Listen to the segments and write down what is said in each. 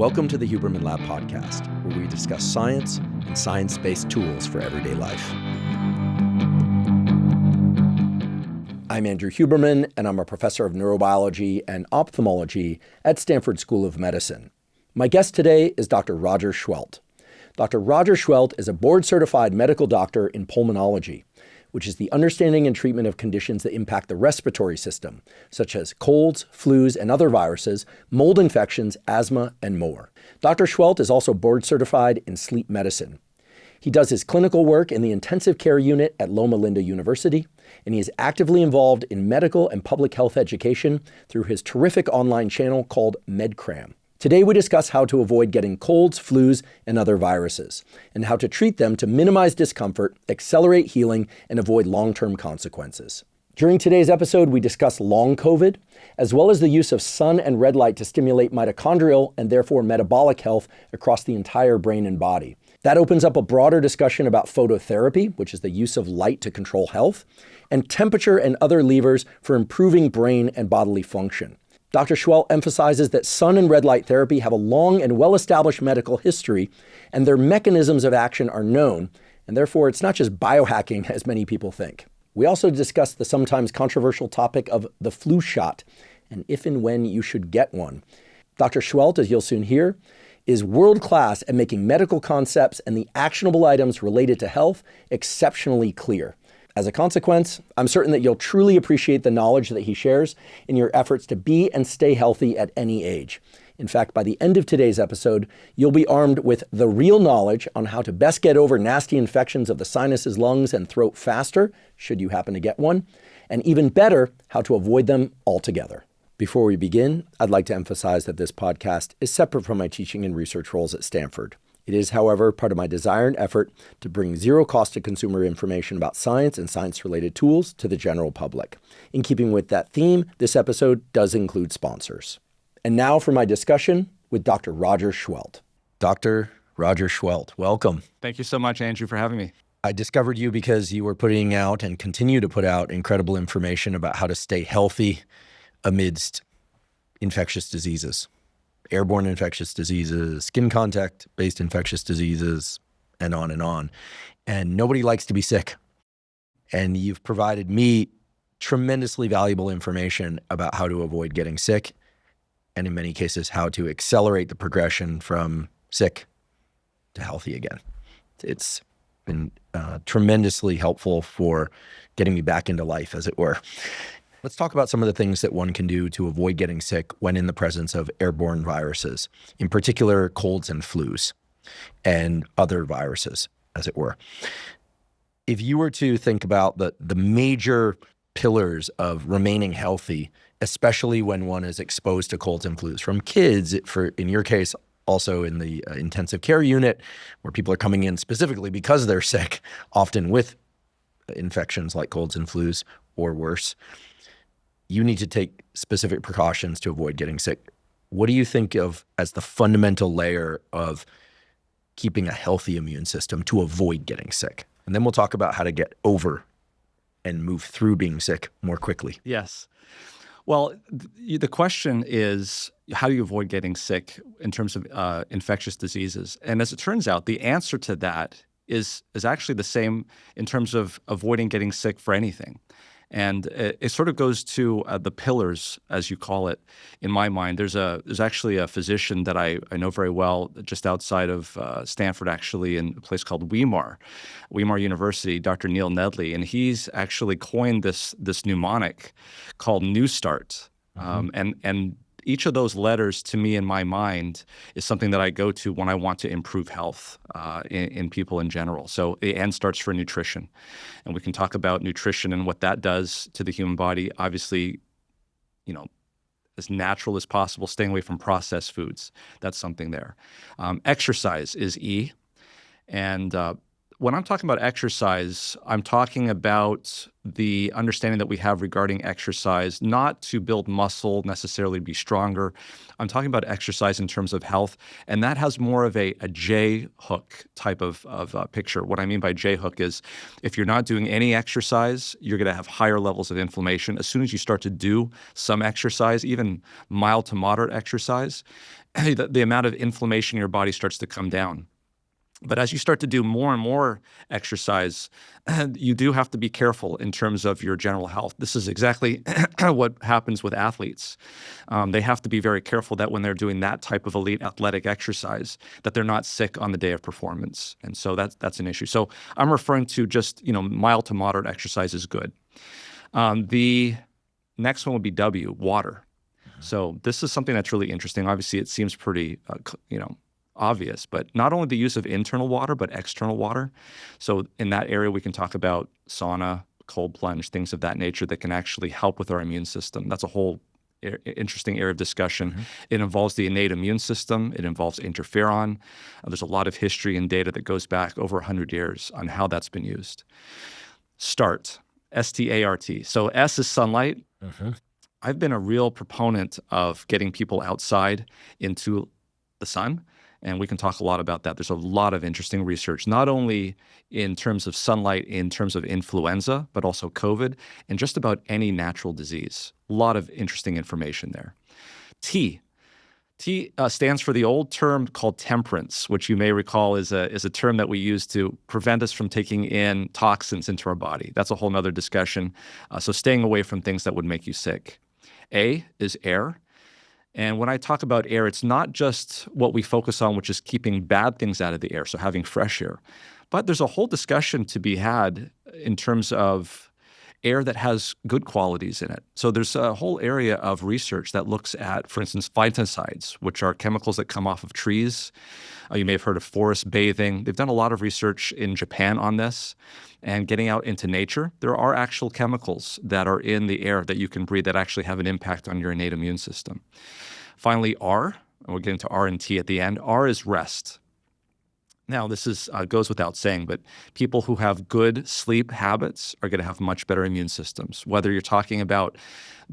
Welcome to the Huberman Lab podcast, where we discuss science and science-based tools for everyday life. I'm Andrew Huberman, and I'm a professor of neurobiology and ophthalmology at Stanford School of Medicine. My guest today is Dr. Roger Seheult. Dr. Roger Seheult is a board-certified medical doctor in pulmonology, which is the understanding and treatment of conditions that impact the respiratory system, such as colds, flus, and other viruses, mold infections, asthma, and more. Dr. Seheult is also board-certified in sleep medicine. He does his clinical work in the intensive care unit at Loma Linda University, and he is actively involved in medical and public health education through his terrific online channel called MedCram. Today we discuss how to avoid getting colds, flus, and other viruses, and how to treat them to minimize discomfort, accelerate healing, and avoid long-term consequences. During today's episode, we discuss long COVID, as well as the use of sun and red light to stimulate mitochondrial and therefore metabolic health across the entire brain and body. That opens up a broader discussion about phototherapy, which is the use of light to control health, and temperature and other levers for improving brain and bodily function. Dr. Seheult emphasizes that sun and red light therapy have a long and well-established medical history, and their mechanisms of action are known, and therefore it's not just biohacking as many people think. We also discuss the sometimes controversial topic of the flu shot, and if and when you should get one. Dr. Seheult, as you'll soon hear, is world-class at making medical concepts and the actionable items related to health exceptionally clear. As a consequence, I'm certain that you'll truly appreciate the knowledge that he shares in your efforts to be and stay healthy at any age. In fact, by the end of today's episode, you'll be armed with the real knowledge on how to best get over nasty infections of the sinuses, lungs, and throat faster, should you happen to get one, and even better, how to avoid them altogether. Before we begin, I'd like to emphasize that this podcast is separate from my teaching and research roles at Stanford. It is, however, part of my desire and effort to bring zero-cost-to-consumer information about science and science-related tools to the general public. In keeping with that theme, this episode does include sponsors. And now for my discussion with Dr. Roger Seheult. Dr. Roger Seheult, welcome. Thank you so much, Andrew, for having me. I discovered you because you were putting out and continue to put out incredible information about how to stay healthy amidst infectious diseases. Airborne infectious diseases, skin contact-based infectious diseases, and on and on. And nobody likes to be sick. And you've provided me tremendously valuable information about how to avoid getting sick, and in many cases, how to accelerate the progression from sick to healthy again. It's been tremendously helpful for getting me back into life, as it were. Let's talk about some of the things that one can do to avoid getting sick when in the presence of airborne viruses, in particular colds and flus and other viruses, as it were. If you were to think about the major pillars of remaining healthy, especially when one is exposed to colds and flus, from kids, in your case, also in the intensive care unit, where people are coming in specifically because they're sick, often with infections like colds and flus or worse, you need to take specific precautions to avoid getting sick. What do you think of as the fundamental layer of keeping a healthy immune system to avoid getting sick? And then we'll talk about how to get over and move through being sick more quickly. Yes. Well, the question is, how do you avoid getting sick in terms of infectious diseases? And as it turns out, the answer to that is actually the same in terms of avoiding getting sick for anything. And it sort of goes to the pillars, as you call it, in my mind. There's actually a physician that I know very well just outside of Stanford, actually, in a place called Weimar University, Dr. Neil Nedley. And he's actually coined this mnemonic called NEWSTART. And each of those letters, to me, in my mind, is something that I go to when I want to improve health in people in general. So the N starts for nutrition. And we can talk about nutrition and what that does to the human body. Obviously, as natural as possible, staying away from processed foods. That's something there. Exercise is E. And when I'm talking about exercise, I'm talking about the understanding that we have regarding exercise, not to build muscle, necessarily be stronger. I'm talking about exercise in terms of health, and that has more of a J-hook type of picture. What I mean by J-hook is if you're not doing any exercise, you're going to have higher levels of inflammation. As soon as you start to do some exercise, even mild to moderate exercise, the amount of inflammation in your body starts to come down. But as you start to do more and more exercise, you do have to be careful in terms of your general health. This is exactly what happens with athletes. They have to be very careful that when they're doing that type of elite athletic exercise, that they're not sick on the day of performance. And so that's an issue. So I'm referring to just, mild to moderate exercise is good. The next one would be W, water. So this is something that's really interesting. Obviously, it seems pretty, obvious, but not only the use of internal water, but external water. So in that area, we can talk about sauna, cold plunge, things of that nature that can actually help with our immune system. That's a whole interesting area of discussion. Mm-hmm. It involves the innate immune system. It involves interferon. There's a lot of history and data that goes back over 100 years on how that's been used. START, S-T-A-R-T. So S is sunlight. Mm-hmm. I've been a real proponent of getting people outside into the sun. And we can talk a lot about that. There's a lot of interesting research, not only in terms of sunlight, in terms of influenza, but also COVID, and just about any natural disease. A lot of interesting information there. T stands for the old term called temperance, which you may recall is a term that we use to prevent us from taking in toxins into our body. That's a whole nother discussion. So staying away from things that would make you sick. A is air. And when I talk about air, it's not just what we focus on, which is keeping bad things out of the air, so having fresh air. But there's a whole discussion to be had in terms of air that has good qualities in it. So there's a whole area of research that looks at, for instance, phytoncides, which are chemicals that come off of trees. You may have heard of forest bathing. They've done a lot of research in Japan on this. And getting out into nature, there are actual chemicals that are in the air that you can breathe that actually have an impact on your innate immune system. Finally, R, and we'll get into R and T at the end. R is rest. Now, this is goes without saying, but people who have good sleep habits are going to have much better immune systems. Whether you're talking about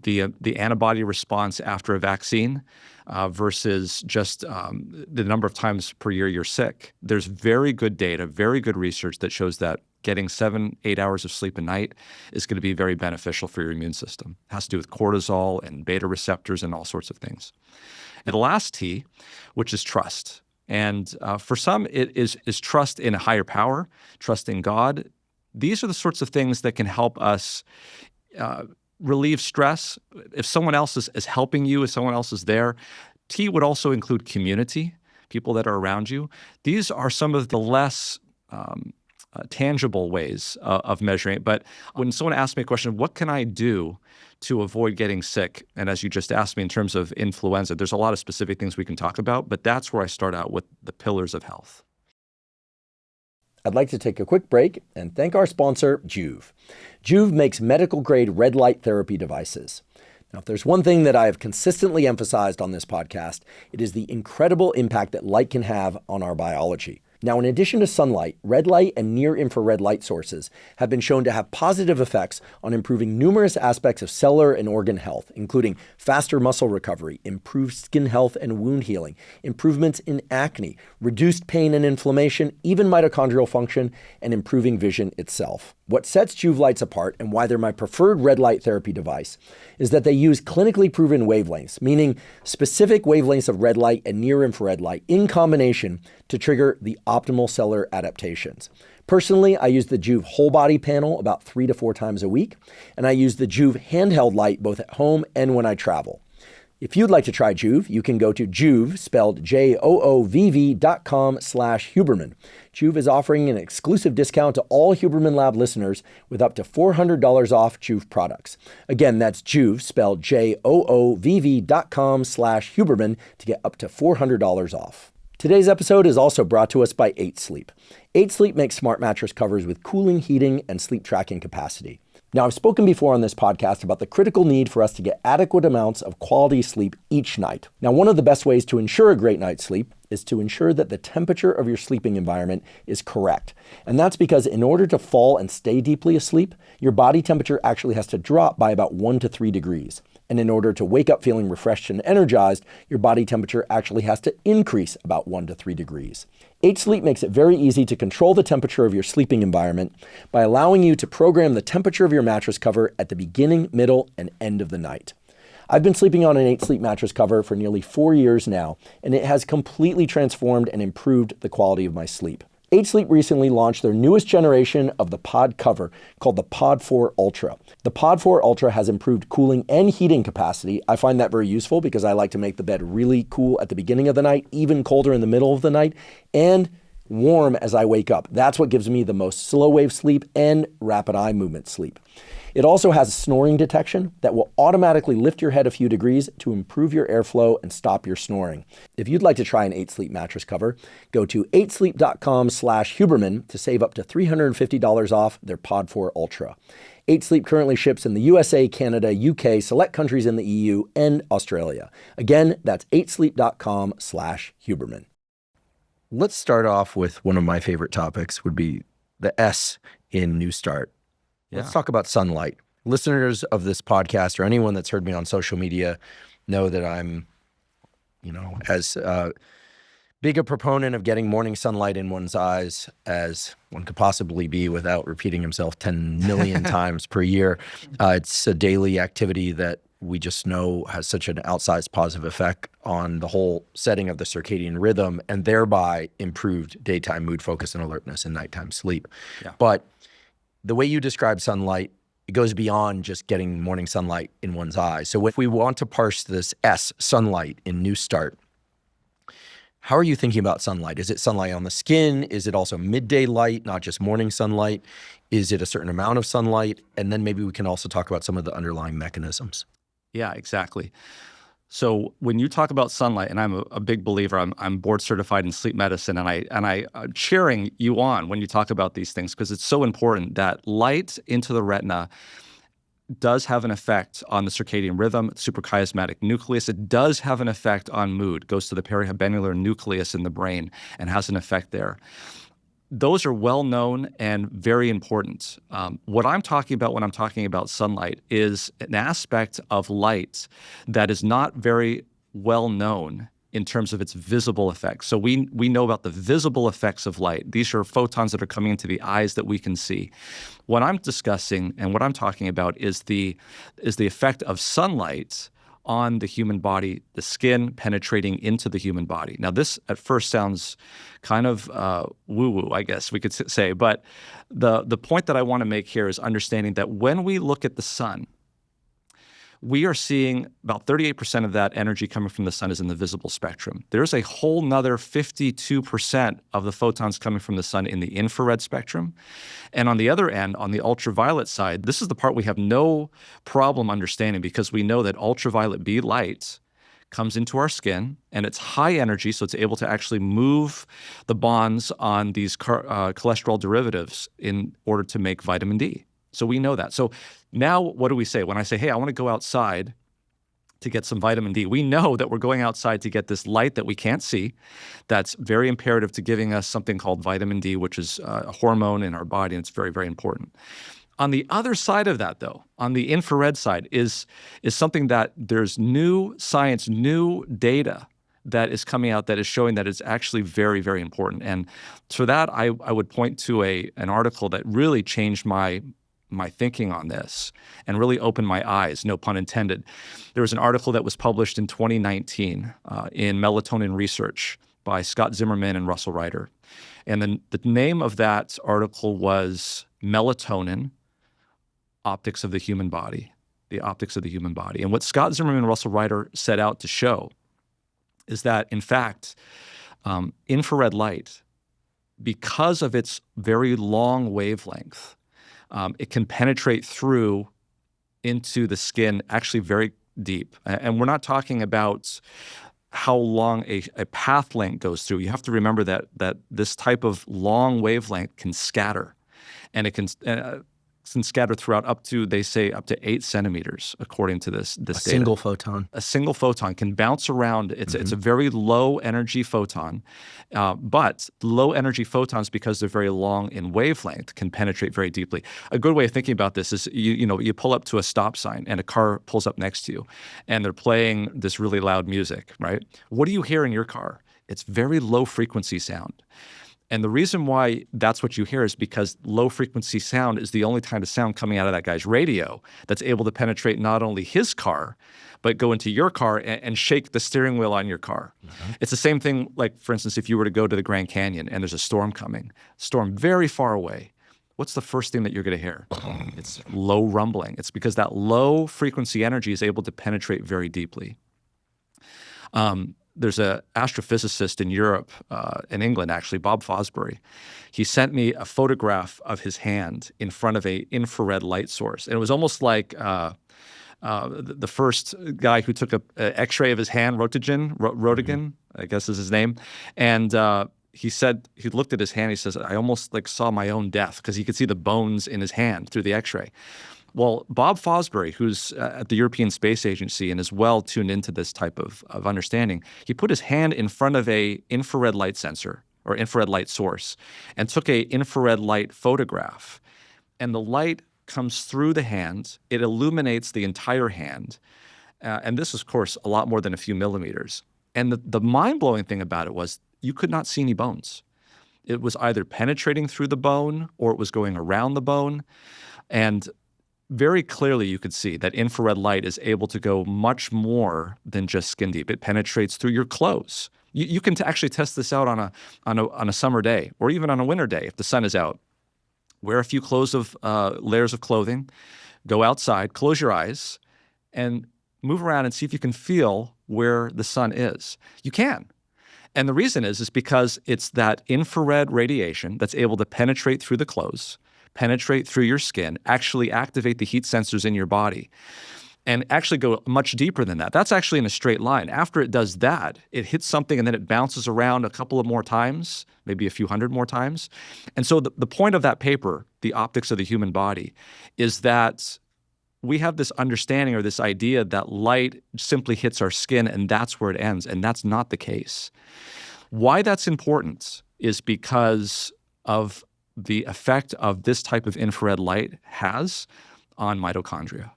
the antibody response after a vaccine versus just the number of times per year you're sick, there's very good data, very good research that shows that getting 7-8 hours of sleep a night is going to be very beneficial for your immune system. It has to do with cortisol and beta receptors and all sorts of things. And the last T, which is trust. And for some, it is trust in a higher power, trust in God. These are the sorts of things that can help us relieve stress. If someone else is helping you, if someone else is there. T would also include community, people that are around you. These are some of the less tangible ways of measuring it. But when someone asks me a question, what can I do to avoid getting sick? And as you just asked me in terms of influenza, there's a lot of specific things we can talk about, but that's where I start out with the pillars of health. I'd like to take a quick break and thank our sponsor, Joovv. Joovv makes medical-grade red light therapy devices. Now, if there's one thing that I have consistently emphasized on this podcast, it is the incredible impact that light can have on our biology. Now, in addition to sunlight, red light and near-infrared light sources have been shown to have positive effects on improving numerous aspects of cellular and organ health, including faster muscle recovery, improved skin health and wound healing, improvements in acne, reduced pain and inflammation, even mitochondrial function, and improving vision itself. What sets Joovv lights apart and why they're my preferred red light therapy device is that they use clinically proven wavelengths, meaning specific wavelengths of red light and near-infrared light in combination to trigger the optimal cellular adaptations. Personally, I use the Joovv whole body panel about 3 to 4 times a week, and I use the Joovv handheld light both at home and when I travel. If you'd like to try Joovv, you can go to Joovv, spelled JOOVV.com/Huberman. Joovv is offering an exclusive discount to all Huberman Lab listeners with up to $400 off Joovv products. Again, that's Joovv, spelled JOOVV.com/Huberman to get up to $400 off. Today's episode is also brought to us by 8 Sleep. 8 Sleep makes smart mattress covers with cooling, heating, and sleep tracking capacity. Now, I've spoken before on this podcast about the critical need for us to get adequate amounts of quality sleep each night. Now, one of the best ways to ensure a great night's sleep is to ensure that the temperature of your sleeping environment is correct. And that's because in order to fall and stay deeply asleep, your body temperature actually has to drop by about 1 to 3 degrees. And in order to wake up feeling refreshed and energized, your body temperature actually has to increase about 1 to 3 degrees. H-Sleep makes it very easy to control the temperature of your sleeping environment by allowing you to program the temperature of your mattress cover at the beginning, middle, and end of the night. I've been sleeping on an H-Sleep mattress cover for nearly 4 years now, and it has completely transformed and improved the quality of my sleep. H-Sleep recently launched their newest generation of the pod cover called the Pod 4 Ultra. The Pod 4 Ultra has improved cooling and heating capacity. I find that very useful because I like to make the bed really cool at the beginning of the night, even colder in the middle of the night, and warm as I wake up. That's what gives me the most slow wave sleep and rapid eye movement sleep. It also has snoring detection that will automatically lift your head a few degrees to improve your airflow and stop your snoring. If you'd like to try an H-Sleep mattress cover, go to 8sleep.com/Huberman to save up to $350 off their Pod 4 Ultra. H-Sleep currently ships in the USA, Canada, UK, select countries in the EU, and Australia. Again, that's 8sleep.com/Huberman. Let's start off with one of my favorite topics would be the S in NEWSTART. Let's talk about sunlight. Listeners of this podcast or anyone that's heard me on social media know that I'm, as big a proponent of getting morning sunlight in one's eyes as one could possibly be without repeating himself 10 million times per year. It's a daily activity that we just know has such an outsized positive effect on the whole setting of the circadian rhythm and thereby improved daytime mood, focus, and alertness and nighttime sleep. Yeah. But the way you describe sunlight, it goes beyond just getting morning sunlight in one's eyes. So if we want to parse this S, sunlight, in NEWSTART, how are you thinking about sunlight? Is it sunlight on the skin? Is it also midday light, not just morning sunlight? Is it a certain amount of sunlight? And then maybe we can also talk about some of the underlying mechanisms. Yeah, exactly. So when you talk about sunlight, and I'm a big believer, I'm board certified in sleep medicine, and I'm cheering you on when you talk about these things because it's so important that light into the retina does have an effect on the circadian rhythm, suprachiasmatic nucleus. It does have an effect on mood, goes to the perihabenular nucleus in the brain and has an effect there. Those are well known and very important. What I'm talking about when I'm talking about sunlight is an aspect of light that is not very well known in terms of its visible effects. So we know about the visible effects of light. These are photons that are coming into the eyes that we can see. What I'm discussing and what I'm talking about is the effect of sunlight on the human body, the skin penetrating into the human body. Now, this at first sounds kind of woo-woo, I guess we could say, but the point that I want to make here is understanding that when we look at the sun, we are seeing about 38% of that energy coming from the sun is in the visible spectrum. There's a whole nother 52% of the photons coming from the sun in the infrared spectrum. And on the other end, on the ultraviolet side, this is the part we have no problem understanding because we know that ultraviolet B light comes into our skin and it's high energy, so it's able to actually move the bonds on these cholesterol derivatives in order to make vitamin D. So we know that. So now what do we say? When I say, hey, I want to go outside to get some vitamin D, we know that we're going outside to get this light that we can't see that's very imperative to giving us something called vitamin D, which is a hormone in our body, and it's very, very important. On the other side of that, though, on the infrared side, is something that there's new science, new data that is coming out that is showing that it's actually very, very important. And for that, I would point to an article that really changed my thinking on this and really opened my eyes, no pun intended. There was an article that was published in 2019 in Melatonin Research by Scott Zimmerman and Russell Ryder. And then the name of that article was Melatonin, Optics of the Human Body, the Optics of the Human Body. And what Scott Zimmerman and Russell Ryder set out to show is that, in fact, infrared light, because of its very long wavelength, it can penetrate through into the skin actually very deep. And we're not talking about how long a path length goes through. You have to remember that this type of long wavelength can scatter. And it can can scatter throughout up to, they say, up to 8 centimeters, according to this data. Single photon. A single photon can bounce around. It's a very low energy photon, but low energy photons, because they're very long in wavelength, can penetrate very deeply. A good way of thinking about this is you pull up to a stop sign and a car pulls up next to you, and they're playing this really loud music, right? What do you hear in your car? It's very low frequency sound. And the reason why that's what you hear is because low frequency sound is the only kind of sound coming out of that guy's radio that's able to penetrate not only his car, but go into your car and shake the steering wheel on your car. It's the same thing, like, for instance, if you were to go to the Grand Canyon and there's a storm coming, storm very far away, what's the first thing that you're going to hear? It's low rumbling. It's because that low frequency energy is able to penetrate very deeply. There's an astrophysicist in Europe, in England actually, Bob Fosbury. He sent me a photograph of his hand in front of an infrared light source. And it was almost like the first guy who took an X-ray of his hand, Roentgen, I guess is his name. And he said, he looked at his hand, he says, I almost like saw my own death, because he could see the bones in his hand through the X-ray. Well, Bob Fosbury, who's at the European Space Agency and is well tuned into this type of understanding, he put his hand in front of a infrared light sensor or infrared light source and took a infrared light photograph. And the light comes through the hand. It illuminates the entire hand. And this is, of course, a lot more than a few millimeters. And the mind-blowing thing about it was you could not see any bones. It was either penetrating through the bone or it was going around the bone. And very clearly you could see that infrared light is able to go much more than just skin deep. It penetrates through your clothes. You can actually test this out on a summer day or even on a winter day if the sun is out. Wear a few layers of clothing, go outside, close your eyes, and move around and see if you can feel where the sun is. You can. And the reason is because it's that infrared radiation that's able to penetrate through the clothes, penetrate through your skin, actually activate the heat sensors in your body, and actually go much deeper than that. That's actually in a straight line. After it does that, it hits something and then it bounces around a couple of more times, maybe a few hundred more times. And so the point of that paper, The Optics of the Human Body, is that we have this understanding or this idea that light simply hits our skin and that's where it ends, and that's not the case. Why that's important is because of the effect of this type of infrared light has on mitochondria.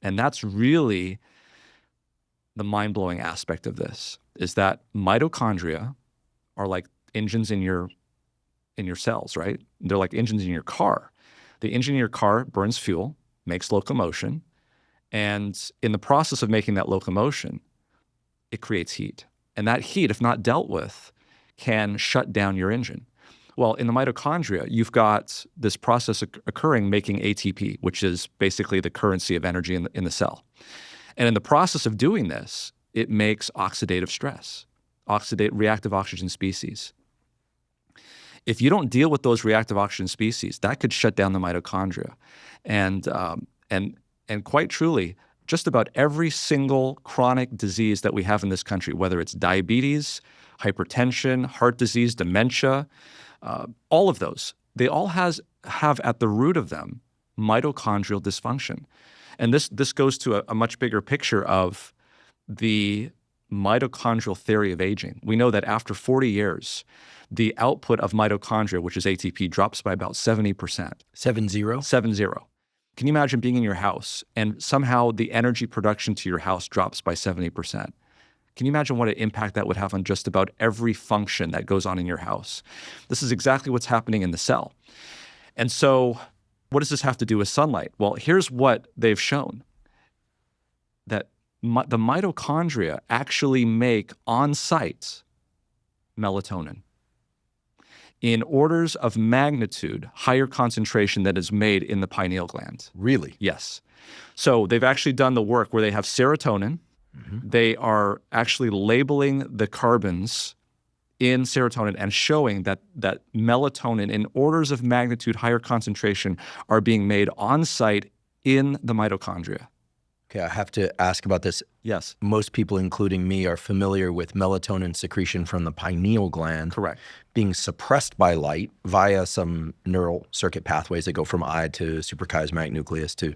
And that's really the mind-blowing aspect of this, is that mitochondria are like engines in your cells, right? They're like engines in your car. The engine in your car burns fuel, makes locomotion, and in the process of making that locomotion, it creates heat. And that heat, if not dealt with, can shut down your engine. Well, in the mitochondria, you've got this process occurring making ATP, which is basically the currency of energy in the cell. And in the process of doing this, it makes oxidative stress, reactive oxygen species. If you don't deal with those reactive oxygen species, that could shut down the mitochondria. And quite truly, just about every single chronic disease that we have in this country, whether it's diabetes, hypertension, heart disease, dementia, all of those, they all have at the root of them mitochondrial dysfunction. And this goes to a much bigger picture of the mitochondrial theory of aging. We know that after 40 years, the output of mitochondria, which is ATP, drops by about 70%. 70? 70. Can you imagine being in your house and somehow the energy production to your house drops by 70%? Can you imagine what an impact that would have on just about every function that goes on in your house? This is exactly what's happening in the cell. And so what does this have to do with sunlight? Well, here's what they've shown, that the mitochondria actually make on-site melatonin in orders of magnitude higher concentration than is made in the pineal gland. Really? Yes. So they've actually done the work where they have serotonin. They are actually labeling the carbons in serotonin and showing that melatonin in orders of magnitude higher concentration are being made on-site in the mitochondria. Okay, I have to ask about this. Yes. Most people, including me, are familiar with melatonin secretion from the pineal gland. Correct. Being suppressed by light via some neural circuit pathways that go from eye to suprachiasmatic nucleus to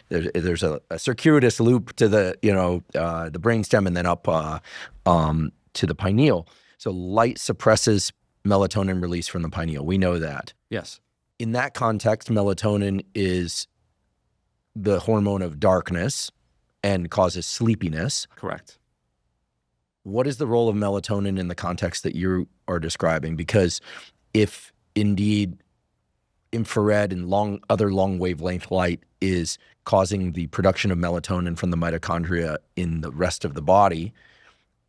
there's a circuitous loop to the the brainstem and then up to the pineal. So light suppresses melatonin release from the pineal. We know that. Yes. In that context, melatonin is the hormone of darkness and causes sleepiness. Correct. What is the role of melatonin in the context that you are describing? Because if indeed infrared and other long wavelength light is causing the production of melatonin from the mitochondria in the rest of the body,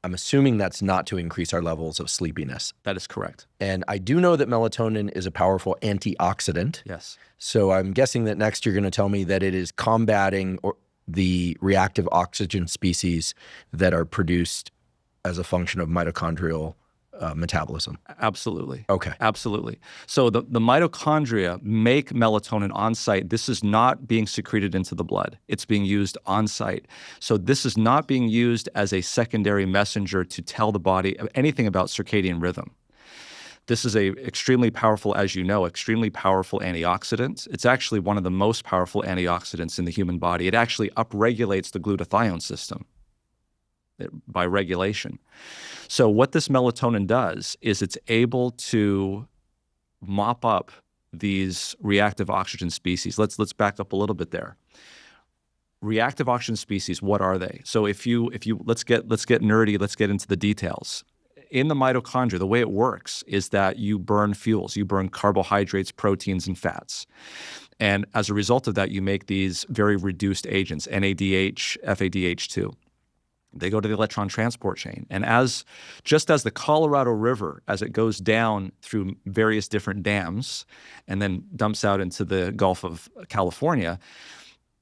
I'm assuming that's not to increase our levels of sleepiness. That is correct. And I do know that melatonin is a powerful antioxidant. Yes. So I'm guessing that next you're going to tell me that it is combating the reactive oxygen species that are produced as a function of mitochondrial metabolism. Absolutely. Okay. Absolutely. So the mitochondria make melatonin on site. This is not being secreted into the blood. It's being used on site. So this is not being used as a secondary messenger to tell the body anything about circadian rhythm. This is a extremely powerful, as you know, extremely powerful antioxidant. It's actually one of the most powerful antioxidants in the human body. It actually upregulates the glutathione system by regulation. So what this melatonin does is it's able to mop up these reactive oxygen species. Let's back up a little bit there. Reactive oxygen species, what are they? So if you let's get nerdy, let's get into the details. In the mitochondria, the way it works is that you burn fuels, you burn carbohydrates, proteins, and fats. And as a result of that, you make these very reduced agents, NADH, FADH2. They go to the electron transport chain. And just as the Colorado River, as it goes down through various different dams and then dumps out into the Gulf of California,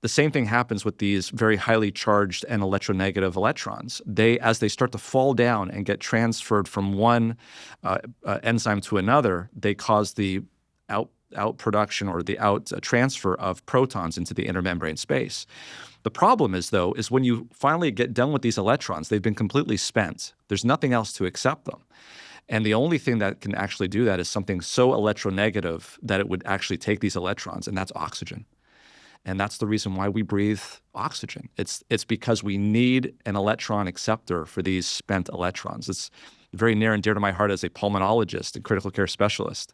the same thing happens with these very highly charged and electronegative electrons. As they start to fall down and get transferred from one enzyme to another, they cause the out production or the out transfer of protons into the intermembrane space. The problem is when you finally get done with these electrons, they've been completely spent. There's nothing else to accept them. And the only thing that can actually do that is something so electronegative that it would actually take these electrons, and that's oxygen. And that's the reason why we breathe oxygen. It's because we need an electron acceptor for these spent electrons. It's very near and dear to my heart as a pulmonologist and critical care specialist.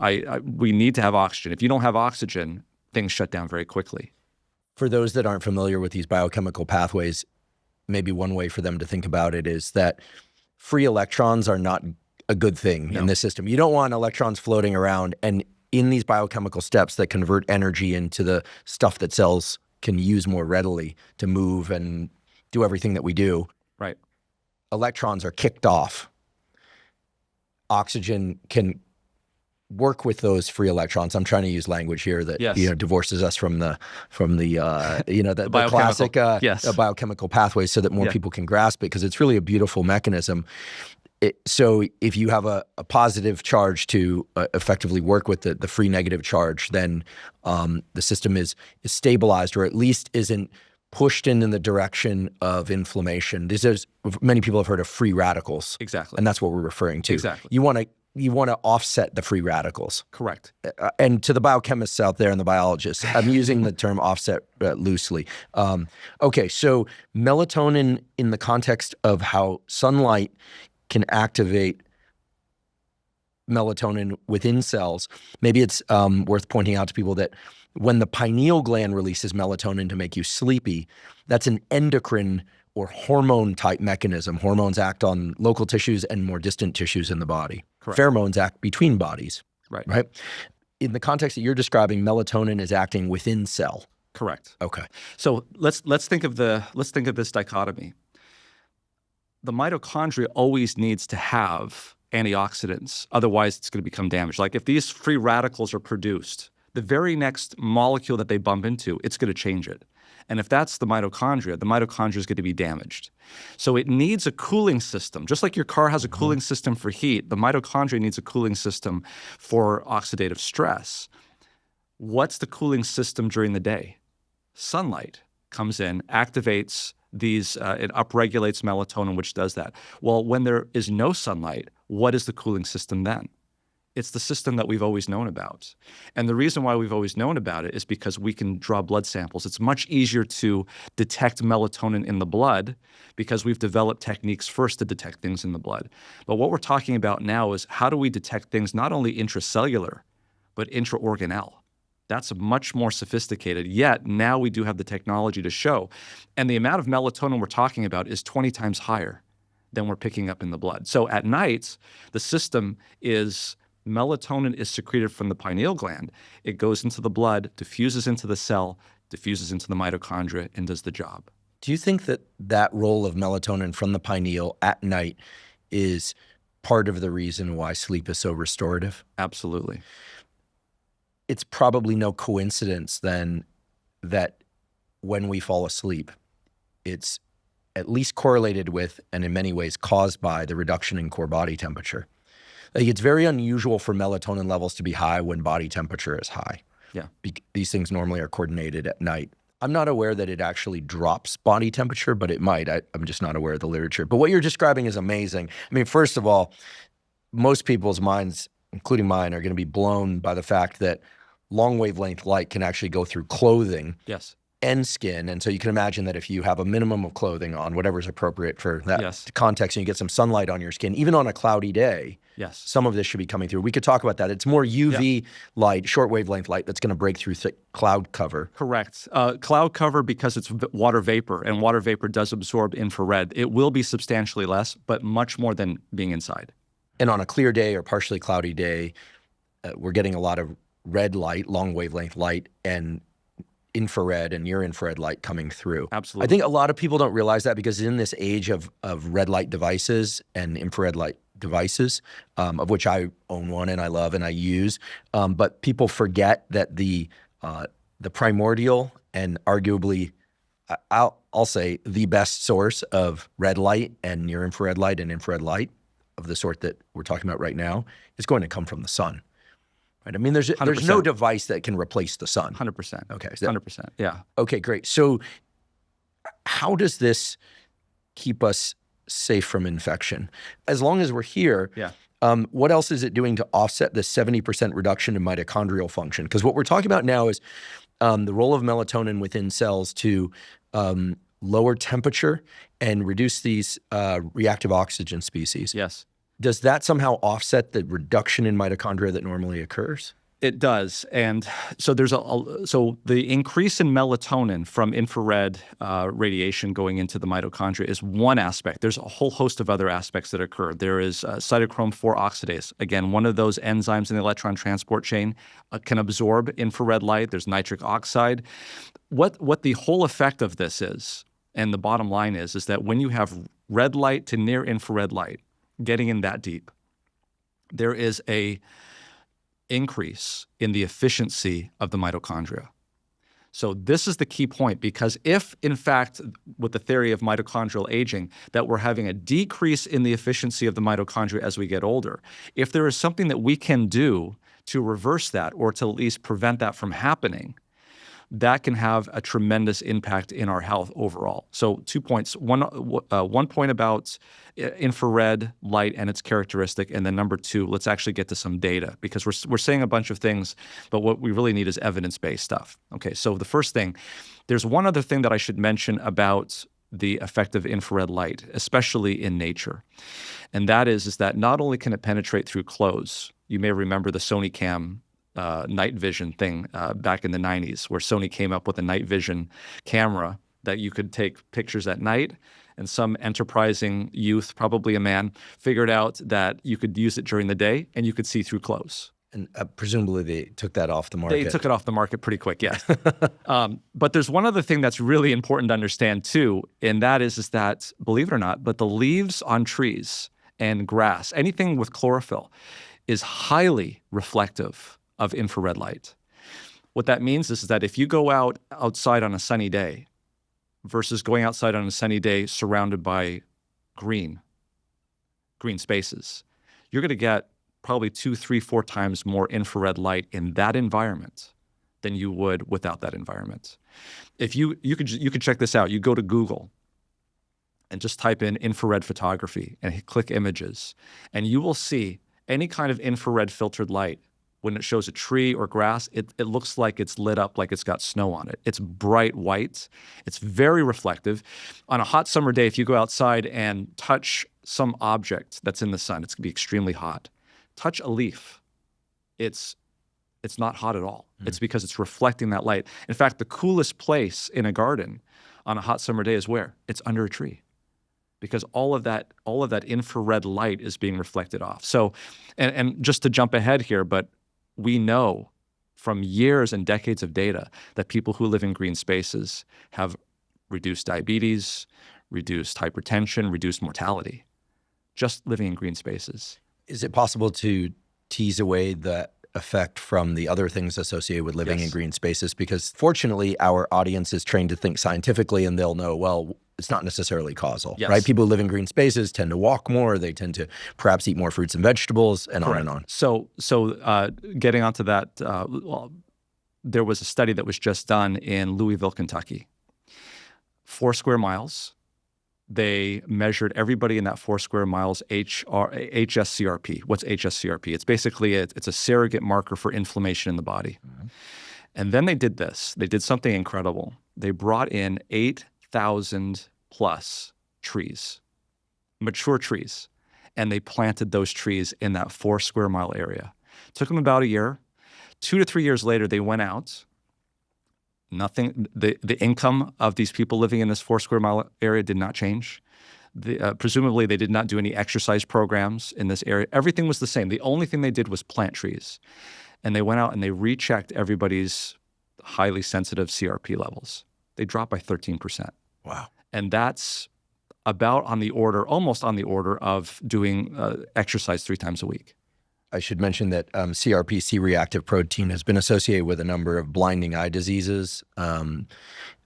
We need to have oxygen. If you don't have oxygen, things shut down very quickly. For those that aren't familiar with these biochemical pathways, maybe one way for them to think about it is that free electrons are not a good thing in this system. You don't want electrons floating around, and in these biochemical steps that convert energy into the stuff that cells can use more readily to move and do everything that we do. Right. Electrons are kicked off. Oxygen can work with those free electrons. I'm trying to use language here that divorces us from the classic biochemical pathways so that more people can grasp it, because it's really a beautiful mechanism. So if you have a positive charge to effectively work with the free negative charge, then the system is stabilized, or at least isn't pushed in the direction of inflammation. Many people have heard of free radicals. Exactly. And that's what we're referring to. Exactly. You want to offset the free radicals. Correct. And to the biochemists out there and the biologists, I'm using the term offset loosely. Okay, so melatonin in the context of how sunlight can activate melatonin within cells, maybe it's worth pointing out to people that when the pineal gland releases melatonin to make you sleepy, that's an endocrine or hormone type mechanism. Hormones act on local tissues and more distant tissues in the body. Correct. Pheromones act between bodies. Right. In the context that you're describing, melatonin is acting within cell. Correct. Okay. So let's think of this dichotomy. The mitochondria always needs to have antioxidants, otherwise it's going to become damaged. Like if these free radicals are produced, the very next molecule that they bump into, it's going to change it. And if that's the mitochondria is going to be damaged. So it needs a cooling system. Just like your car has a cooling system for heat, the mitochondria needs a cooling system for oxidative stress. What's the cooling system during the day? Sunlight. comes in, activates these, it upregulates melatonin, which does that. Well, when there is no sunlight, what is the cooling system then? It's the system that we've always known about. And the reason why we've always known about it is because we can draw blood samples. It's much easier to detect melatonin in the blood because we've developed techniques first to detect things in the blood. But what we're talking about now is how do we detect things not only intracellular, but intraorganelle. That's much more sophisticated, yet now we do have the technology to show. And the amount of melatonin we're talking about is 20 times higher than we're picking up in the blood. So at night, the system is melatonin is secreted from the pineal gland. It goes into the blood, diffuses into the cell, diffuses into the mitochondria, and does the job. Do you think that that role of melatonin from the pineal at night is part of the reason why sleep is so restorative? Absolutely. It's probably no coincidence then that when we fall asleep, it's at least correlated with, and in many ways caused by, the reduction in core body temperature. Like, it's very unusual for melatonin levels to be high when body temperature is high. Yeah. These things normally are coordinated at night. I'm not aware that it actually drops body temperature, but it might. I'm just not aware of the literature. But what you're describing is amazing. I mean, first of all, most people's minds, including mine, are going to be blown by the fact that long wavelength light can actually go through clothing. Yes. And skin. And so you can imagine that if you have a minimum of clothing on, whatever's appropriate for that context, and you get some sunlight on your skin, even on a cloudy day, some of this should be coming through. We could talk about that. It's more UV light, short wavelength light, that's going to break through thick cloud cover. Correct. Cloud cover, because it's water vapor, and water vapor does absorb infrared. It will be substantially less, but much more than being inside. And on a clear day or partially cloudy day, we're getting a lot of red light, long wavelength light, and infrared and near infrared light coming through. Absolutely. I think a lot of people don't realize that, because in this age of red light devices and infrared light devices, of which I own one and I love and I use, but people forget that the primordial and arguably, I'll say, the best source of red light and near infrared light and infrared light of the sort that we're talking about right now is going to come from the sun. Right? I mean, there's no device that can replace the sun. 100%. Okay. 100%. Yeah. Okay, great. So how does this keep us safe from infection? As long as we're here, what else is it doing to offset the 70% reduction in mitochondrial function? Because what we're talking about now is the role of melatonin within cells to lower temperature and reduce these reactive oxygen species. Yes. Does that somehow offset the reduction in mitochondria that normally occurs? It does. And so there's so the increase in melatonin from infrared radiation going into the mitochondria is one aspect. There's a whole host of other aspects that occur. There is cytochrome 4 oxidase. Again, one of those enzymes in the electron transport chain can absorb infrared light. There's nitric oxide. What the whole effect of this is, and the bottom line is that when you have red light to near infrared light getting in that deep, there is a increase in the efficiency of the mitochondria. So this is the key point, because if, in fact, with the theory of mitochondrial aging, that we're having a decrease in the efficiency of the mitochondria as we get older, if there is something that we can do to reverse that or to at least prevent that from happening, that can have a tremendous impact in our health overall. So 2 points. One point about infrared light and its characteristic, and then number 2, let's actually get to some data, because we're saying a bunch of things, but what we really need is evidence-based stuff. Okay, so the first thing, there's one other thing that I should mention about the effect of infrared light, especially in nature, and that is that not only can it penetrate through clothes. You may remember the Sony Cam night vision thing back in the 90s, where Sony came up with a night vision camera that you could take pictures at night, and some enterprising youth, probably a man, figured out that you could use it during the day and you could see through clothes. And presumably they took that off the market. They took it off the market pretty quick, yes. But there's one other thing that's really important to understand too, and that is that, believe it or not, but the leaves on trees and grass, anything with chlorophyll, is highly reflective of infrared light. What that means is that if you go outside on a sunny day versus going outside on a sunny day surrounded by green spaces, you're going to get probably 2, 3, 4 times more infrared light in that environment than you would without that environment. If you could check this out. You go to Google and just type in infrared photography and click images, and you will see any kind of infrared filtered light. When it shows a tree or grass, it looks like it's lit up like it's got snow on it. It's bright white. It's very reflective. On a hot summer day, if you go outside and touch some object that's in the sun, it's going to be extremely hot. Touch a leaf. It's not hot at all. It's because it's reflecting that light. In fact, the coolest place in a garden on a hot summer day is where? It's under a tree, because all of that infrared light is being reflected off. So, and just to jump ahead here, but we know from years and decades of data that people who live in green spaces have reduced diabetes, reduced hypertension, reduced mortality, just living in green spaces. Is it possible to tease away that effect from the other things associated with living in green spaces? Because fortunately, our audience is trained to think scientifically, and they'll know, well, it's not necessarily causal, right? People who live in green spaces tend to walk more. They tend to perhaps eat more fruits and vegetables, and on and on. So getting onto that, well, there was a study that was just done in Louisville, Kentucky. 4 square miles. They measured everybody in that 4 square miles HSCRP. What's HSCRP? It's basically it's a surrogate marker for inflammation in the body. And then they did this. They did something incredible. They brought in 8,000 plus trees, mature trees, and they planted those trees in that 4 square mile area. It took them about a year. 2 to 3 years later, they went out. Nothing. The income of these people living in this 4 square mile area did not change. Presumably, they did not do any exercise programs in this area. Everything was the same. The only thing they did was plant trees. And they went out and they rechecked everybody's highly sensitive CRP levels. They dropped by 13%. Wow. And that's about almost on the order of doing exercise 3 times a week. I should mention that CRP, C-reactive protein, has been associated with a number of blinding eye diseases,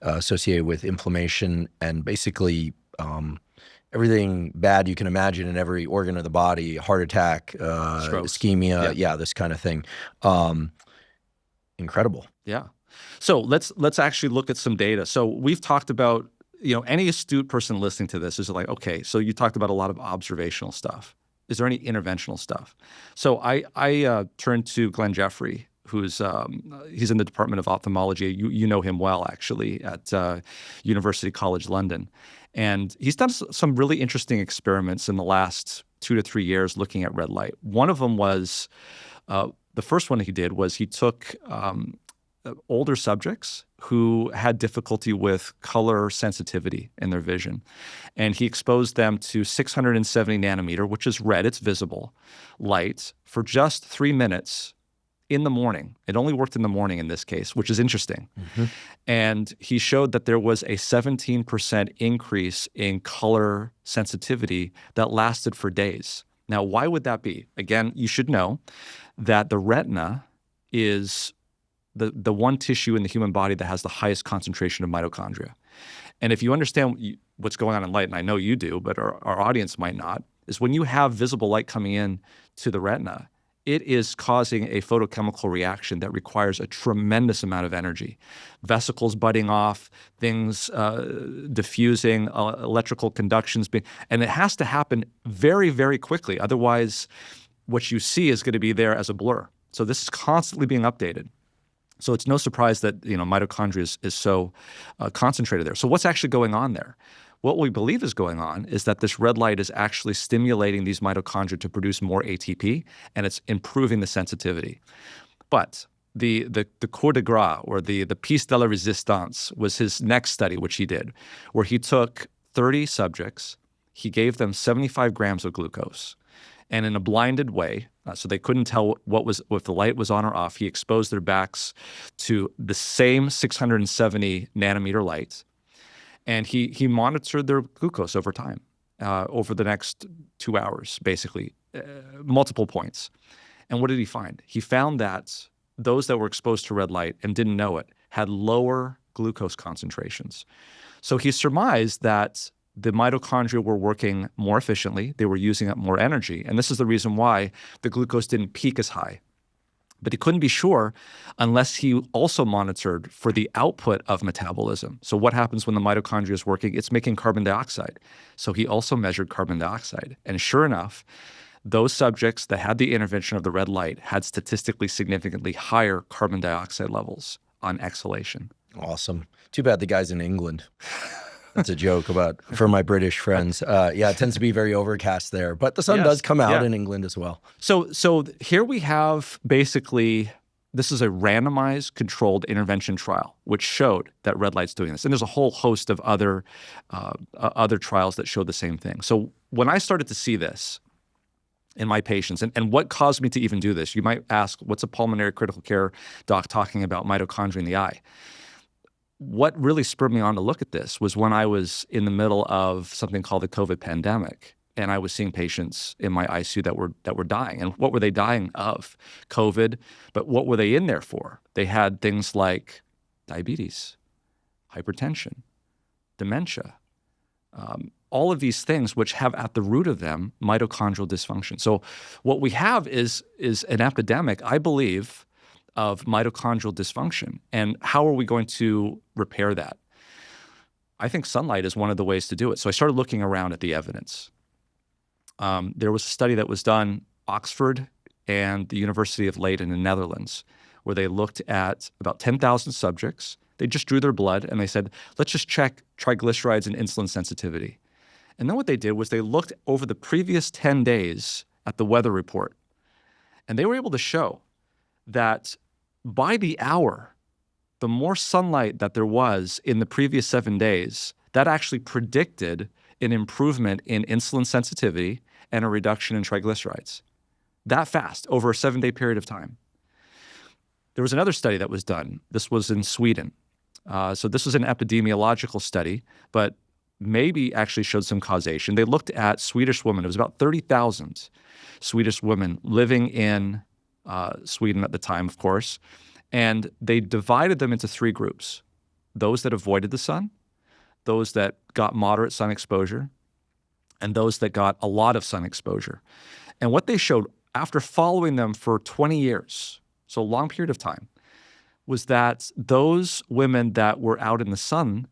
associated with inflammation, and basically everything bad you can imagine in every organ of the body: heart attack, ischemia, this kind of thing. Incredible. Yeah. So let's actually look at some data. So we've talked about, any astute person listening to this is like, okay, so you talked about a lot of observational stuff. Is there any interventional stuff? So I turned to Glenn Jeffrey, who's he's in the Department of Ophthalmology. You know him well, actually, at University College London. And he's done some really interesting experiments in the last 2 to 3 years looking at red light. One of them was, the first one he did was he took older subjects who had difficulty with color sensitivity in their vision. And he exposed them to 670 nanometer, which is red, it's visible, light for just 3 minutes in the morning. It only worked in the morning in this case, which is interesting. And he showed that there was a 17% increase in color sensitivity that lasted for days. Now, why would that be? Again, you should know that the retina is the one tissue in the human body that has the highest concentration of mitochondria. And if you understand what's going on in light, and I know you do, but our audience might not, is when you have visible light coming in to the retina, it is causing a photochemical reaction that requires a tremendous amount of energy. Vesicles budding off, things diffusing, electrical conductions and it has to happen very, very quickly. Otherwise, what you see is going to be there as a blur. So this is constantly being updated. So it's no surprise that mitochondria is so concentrated there. So what's actually going on there? What we believe is going on is that this red light is actually stimulating these mitochondria to produce more ATP, and it's improving the sensitivity. But the coup de grace, or the piece de la résistance, was his next study, which he did, where he took 30 subjects, he gave them 75 grams of glucose, and in a blinded way, so they couldn't tell if the light was on or off, he exposed their backs to the same 670 nanometer light, and he monitored their glucose over time, over the next 2 hours, basically, multiple points. And what did he find? He found that those that were exposed to red light and didn't know it had lower glucose concentrations. So he surmised that the mitochondria were working more efficiently. They were using up more energy. And this is the reason why the glucose didn't peak as high. But he couldn't be sure unless he also monitored for the output of metabolism. So what happens when the mitochondria is working? It's making carbon dioxide. So he also measured carbon dioxide. And sure enough, those subjects that had the intervention of the red light had statistically significantly higher carbon dioxide levels on exhalation. Awesome. Too bad the guy's in England. That's a joke for my British friends. Yeah, it tends to be very overcast there, but the sun does come out in England as well. So here we have basically, this is a randomized controlled intervention trial, which showed that red light's doing this. And there's a whole host of other trials that show the same thing. So when I started to see this in my patients, and what caused me to even do this, you might ask, what's a pulmonary critical care doc talking about mitochondria in the eye? What really spurred me on to look at this was when I was in the middle of something called the COVID pandemic, and I was seeing patients in my ICU that were dying. And what were they dying of? COVID, but what were they in there for? They had things like diabetes, hypertension, dementia, all of these things which have at the root of them mitochondrial dysfunction. So what we have is an epidemic, I believe, of mitochondrial dysfunction. And how are we going to repair that? I think sunlight is one of the ways to do it. So I started looking around at the evidence. There was a study that was done, Oxford and the University of Leiden in the Netherlands, where they looked at about 10,000 subjects. They just drew their blood and they said, let's just check triglycerides and insulin sensitivity. And then what they did was they looked over the previous 10 days at the weather report. And they were able to show that by the hour, the more sunlight that there was in the previous 7 days, that actually predicted an improvement in insulin sensitivity and a reduction in triglycerides. That fast, over a 7-day period of time. There was another study that was done. This was in Sweden. So this was an epidemiological study, but maybe actually showed some causation. They looked at Swedish women. It was about 30,000 Swedish women living in Sweden at the time, of course, and they divided them into 3 groups: those that avoided the sun, those that got moderate sun exposure, and those that got a lot of sun exposure. And what they showed after following them for 20 years, so a long period of time, was that those women that were out in the sun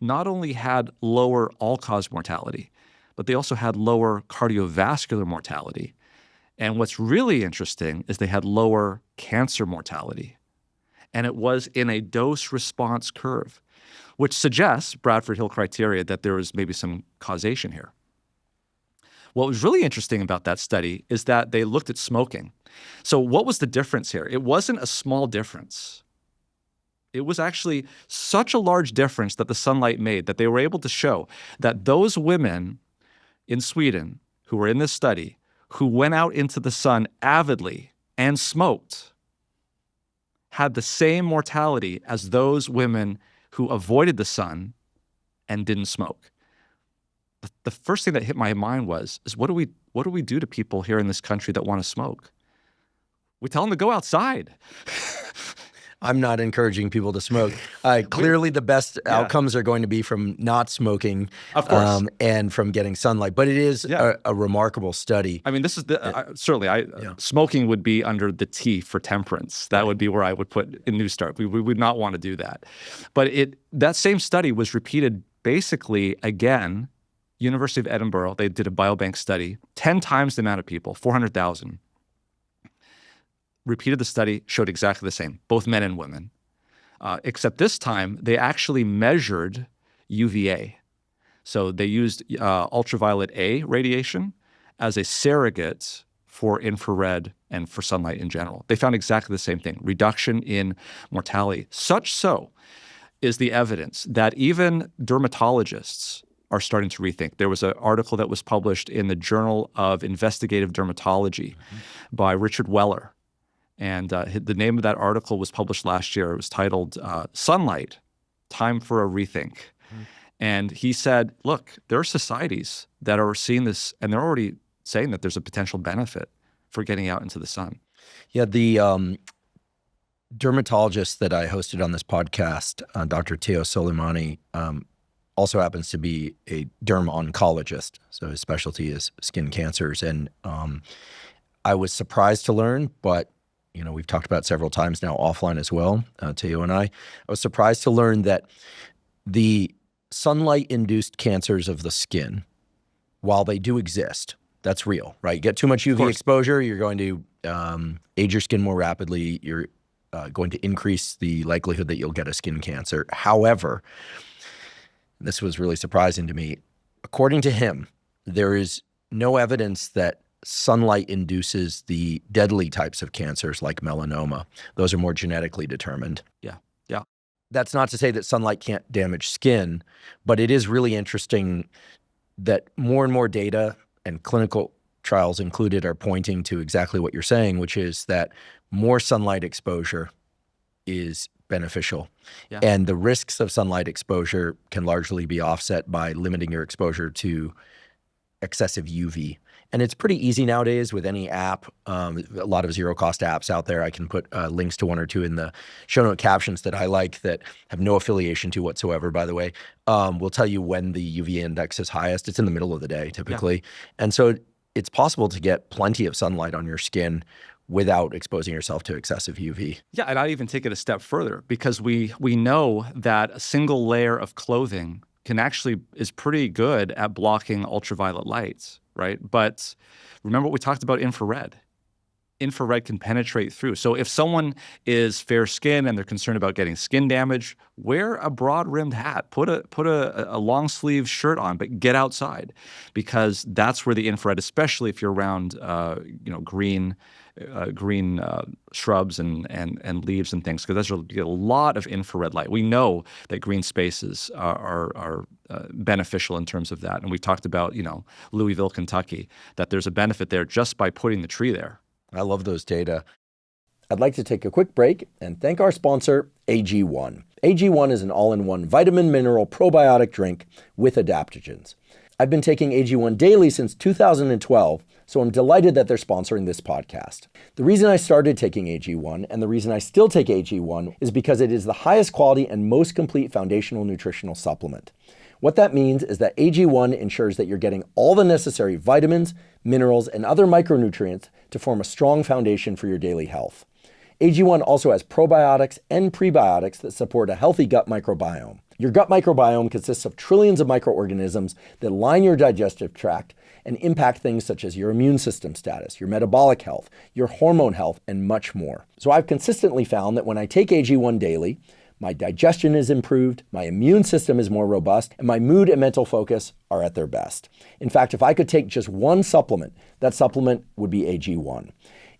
not only had lower all-cause mortality, but they also had lower cardiovascular mortality. And what's really interesting is they had lower cancer mortality. And it was in a dose-response curve, which suggests, Bradford Hill criteria, that there was maybe some causation here. What was really interesting about that study is that they looked at smoking. So what was the difference here? It wasn't a small difference. It was actually such a large difference that the sunlight made that they were able to show that those women in Sweden who were in this study who went out into the sun avidly and smoked had the same mortality as those women who avoided the sun and didn't smoke. The first thing that hit my mind was what do we do to people here in this country that want to smoke? We tell them to go outside. I'm not encouraging people to smoke. Clearly, the best outcomes are going to be from not smoking, of course, and from getting sunlight. But it is a remarkable study. I mean, this is certainly smoking would be under the T for temperance. That would be where I would put in NEWSTART. We would not want to do that. But that same study was repeated basically again. University of Edinburgh, they did a biobank study, 10 times the amount of people, 400,000. Repeated the study, showed exactly the same, both men and women. Except this time, they actually measured UVA. So they used ultraviolet A radiation as a surrogate for infrared and for sunlight in general. They found exactly the same thing, reduction in mortality. Such so is the evidence that even dermatologists are starting to rethink. There was an article that was published in the Journal of Investigative Dermatology by Richard Weller. And the name of that article was published last year. It was titled Sunlight, Time for a Rethink. And he said, look, there are societies that are seeing this, and they're already saying that there's a potential benefit for getting out into the sun. Yeah, the dermatologist that I hosted on this podcast, Dr. Teo Soleimani, also happens to be a derm-oncologist. So his specialty is skin cancers. And I was surprised to learn, but we've talked about several times now offline as well, Teo and I was surprised to learn that the sunlight-induced cancers of the skin, while they do exist, that's real, right? You get too much UV exposure, you're going to age your skin more rapidly. You're going to increase the likelihood that you'll get a skin cancer. However, this was really surprising to me. According to him, there is no evidence that sunlight induces the deadly types of cancers like melanoma. Those are more genetically determined. Yeah. That's not to say that sunlight can't damage skin, but it is really interesting that more and more data, and clinical trials included, are pointing to exactly what you're saying, which is that more sunlight exposure is beneficial. Yeah. And the risks of sunlight exposure can largely be offset by limiting your exposure to excessive UV. And it's pretty easy nowadays with any app, a lot of zero-cost apps out there. I can put links to one or two in the show note captions that I like that have no affiliation to whatsoever, by the way. Will tell you when the UV index is highest. It's in the middle of the day, typically. Yeah. And so it's possible to get plenty of sunlight on your skin without exposing yourself to excessive UV. Yeah, and I'd even take it a step further, because we know that a single layer of clothing is pretty good at blocking ultraviolet lights, right? But remember what we talked about infrared. Infrared can penetrate through. So if someone is fair skinned and they're concerned about getting skin damage, wear a broad rimmed hat, put a long sleeve shirt on, but get outside, because that's where the infrared, especially if you're around green shrubs and leaves and things, because you get a lot of infrared light. We know that green spaces are beneficial in terms of that. And we talked about, Louisville, Kentucky, that there's a benefit there just by putting the tree there. I love those data. I'd like to take a quick break and thank our sponsor, AG1. AG1 is an all-in-one vitamin mineral probiotic drink with adaptogens. I've been taking AG1 daily since 2012, so I'm delighted that they're sponsoring this podcast. The reason I started taking AG1 and the reason I still take AG1 is because it is the highest quality and most complete foundational nutritional supplement. What that means is that AG1 ensures that you're getting all the necessary vitamins, minerals, and other micronutrients to form a strong foundation for your daily health. AG1 also has probiotics and prebiotics that support a healthy gut microbiome. Your gut microbiome consists of trillions of microorganisms that line your digestive tract and impact things such as your immune system status, your metabolic health, your hormone health, and much more. So I've consistently found that when I take AG1 daily, my digestion is improved, my immune system is more robust, and my mood and mental focus are at their best. In fact, if I could take just one supplement, that supplement would be AG1.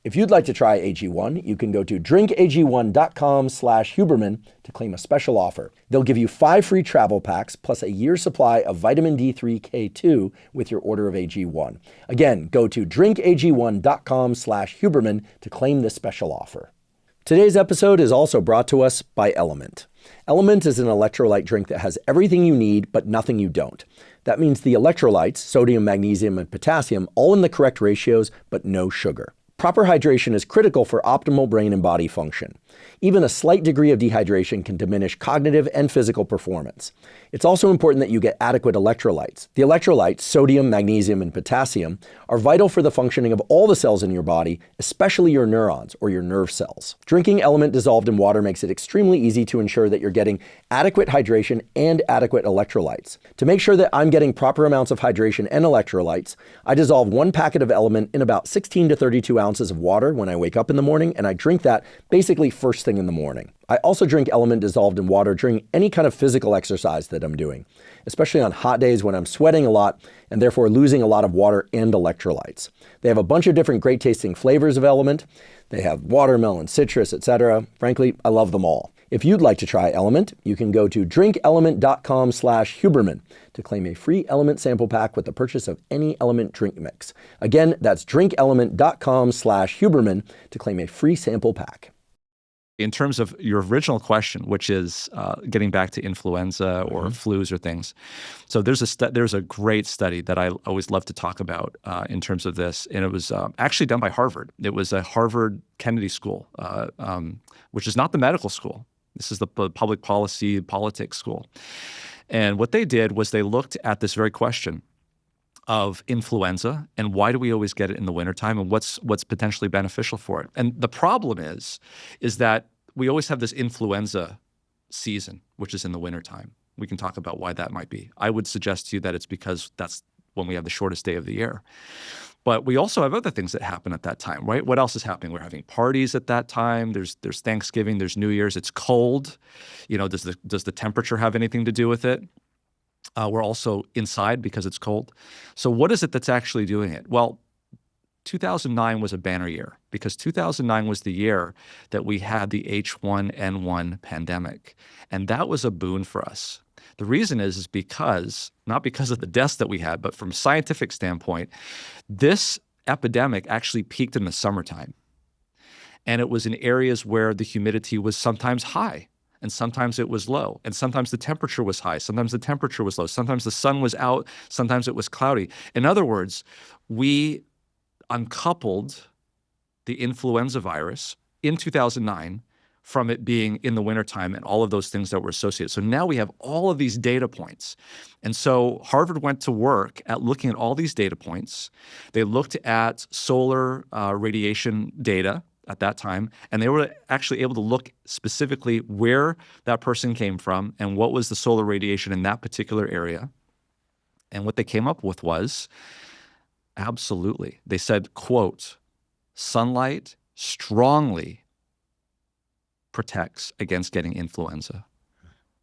If you'd like to try AG1, you can go to drinkag1.com/Huberman to claim a special offer. They'll give you 5 free travel packs plus a year's supply of vitamin D3K2 with your order of AG1. Again, go to drinkag1.com/Huberman to claim this special offer. Today's episode is also brought to us by LMNT. LMNT is an electrolyte drink that has everything you need, but nothing you don't. That means the electrolytes, sodium, magnesium, and potassium, all in the correct ratios, but no sugar. Proper hydration is critical for optimal brain and body function. Even a slight degree of dehydration can diminish cognitive and physical performance. It's also important that you get adequate electrolytes. The electrolytes, sodium, magnesium, and potassium, are vital for the functioning of all the cells in your body, especially your neurons or your nerve cells. Drinking LMNT dissolved in water makes it extremely easy to ensure that you're getting adequate hydration and adequate electrolytes. To make sure that I'm getting proper amounts of hydration and electrolytes, I dissolve 1 packet of LMNT in about 16 to 32 ounces of water when I wake up in the morning, and I drink that basically first thing in the morning. I also drink LMNT dissolved in water during any kind of physical exercise that I'm doing, especially on hot days when I'm sweating a lot and therefore losing a lot of water and electrolytes. They have a bunch of different great tasting flavors of LMNT. They have watermelon, citrus, etc. Frankly, I love them all. If you'd like to try LMNT, you can go to drinkelement.com/Huberman to claim a free LMNT sample pack with the purchase of any LMNT drink mix. Again, that's drinkelement.com/Huberman to claim a free sample pack. In terms of your original question, which is getting back to influenza or flus or things, so there's a great study that I always love to talk about in terms of this, and it was actually done by Harvard. It was a Harvard Kennedy School, which is not the medical school. This is the public policy politics school. And what they did was they looked at this very question of influenza and why do we always get it in the wintertime and what's potentially beneficial for it. And the problem is that we always have this influenza season, which is in the wintertime. We can talk about why that might be. I would suggest to you that it's because that's when we have the shortest day of the year. But we also have other things that happen at that time, right? What else is happening? We're having parties at that time. There's Thanksgiving, there's New Year's. It's cold. Does the temperature have anything to do with it? We're also inside because it's cold. So what is it that's actually doing it? Well, 2009 was a banner year because 2009 was the year that we had the H1N1 pandemic. And that was a boon for us. The reason is because, not because of the deaths that we had, but from a scientific standpoint, this epidemic actually peaked in the summertime. And it was in areas where the humidity was sometimes high and sometimes it was low. And sometimes the temperature was high, sometimes the temperature was low, sometimes the sun was out, sometimes it was cloudy. In other words, we uncoupled the influenza virus in 2009 from it being in the wintertime and all of those things that were associated. So now we have all of these data points. And so Harvard went to work at looking at all these data points. They looked at solar radiation data at that time, and they were actually able to look specifically where that person came from and what was the solar radiation in that particular area. And what they came up with was, absolutely, they said, quote, sunlight strongly protects against getting influenza.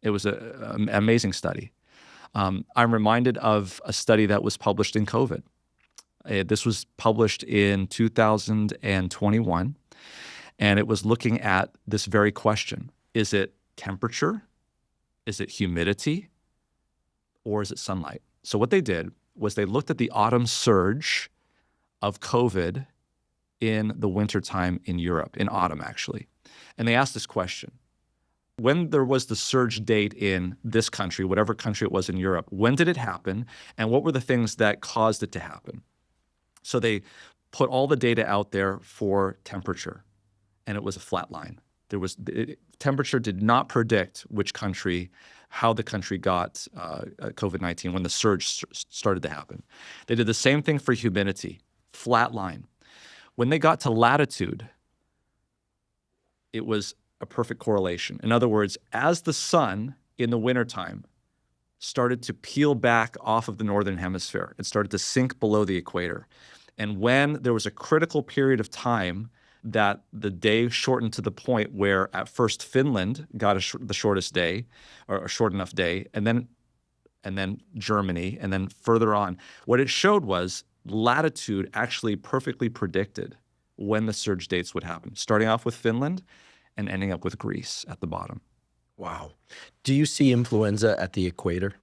It was an amazing study. I'm reminded of a study that was published in COVID. This was published in 2021, and it was looking at this very question. Is it temperature? Is it humidity? Or is it sunlight? So what they did was they looked at the autumn surge of COVID in the wintertime in Europe, in autumn actually. And they asked this question. When there was the surge date in this country, whatever country it was in Europe, when did it happen? And what were the things that caused it to happen? So put all the data out there for temperature, and it was a flat line. Temperature did not predict which country, how the country got COVID-19 when the surge started to happen. They did the same thing for humidity, flat line. When they got to latitude, it was a perfect correlation. In other words, as the sun in the wintertime started to peel back off of the northern hemisphere, it started to sink below the equator. And when there was a critical period of time that the day shortened to the point where at first Finland got the shortest day, or a short enough day, and then Germany, and then further on, what it showed was latitude actually perfectly predicted when the surge dates would happen, starting off with Finland and ending up with Greece at the bottom. Wow. Do you see influenza at the equator?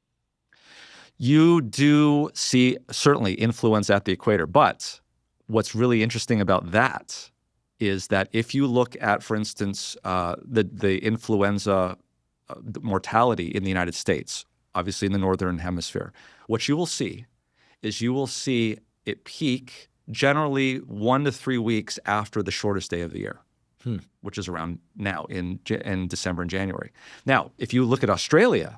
You do see certainly influenza at the equator, but what's really interesting about that is that if you look at, for instance, the influenza mortality in the United States, obviously in the northern hemisphere, what you will see is it peak generally 1 to 3 weeks after the shortest day of the year, which is around now in December and January. Now, if you look at Australia,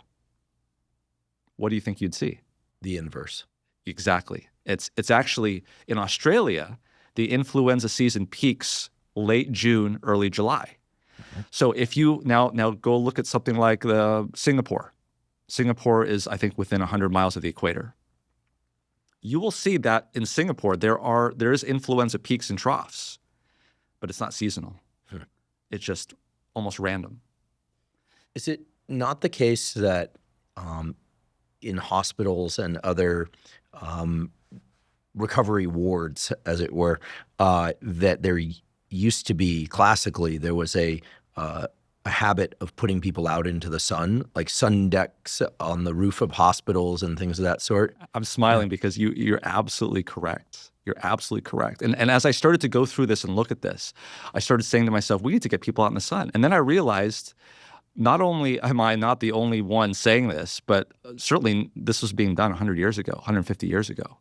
what do you think you'd see? The inverse. Exactly. It's actually in Australia, the influenza season peaks late June, early July. Mm-hmm. So if you now go look at something like Singapore. Singapore is, I think, within 100 miles of the equator. You will see that in Singapore there is influenza peaks and troughs, but it's not seasonal. It's just almost random. Is it not the case that in hospitals and other recovery wards, as it were, that there used to be, classically, there was a habit of putting people out into the sun, like sun decks on the roof of hospitals and things of that sort? I'm smiling because you're absolutely correct. You're absolutely correct. And as I started to go through this and look at this, I started saying to myself, we need to get people out in the sun. And then I realized, not only am I not the only one saying this, but certainly this was being done 100 years ago, 150 years ago.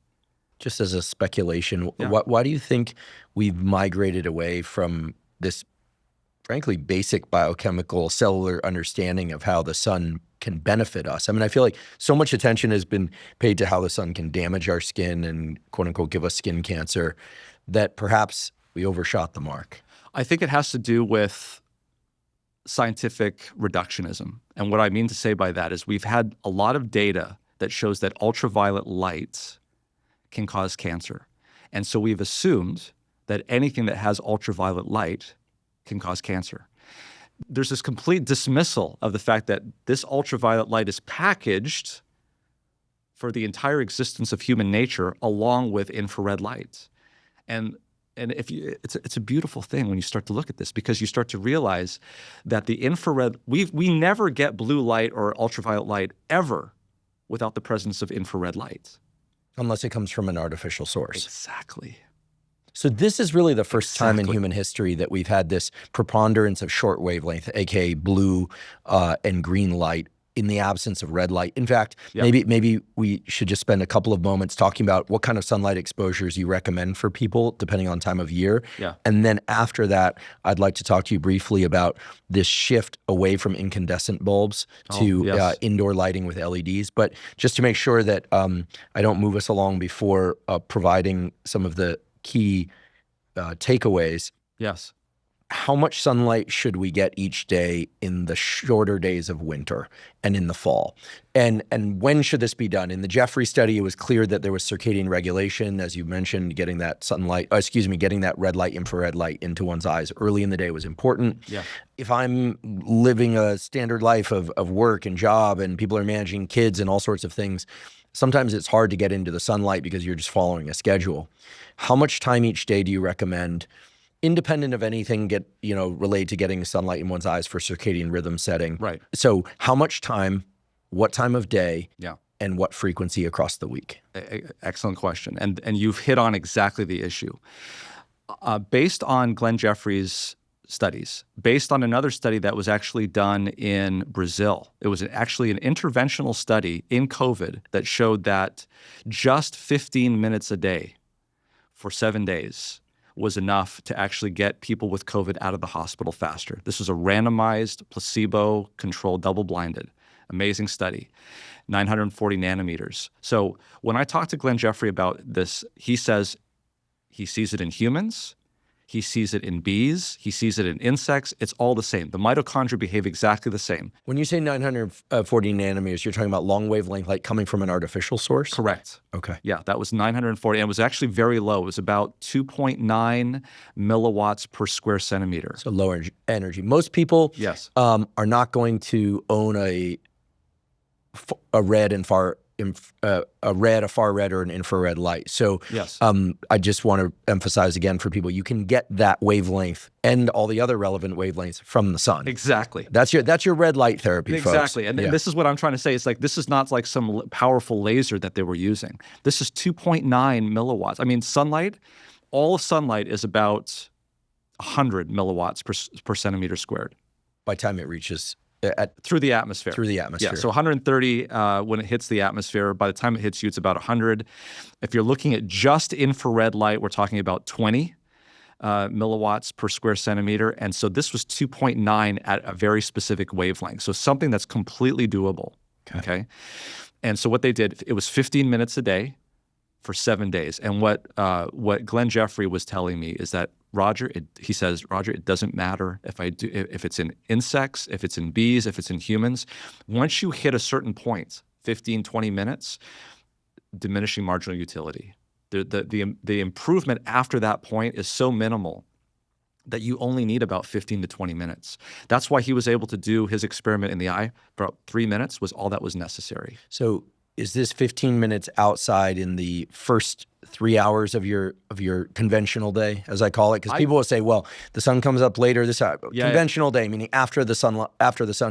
Just as a speculation, Yeah. why do you think we've migrated away from this, frankly, basic biochemical cellular understanding of how the sun can benefit us. I mean, I feel like so much attention has been paid to how the sun can damage our skin and quote unquote give us skin cancer that perhaps we overshot the mark. I think it has to do with scientific reductionism. And what I mean to say by that is we've had a lot of data that shows that ultraviolet light can cause cancer. And so we've assumed that anything that has ultraviolet light can cause cancer. There's this complete dismissal of the fact that this ultraviolet light is packaged for the entire existence of human nature along with infrared light. And it's a beautiful thing when you start to look at this, because you start to realize that the infrared, we never get blue light or ultraviolet light ever without the presence of infrared light. Unless it comes from an artificial source. Exactly. So this is really the first time in human history that we've had this preponderance of short wavelength, aka blue and green light, in the absence of red light. In fact, maybe we should just spend a couple of moments talking about what kind of sunlight exposures you recommend for people depending on time of year. Yeah. And then after that, I'd like to talk to you briefly about this shift away from incandescent bulbs to indoor lighting with LEDs. But just to make sure that I don't move us along before providing some of the key takeaways. Yes. How much sunlight should we get each day in the shorter days of winter and in the fall? And when should this be done? In the Jeffrey study, it was clear that there was circadian regulation, as you mentioned, getting that getting that red light, infrared light into one's eyes early in the day was important. Yeah. If I'm living a standard life of work and job and people are managing kids and all sorts of things, sometimes it's hard to get into the sunlight because you're just following a schedule. How much time each day do you recommend, independent of anything related to getting sunlight in one's eyes for circadian rhythm setting? Right. So how much time, what time of day, Yeah. and what frequency across the week? Excellent question. And you've hit on exactly the issue. Based on Glenn Jeffrey's studies, based on another study that was actually done in Brazil, it was actually an interventional study in COVID that showed that just 15 minutes a day for 7 days was enough to actually get people with COVID out of the hospital faster. This was a randomized, placebo-controlled, double-blinded, amazing study, 940 nanometers. So when I talk to Glenn Jeffrey about this, he says he sees it in humans, he sees it in bees, he sees it in insects. It's all the same. The mitochondria behave exactly the same. When you say 940 nanometers, you're talking about long wavelength light coming from an artificial source? Correct. Okay. Yeah, that was 940, and it was actually very low. It was about 2.9 milliwatts per square centimeter. So lower energy. Most people are not going to own a red and a far red or an infrared light. So I just want to emphasize again for people, you can get that wavelength and all the other relevant wavelengths from the sun. Exactly. That's your red light therapy, folks. Exactly. And this is what I'm trying to say. It's like, this is not like some powerful laser that they were using. This is 2.9 milliwatts. I mean, sunlight, all of sunlight is about 100 milliwatts per centimeter squared. By the time it reaches through the atmosphere. Through the atmosphere. Yeah, so 130 when it hits the atmosphere. By the time it hits you, it's about 100. If you're looking at just infrared light, we're talking about 20 milliwatts per square centimeter. And so this was 2.9 at a very specific wavelength. So something that's completely doable. Okay. And so what they did, it was 15 minutes a day for 7 days. And what Glenn Jeffrey was telling me is that, Roger, it doesn't matter if it's in insects, if it's in bees, if it's in humans. Once you hit a certain point, 15, 20 minutes, diminishing marginal utility. The improvement after that point is so minimal that you only need about 15 to 20 minutes. That's why he was able to do his experiment in the eye. About 3 minutes was all that was necessary. So is this 15 minutes outside in the first 3 hours of your conventional day, as I call it? Because people will say, well, the sun comes up later. Conventional day, meaning after the sun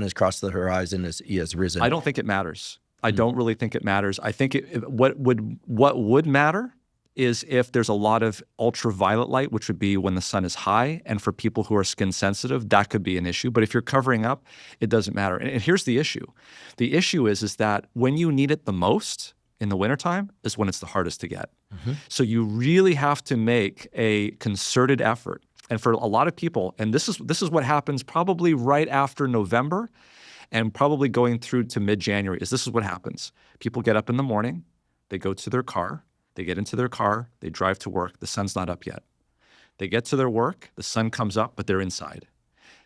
has crossed the horizon, he has risen. I don't think it matters. I don't really think it matters. I think what would matter is if there's a lot of ultraviolet light, which would be when the sun is high. And for people who are skin sensitive, that could be an issue. But if you're covering up, it doesn't matter. And here's the issue. The issue is that when you need it the most in the wintertime is when it's the hardest to get. Mm-hmm. So you really have to make a concerted effort. And for a lot of people, and this is what happens probably right after November and probably going through to mid-January, is this is what happens. People get up in the morning, they go to their car, they get into their car, they drive to work, the sun's not up yet. They get to their work, the sun comes up, but they're inside.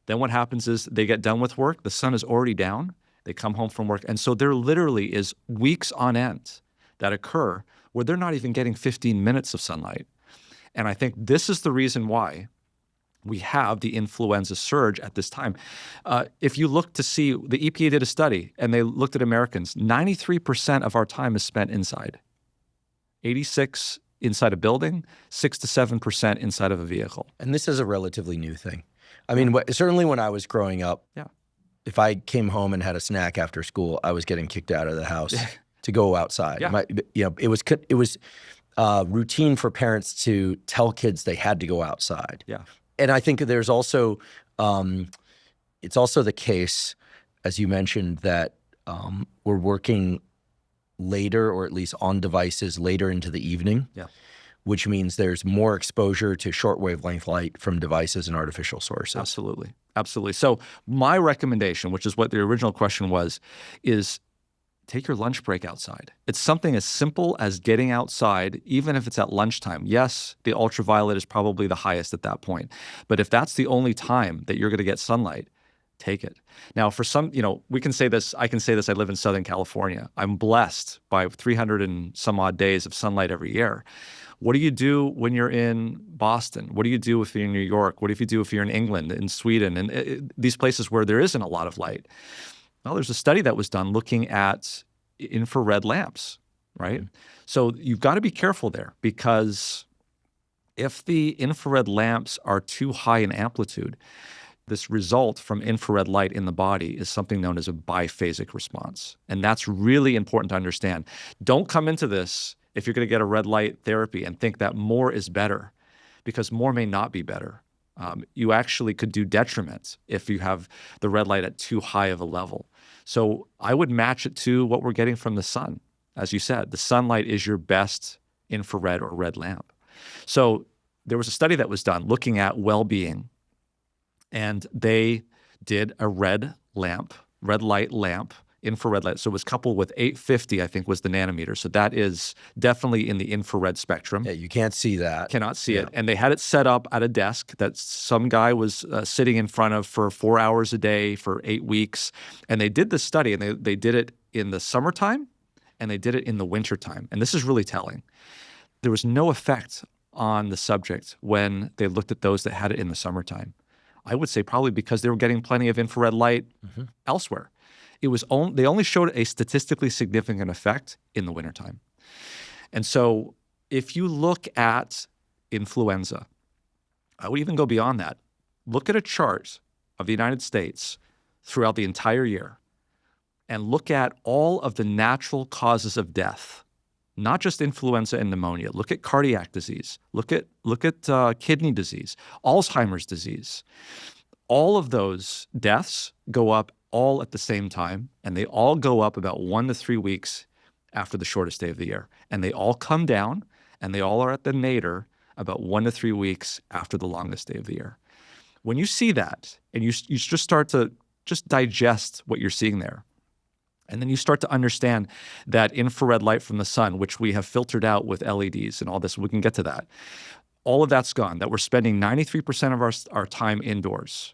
Then what happens is they get done with work, the sun is already down, they come home from work, and so there literally is weeks on end that occur where they're not even getting 15 minutes of sunlight. And I think this is the reason why we have the influenza surge at this time. If you look to see, the EPA did a study and they looked at Americans, 93% of our time is spent inside. 86 inside a building, 6 to 7% inside of a vehicle. And this is a relatively new thing. I mean, certainly when I was growing up, if I came home and had a snack after school, I was getting kicked out of the house to go outside. It was routine for parents to tell kids they had to go outside. And I think there's also, it's also the case, as you mentioned, that we're working later, or at least on devices later into the evening, which means there's more exposure to short wavelength light from devices and artificial sources. Absolutely. Absolutely. So my recommendation, which is what the original question was, is take your lunch break outside. It's something as simple as getting outside, even if it's at lunchtime. Yes, the ultraviolet is probably the highest at that point. But if that's the only time that you're going to get sunlight, take it. Now, for some, we can say this, I can say this, I live in Southern California. I'm blessed by 300 and some odd days of sunlight every year. What do you do when you're in Boston? What do you do if you're in New York? What do you do if you're in England, in Sweden, and these places where there isn't a lot of light? Well, there's a study that was done looking at infrared lamps, right? So you've got to be careful there, because if the infrared lamps are too high in amplitude, this result from infrared light in the body is something known as a biphasic response. And that's really important to understand. Don't come into this if you're going to get a red light therapy and think that more is better, because more may not be better. You actually could do detriment if you have the red light at too high of a level. So I would match it to what we're getting from the sun. As you said, the sunlight is your best infrared or red lamp. So there was a study that was done looking at well-being, and they did a red light lamp, infrared light. So it was coupled with 850, I think, was the nanometer. So that is definitely in the infrared spectrum. Yeah, you can't see that. Cannot see it. And they had it set up at a desk that some guy was sitting in front of for 4 hours a day for 8 weeks. And they did this study, and they did it in the summertime, and they did it in the wintertime. And this is really telling. There was no effect on the subject when they looked at those that had it in the summertime. I would say probably because they were getting plenty of infrared light elsewhere. They only showed a statistically significant effect in the wintertime. And so if you look at influenza, I would even go beyond that. Look at a chart of the United States throughout the entire year and look at all of the natural causes of death, not just influenza and pneumonia. Look at cardiac disease. Look at kidney disease, Alzheimer's disease. All of those deaths go up all at the same time, and they all go up about 1 to 3 weeks after the shortest day of the year. And they all come down, and they all are at the nadir about 1 to 3 weeks after the longest day of the year. When you see that, and you just start to just digest what you're seeing there, and then you start to understand that infrared light from the sun, which we have filtered out with LEDs and all this, we can get to that. All of that's gone, that we're spending 93% of our time indoors.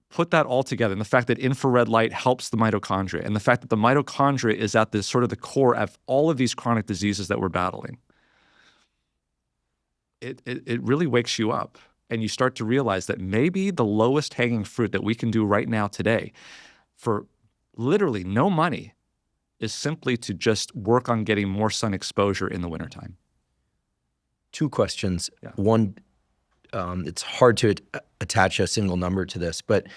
Put that all together, and the fact that infrared light helps the mitochondria, and the fact that the mitochondria is at the sort of the core of all of these chronic diseases that we're battling, it really wakes you up, and you start to realize that maybe the lowest hanging fruit that we can do right now today for literally no money is simply to just work on getting more sun exposure in the wintertime. 2 questions. One, it's hard to attach a single number to this, but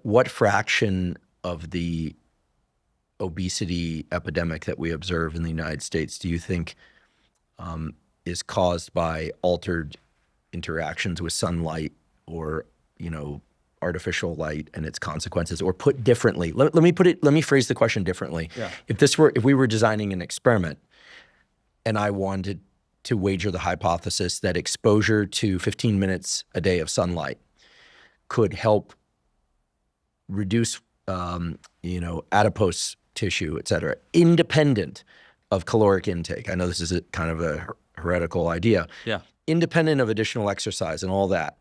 what fraction of the obesity epidemic that we observe in the United States do you think is caused by altered interactions with sunlight or, artificial light and its consequences? Or put differently, let me phrase the question differently. If we were designing an experiment and I wanted to wager the hypothesis that exposure to 15 minutes a day of sunlight could help reduce adipose tissue, et cetera, independent of caloric intake. I know this is a kind of a heretical idea. Yeah. Independent of additional exercise and all that.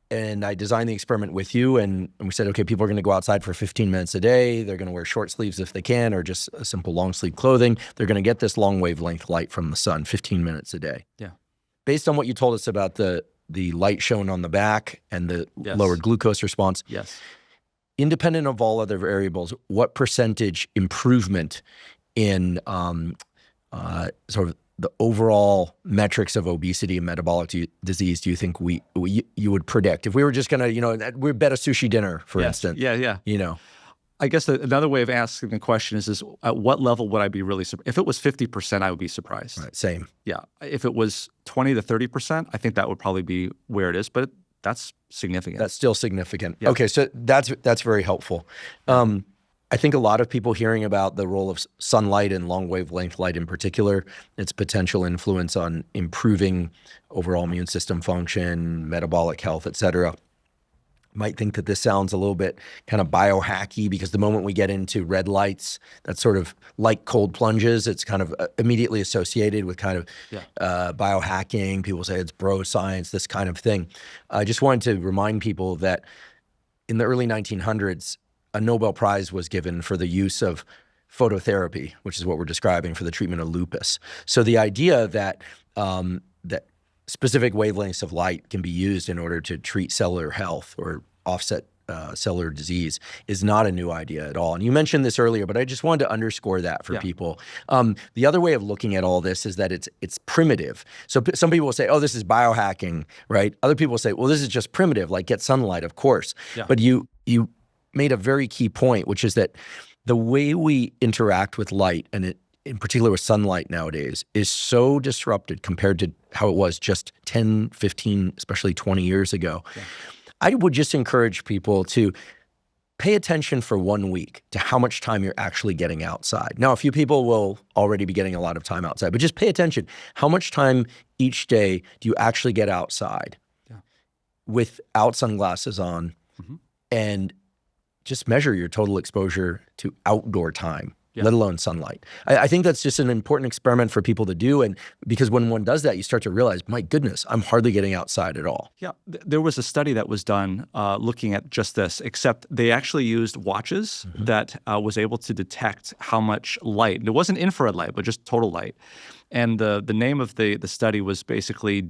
And I designed the experiment with you, and we said, okay, people are going to go outside for 15 minutes a day. They're going to wear short sleeves if they can, or just a simple long sleeve clothing. They're going to get this long wavelength light from the sun, 15 minutes a day. Yeah. Based on what you told us about the light shown on the back and the Yes. lowered glucose response, Yes. independent of all other variables, what percentage improvement in sort of the overall metrics of obesity and metabolic disease do you think you would predict? If we were just going to, we bet a sushi dinner, for instance. Yeah. I guess another way of asking the question is at what level would I be really surprised? If it was 50%, I would be surprised. Right, same. Yeah. If it was 20 to 30%, I think that would probably be where it is, but that's significant. That's still significant. Yeah. Okay, so that's very helpful. I think a lot of people hearing about the role of sunlight and long wavelength light in particular, its potential influence on improving overall immune system function, metabolic health, et cetera, might think that this sounds a little bit kind of biohacky, because the moment we get into red lights, that's sort of like cold plunges. It's kind of immediately associated with kind of biohacking. People say it's bro science, this kind of thing. I just wanted to remind people that in the early 1900s, a Nobel Prize was given for the use of phototherapy, which is what we're describing for the treatment of lupus. So the idea that that specific wavelengths of light can be used in order to treat cellular health or offset cellular disease is not a new idea at all. And you mentioned this earlier, but I just wanted to underscore that for people. The other way of looking at all this is that it's primitive. So some people will say, oh, this is biohacking, right? Other people will say, well, this is just primitive, like get sunlight, of course. Yeah. But you made a very key point, which is that the way we interact with light, and in particular with sunlight nowadays, is so disrupted compared to how it was just 10, 15, especially 20 years ago. Yeah. I would just encourage people to pay attention for 1 week to how much time you're actually getting outside. Now, a few people will already be getting a lot of time outside, but just pay attention. How much time each day do you actually get outside without sunglasses on, and just measure your total exposure to outdoor time, let alone sunlight. I think that's just an important experiment for people to do. And because when one does that, you start to realize, my goodness, I'm hardly getting outside at all. Yeah. There was a study that was done looking at just this, except they actually used watches that was able to detect how much light. And it wasn't infrared light, but just total light. And the name of the study was basically,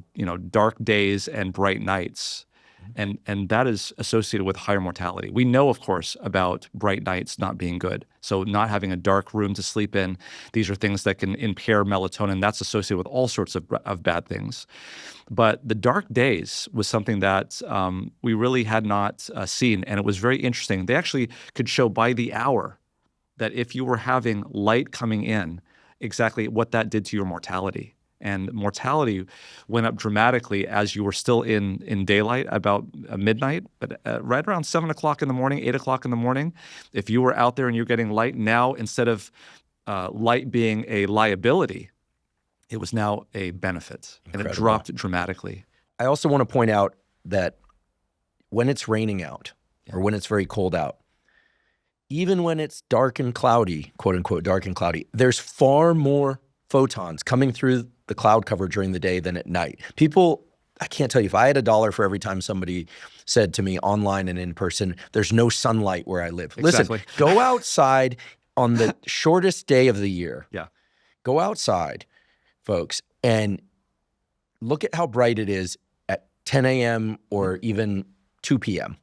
dark days and bright nights. And that is associated with higher mortality. We know, of course, about bright nights not being good. So not having a dark room to sleep in, these are things that can impair melatonin. That's associated with all sorts of bad things. But the dark days was something that we really had not seen, and it was very interesting. They actually could show by the hour that if you were having light coming in, exactly what that did to your mortality. And mortality went up dramatically as you were still in daylight about midnight, but right around 7 o'clock in the morning, 8 o'clock in the morning, if you were out there and you're getting light, now instead of light being a liability, it was now a benefit. Incredible. And it dropped dramatically. I also want to point out that when it's raining out or when it's very cold out, even when it's dark and cloudy, quote unquote, dark and cloudy, there's far more photons coming through the cloud cover during the day than at night. People, I can't tell you, if I had $1 for every time somebody said to me online and in person, there's no sunlight where I live. Exactly. Listen, go outside on the shortest day of the year. Yeah. Go outside, folks, and look at how bright it is at 10 a.m. or even 2 p.m.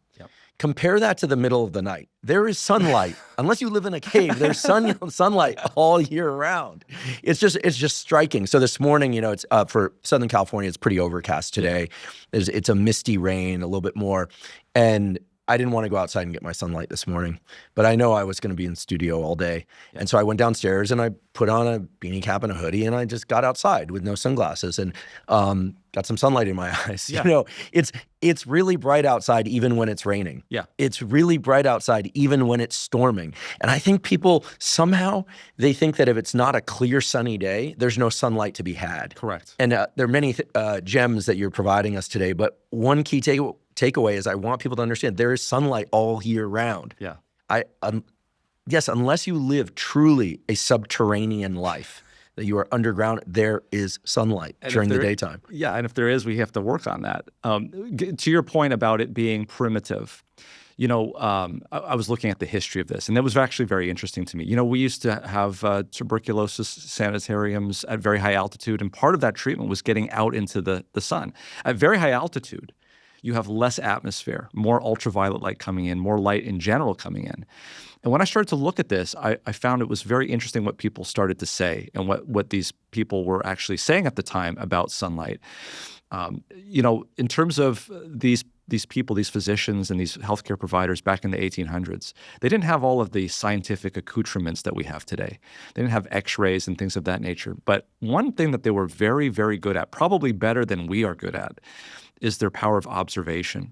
Compare that to the middle of the night. There is sunlight. Unless you live in a cave, there's sunlight all year round. It's just striking. So this morning, it's for Southern California, it's pretty overcast today. It's a misty rain, a little bit more. And I didn't want to go outside and get my sunlight this morning, but I know I was going to be in studio all day. And so I went downstairs and I put on a beanie cap and a hoodie and I just got outside with no sunglasses and got some sunlight in my eyes. Yeah. It's really bright outside even when it's raining. Yeah. It's really bright outside even when it's storming. And I think people somehow, they think that if it's not a clear sunny day, there's no sunlight to be had. Correct. And there are many gems that you're providing us today, but one key takeaway is I want people to understand there is sunlight all year round. Yeah. yes, unless you live truly a subterranean life, that you are underground, there is sunlight during the daytime. Yeah, and if there is, we have to work on that. To your point about it being primitive, I was looking at the history of this, and that was actually very interesting to me. We used to have tuberculosis sanitariums at very high altitude, and part of that treatment was getting out into the sun. At very high altitude, you have less atmosphere, more ultraviolet light coming in, more light in general coming in. And when I started to look at this, I found it was very interesting what people started to say and what these people were actually saying at the time about sunlight. In terms of these people, these physicians and these healthcare providers back in the 1800s, they didn't have all of the scientific accoutrements that we have today. They didn't have x-rays and things of that nature. But one thing that they were very, very good at, probably better than we are good at, is their power of observation.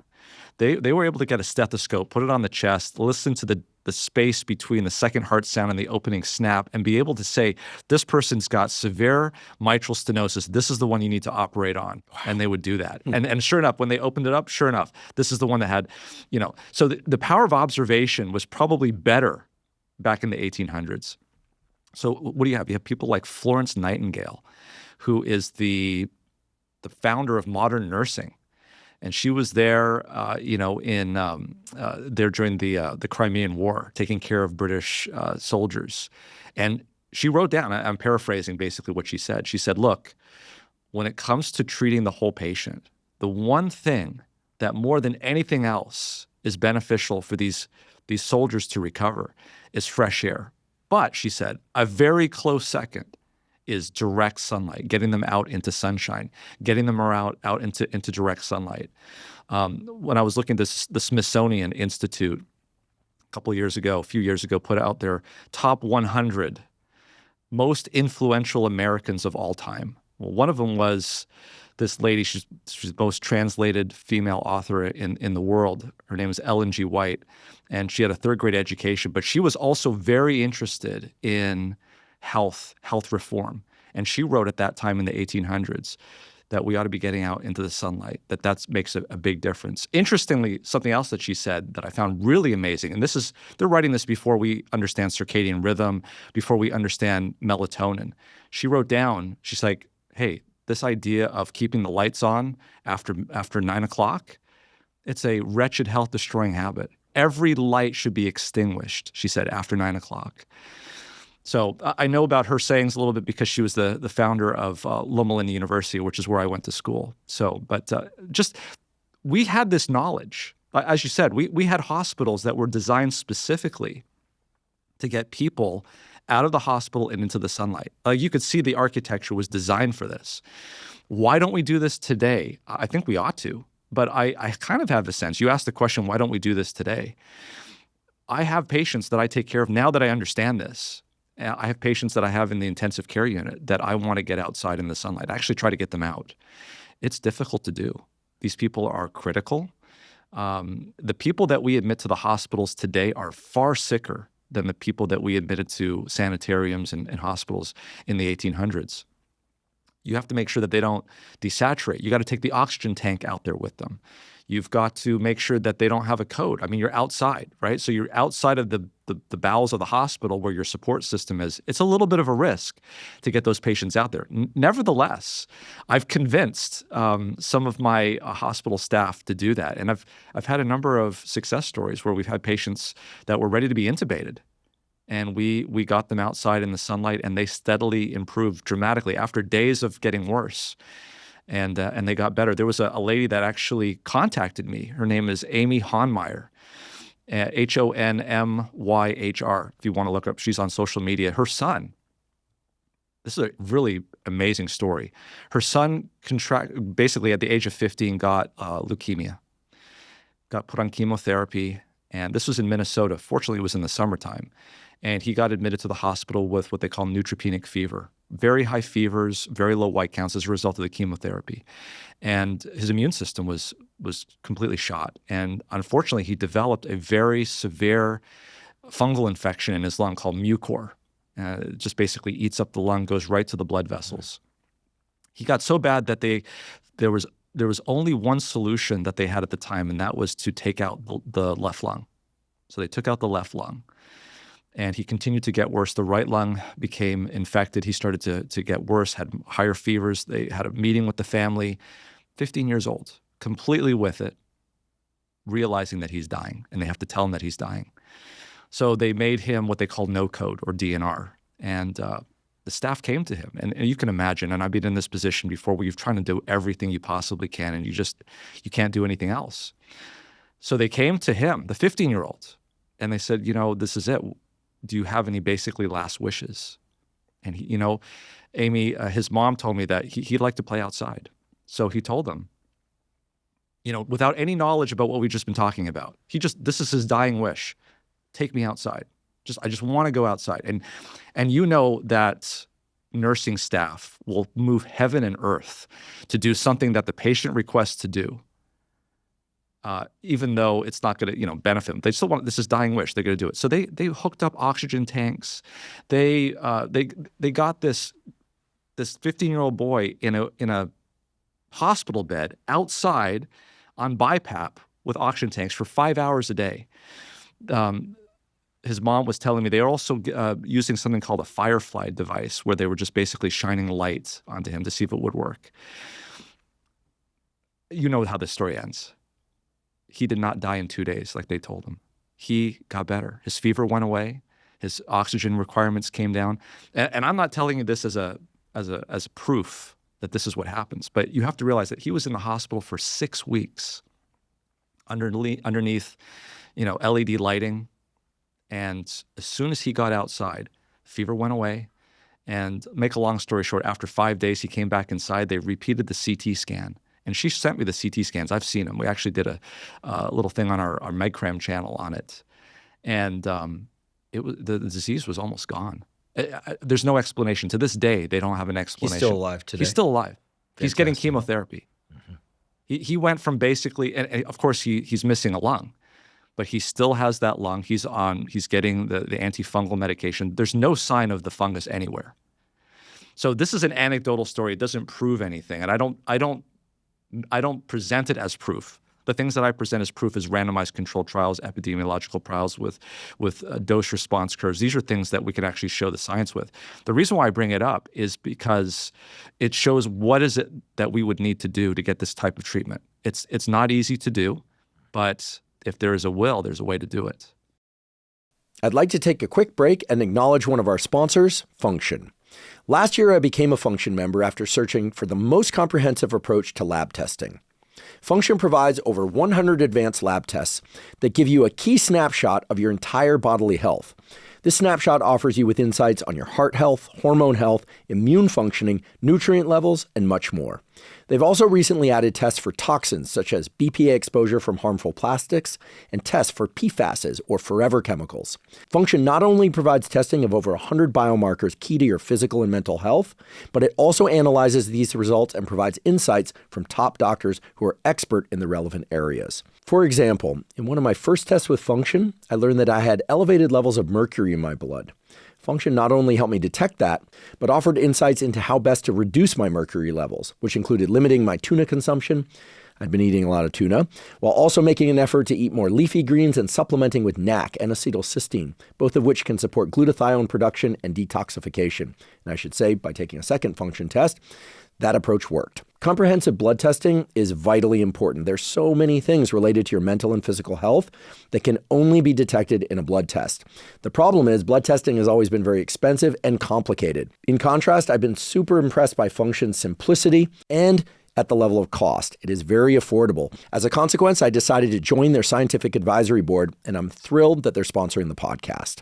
They were able to get a stethoscope, put it on the chest, listen to the space between the second heart sound and the opening snap, and be able to say, this person's got severe mitral stenosis. This is the one you need to operate on. Wow. And they would do that. And sure enough, when they opened it up, sure enough, this is the one that had, So the power of observation was probably better back in the 1800s. So what do you have? You have people like Florence Nightingale, who is the founder of modern nursing. And she was there, there during the Crimean War, taking care of British soldiers. And she wrote down, I'm paraphrasing basically what she said. She said, look, when it comes to treating the whole patient, the one thing that more than anything else is beneficial for these soldiers to recover is fresh air. But, she said, a very close second is direct sunlight, getting them out into sunshine, getting them out into direct sunlight. When I was looking at the Smithsonian Institute a few years ago, put out their top 100 most influential Americans of all time. Well, one of them was this lady. She's the most translated female author in the world. Her name is Ellen G. White, and she had a third-grade education, but she was also very interested in health reform. And she wrote at that time in the 1800s that we ought to be getting out into the sunlight, that makes a big difference. Interestingly, something else that she said that I found really amazing, and they're writing this before we understand circadian rhythm, before we understand melatonin. She wrote down, she's like, hey, this idea of keeping the lights on after 9 o'clock, it's a wretched health-destroying habit. Every light should be extinguished, she said, after 9 o'clock. So I know about her sayings a little bit because she was the founder of Loma Linda University, which is where I went to school. But we had this knowledge. As you said, we had hospitals that were designed specifically to get people out of the hospital and into the sunlight. You could see the architecture was designed for this. Why don't we do this today? I think we ought to. But I kind of have the sense, you asked the question, why don't we do this today? I have patients that I take care of now that I understand this. I have patients that I have in the intensive care unit that I want to get outside in the sunlight. I actually try to get them out. It's difficult to do. These people are critical. The people that we admit to the hospitals today are far sicker than the people that we admitted to sanitariums and hospitals in the 1800s. You have to make sure that they don't desaturate. You got to take the oxygen tank out there with them. You've got to make sure that they don't have a coat. I mean, you're outside, right? So you're outside of the bowels of the hospital where your support system is. It's a little bit of a risk to get those patients out there. Nevertheless, I've convinced some of my hospital staff to do that. And I've had a number of success stories where we've had patients that were ready to be intubated. And we got them outside in the sunlight, and they steadily improved dramatically after days of getting worse. And they got better. There was a lady that actually contacted me. Her name is Amy Honmyhr, Honmyhr, if you want to look her up. She's on social media. Her son, this is a really amazing story. Her son basically at the age of 15 got leukemia, got put on chemotherapy, and this was in Minnesota. Fortunately, it was in the summertime. And he got admitted to the hospital with what they call neutropenic fever. Very high fevers, very low white counts as a result of the chemotherapy. And his immune system was completely shot. And unfortunately, he developed a very severe fungal infection in his lung called mucor. It just basically eats up the lung, goes right to the blood vessels. He got so bad that there was only one solution that they had at the time, and that was to take out the left lung. So they took out the left lung. And he continued to get worse. The right lung became infected. He started to get worse, had higher fevers. They had a meeting with the family, 15 years old, completely with it, realizing that he's dying, and they have to tell him that he's dying. So they made him what they call no code, or DNR. And the staff came to him. And you can imagine, and I've been in this position before where you're trying to do everything you possibly can, and you can't do anything else. So they came to him, the 15-year-old, and they said, this is it. Do you have any basically last wishes? And he, Amy, his mom told me that he'd like to play outside. So he told them, without any knowledge about what we've just been talking about, this is his dying wish. Take me outside. I just want to go outside. And that nursing staff will move heaven and earth to do something that the patient requests to do. Even though it's not going to, benefit them, they still want this is dying wish. They're going to do it. So they hooked up oxygen tanks. They got this 15-year-old boy in a hospital bed outside on BiPAP with oxygen tanks for 5 hours a day. His mom was telling me they were also using something called a Firefly device, where they were just basically shining light onto him to see if it would work. You know how this story ends. He did not die in 2 days like they told him. He got better. His fever went away. His oxygen requirements came down. And I'm not telling you this as a proof that this is what happens, but you have to realize that he was in the hospital for 6 weeks underneath, LED lighting. And as soon as he got outside, fever went away. And make a long story short, after 5 days, he came back inside. They repeated the CT scan. And she sent me the CT scans. I've seen them. We actually did a little thing on our MedCram channel on it. And the disease was almost gone. There's no explanation. To this day, they don't have an explanation. He's still alive today? He's still alive. Fantastic. He's getting chemotherapy. Mm-hmm. He went from basically, and of course he's missing a lung, but he still has that lung. He's getting the antifungal medication. There's no sign of the fungus anywhere. So this is an anecdotal story. It doesn't prove anything. And I don't present it as proof. The things that I present as proof is randomized controlled trials, epidemiological trials with dose response curves. These are things that we can actually show the science with. The reason why I bring it up is because it shows what is it that we would need to do to get this type of treatment. It's not easy to do, but if there is a will, there's a way to do it. I'd like to take a quick break and acknowledge one of our sponsors, Function. Last year, I became a Function member after searching for the most comprehensive approach to lab testing. Function provides over 100 advanced lab tests that give you a key snapshot of your entire bodily health. This snapshot offers you with insights on your heart health, hormone health, immune functioning, nutrient levels, and much more. They've also recently added tests for toxins such as BPA exposure from harmful plastics and tests for PFASs or forever chemicals. Function not only provides testing of over 100 biomarkers key to your physical and mental health, but it also analyzes these results and provides insights from top doctors who are expert in the relevant areas. For example, in one of my first tests with Function, I learned that I had elevated levels of mercury in my blood. Function not only helped me detect that, but offered insights into how best to reduce my mercury levels, which included limiting my tuna consumption. I'd been eating a lot of tuna, while also making an effort to eat more leafy greens and supplementing with NAC, N-acetylcysteine, both of which can support glutathione production and detoxification. And I should say, by taking a second Function test, that approach worked. Comprehensive blood testing is vitally important. There's so many things related to your mental and physical health that can only be detected in a blood test. The problem is blood testing has always been very expensive and complicated. In contrast, I've been super impressed by Function's simplicity and at the level of cost. It is very affordable. As a consequence, I decided to join their scientific advisory board, and I'm thrilled that they're sponsoring the podcast.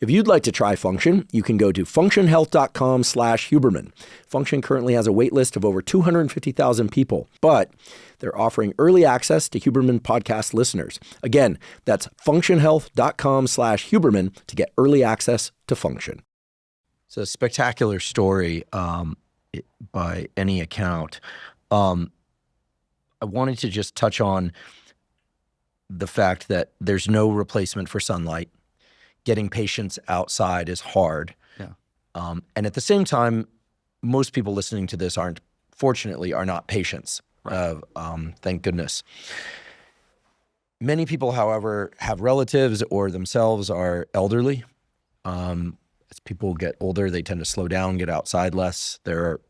If you'd like to try Function, you can go to functionhealth.com/Huberman. Function currently has a wait list of over 250,000 people, but they're offering early access to Huberman podcast listeners. Again, that's functionhealth.com/Huberman to get early access to Function. It's a spectacular story by any account. I wanted to just touch on the fact that there's no replacement for sunlight. Getting patients outside is hard. Yeah. And at the same time, most people listening to this are not patients. Right. Thank goodness. Many people, however, have relatives or themselves are elderly. As people get older, they tend to slow down, get outside less. There are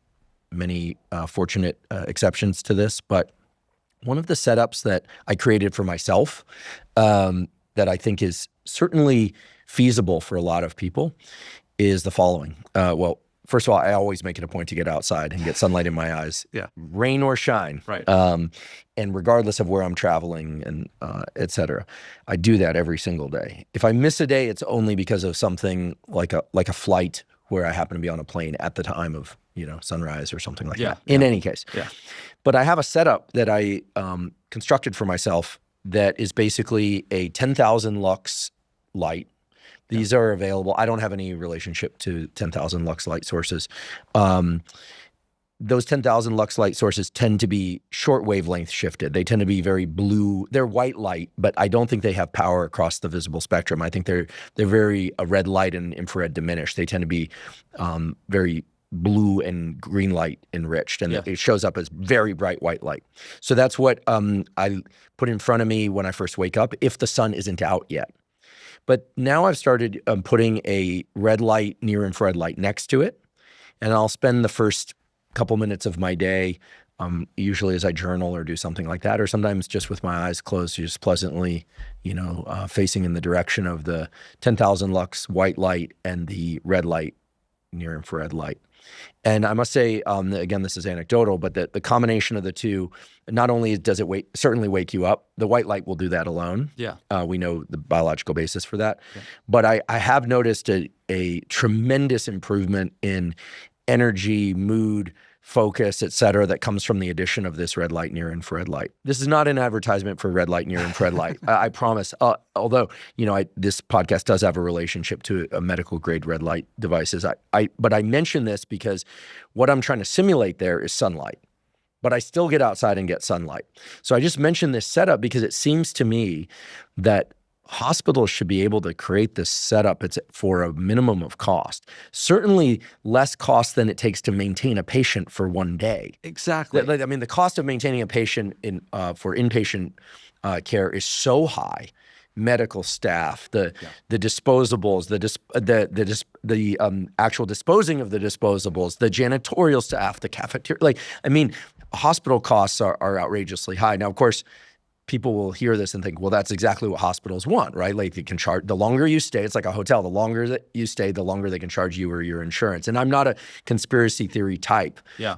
many fortunate exceptions to this, but one of the setups that I created for myself that I think is certainly feasible for a lot of people is the following. Well, first of all, I always make it a point to get outside and get sunlight in my eyes, rain or shine. Right. And regardless of where I'm traveling and et cetera, I do that every single day. If I miss a day, it's only because of something like a flight where I happen to be on a plane at the time of, sunrise or something like that. In any case. Yeah. But I have a setup that I constructed for myself that is basically a 10,000 lux light. These are available. I don't have any relationship to 10,000 lux light sources. Those 10,000 lux light sources tend to be short wavelength shifted. They tend to be very blue. They're white light, but I don't think they have power across the visible spectrum. I think they're very red light and infrared diminished. They tend to be very blue and green light enriched, and it shows up as very bright white light. So that's what I put in front of me when I first wake up, if the sun isn't out yet. But now I've started putting a red light, near infrared light next to it, and I'll spend the first couple minutes of my day, usually as I journal or do something like that, or sometimes just with my eyes closed, just pleasantly, facing in the direction of the 10,000 lux white light and the red light, near infrared light. And I must say, again, this is anecdotal, but the combination of the two, not only does it certainly wake you up, the white light will do that alone. Yeah. We know the biological basis for that. Yeah. But I have noticed a tremendous improvement in energy, mood, focus, et cetera, that comes from the addition of this red light, near infrared light. This is not an advertisement for red light, near infrared light. I promise. Although, this podcast does have a relationship to a medical grade red light devices. But I mention this because what I'm trying to simulate there is sunlight. But I still get outside and get sunlight. So I just mentioned this setup because it seems to me that hospitals should be able to create this setup. It's for a minimum of cost. Certainly less cost than it takes to maintain a patient for one day. Exactly. The cost of maintaining a patient for inpatient care is so high. Medical staff, the disposables, the actual disposing of the disposables, the janitorial staff, the cafeteria. Hospital costs are outrageously high. Now, of course, people will hear this and think, well, that's exactly what hospitals want, right? Like they can charge, the longer you stay, it's like a hotel. The longer that you stay, the longer they can charge you or your insurance. And I'm not a conspiracy theory type. Yeah.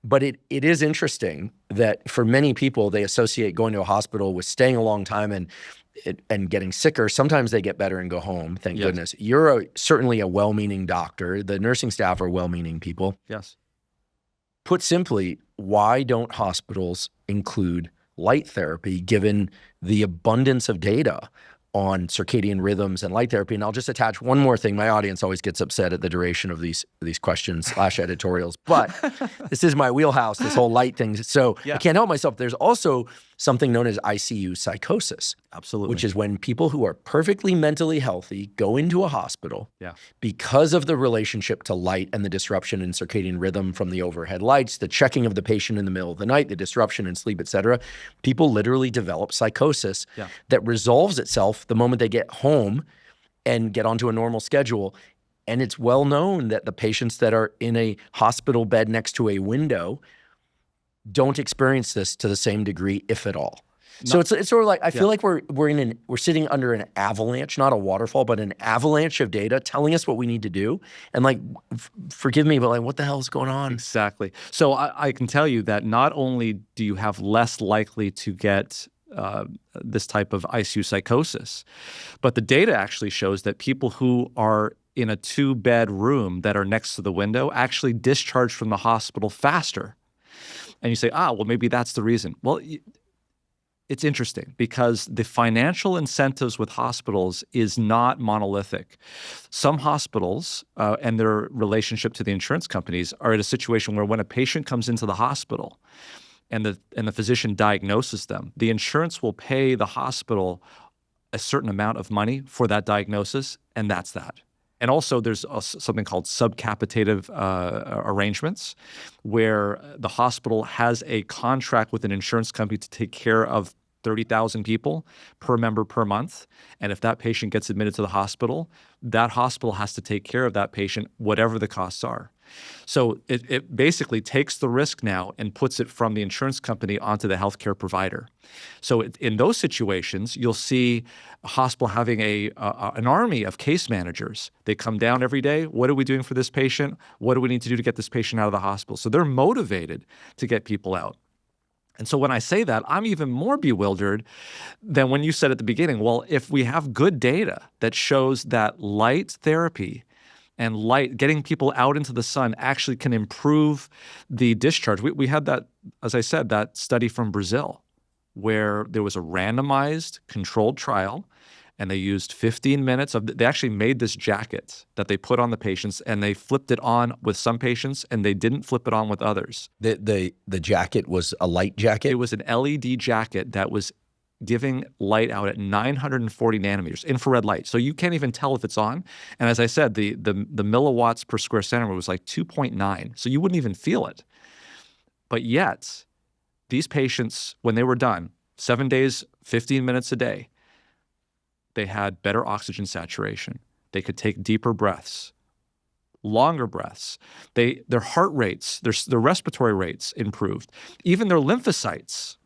But it is interesting that for many people, they associate going to a hospital with staying a long time and getting sicker. Sometimes they get better and go home, thank goodness. You're certainly a well-meaning doctor. The nursing staff are well-meaning people. Yes. Put simply, why don't hospitals include light therapy, given the abundance of data on circadian rhythms and light therapy? And I'll just attach one more thing. My audience always gets upset at the duration of these questions / editorials, but this is my wheelhouse, this whole light thing. So I can't help myself. There's also something known as ICU psychosis. Absolutely. Which is when people who are perfectly mentally healthy go into a hospital because of the relationship to light and the disruption in circadian rhythm from the overhead lights, the checking of the patient in the middle of the night, the disruption in sleep, et cetera. People literally develop psychosis that resolves itself the moment they get home and get onto a normal schedule. And it's well known that the patients that are in a hospital bed next to a window don't experience this to the same degree, if at all. So it's sort of like, I feel like we're sitting under an avalanche, not a waterfall, but an avalanche of data telling us what we need to do. And forgive me, but what the hell is going on? Exactly. So I can tell you that not only do you have less likely to get this type of ICU psychosis, but the data actually shows that people who are in a 2-bed room that are next to the window actually discharge from the hospital faster. And you say, well, maybe that's the reason. Well, it's interesting because the financial incentives with hospitals is not monolithic. Some hospitals and their relationship to the insurance companies are in a situation where when a patient comes into the hospital and the physician diagnoses them, the insurance will pay the hospital a certain amount of money for that diagnosis, and that's that. And also there's something called subcapitative arrangements where the hospital has a contract with an insurance company to take care of 30,000 people per member per month. And if that patient gets admitted to the hospital, that hospital has to take care of that patient, whatever the costs are. So it basically takes the risk now and puts it from the insurance company onto the healthcare provider. So in those situations, you'll see a hospital having an army of case managers. They come down every day. What are we doing for this patient? What do we need to do to get this patient out of the hospital? So they're motivated to get people out. And so when I say that, I'm even more bewildered than when you said at the beginning, well, if we have good data that shows that light therapy and getting people out into the sun actually can improve the discharge. We had that, as I said, that study from Brazil where there was a randomized controlled trial and they used 15 minutes they actually made this jacket that they put on the patients and they flipped it on with some patients and they didn't flip it on with others. The jacket was a light jacket? It was an LED jacket that was giving light out at 940 nanometers, infrared light. So you can't even tell if it's on. And as I said, the milliwatts per square centimeter was like 2.9. So you wouldn't even feel it. But yet, these patients, when they were done, 7 days, 15 minutes a day, they had better oxygen saturation. They could take deeper breaths, longer breaths. Their heart rates, their respiratory rates improved. Even their lymphocytes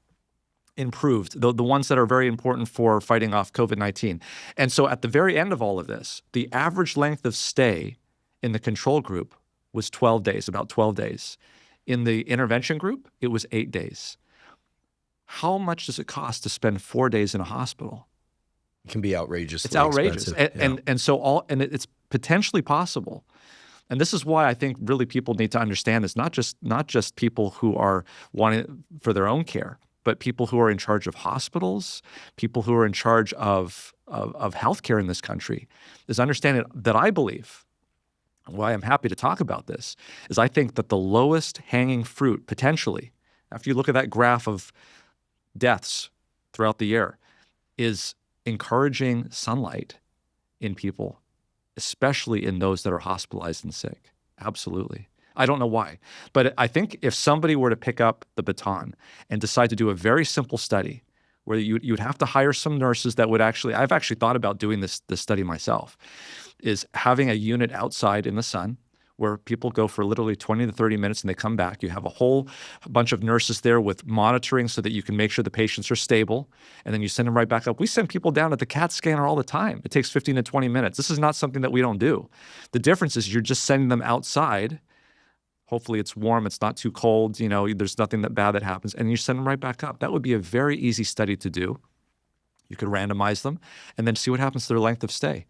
improved, the ones that are very important for fighting off COVID-19. And so at the very end of all of this, the average length of stay in the control group was 12 days, about 12 days. In the intervention group, it was 8 days. How much does it cost to spend 4 days in a hospital? It can be outrageously It's outrageous. expensive. And it's potentially possible. And this is why I think really people need to understand this, not just people who are wanting for their own care, but people who are in charge of hospitals, people who are in charge of healthcare in this country, is understanding that I believe, why I'm happy to talk about this, is I think that the lowest hanging fruit potentially, after you look at that graph of deaths throughout the year, is encouraging sunlight in people, especially in those that are hospitalized and sick. Absolutely. I don't know why, but I think if somebody were to pick up the baton and decide to do a very simple study where you'd have to hire some nurses that would I've actually thought about doing this study myself, is having a unit outside in the sun where people go for literally 20 to 30 minutes and they come back. You have a whole bunch of nurses there with monitoring so that you can make sure the patients are stable, and then you send them right back up. We send people down at the CAT scanner all the time. It takes 15 to 20 minutes. This is not something that we don't do. The difference is you're just sending them outside. Hopefully it's warm, it's not too cold, there's nothing that bad that happens, and you send them right back up. That would be a very easy study to do. You could randomize them and then see what happens to their length of stay.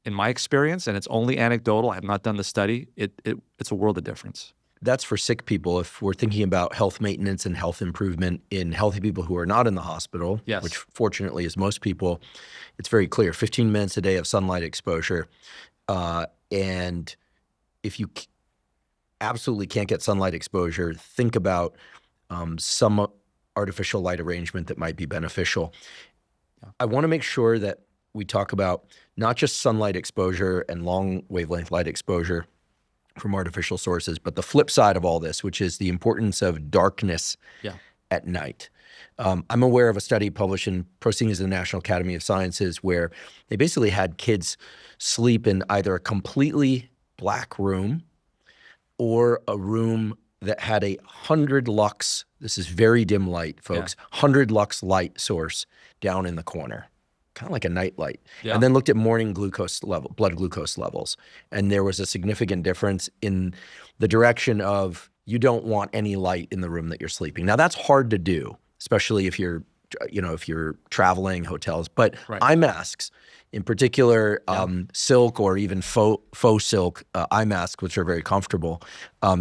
In my experience, and it's only anecdotal, I have not done the study, it's a world of difference. That's for sick people. If we're thinking about health maintenance and health improvement in healthy people who are not in the hospital, yes, which fortunately is most people, it's very clear, 15 minutes a day of sunlight exposure. And if you absolutely can't get sunlight exposure, think about some artificial light arrangement that might be beneficial. Yeah. I want to make sure that we talk about not just sunlight exposure and long wavelength light exposure from artificial sources, but the flip side of all this, which is the importance of darkness at night. I'm aware of a study published in Proceedings of the National Academy of Sciences where they basically had kids sleep in either a completely black room or a room that had 100 lux, this is very dim light, folks, 100 lux light source down in the corner, kind of like a night light, and then looked at morning blood glucose levels. And there was a significant difference in the direction of you don't want any light in the room that you're sleeping. Now that's hard to do, especially if you're traveling, hotels, but eye masks, in particular, silk or even faux silk eye masks, which are very comfortable,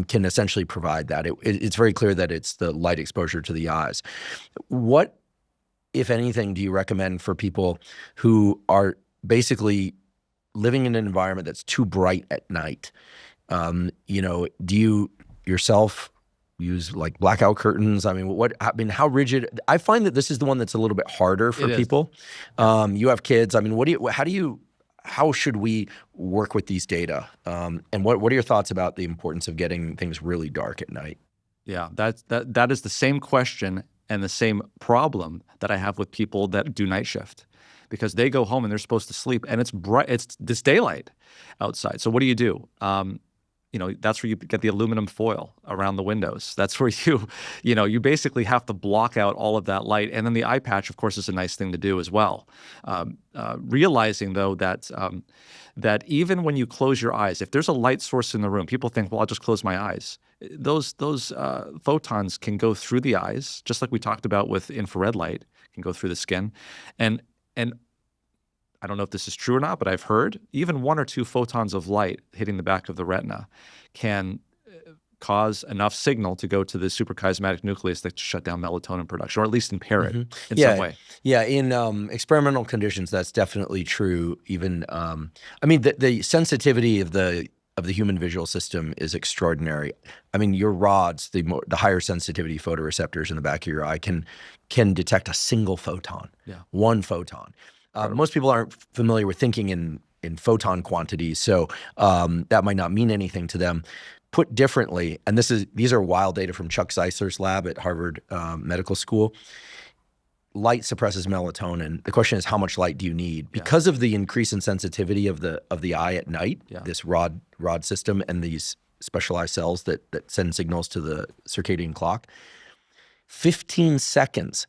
can essentially provide that. It's very clear that it's the light exposure to the eyes. What, if anything, do you recommend for people who are basically living in an environment that's too bright at night? Do you yourself use like blackout curtains? How rigid? I find that this is the one that's a little bit harder for people. You have kids. How should we work with these data? And what are your thoughts about the importance of getting things really dark at night? Yeah, that is the same question and the same problem that I have with people that do night shift, because they go home and they're supposed to sleep and it's bright, it's this daylight outside. So what do? That's where you get the aluminum foil around the windows. That's where you basically have to block out all of that light. And then the eye patch, of course, is a nice thing to do as well. Realizing though that even when you close your eyes, if there's a light source in the room, people think, well, I'll just close my eyes. Those photons can go through the eyes, just like we talked about with infrared light, can go through the skin. And I don't know if this is true or not, but I've heard even 1 or 2 photons of light hitting the back of the retina can cause enough signal to go to the suprachiasmatic nucleus that shut down melatonin production, or at least impair it in some way. Yeah, in experimental conditions, that's definitely true. Even, the sensitivity of the human visual system is extraordinary. I mean, your rods, the higher sensitivity photoreceptors in the back of your eye can detect a single photon, one photon. Most people aren't familiar with thinking in photon quantities, so that might not mean anything to them. Put differently, and these are wild data from Chuck Zeisler's lab at Harvard Medical School. Light suppresses melatonin. The question is, how much light do you need? Because of the increase in sensitivity of the eye at night, this rod system and these specialized cells that send signals to the circadian clock, 15 seconds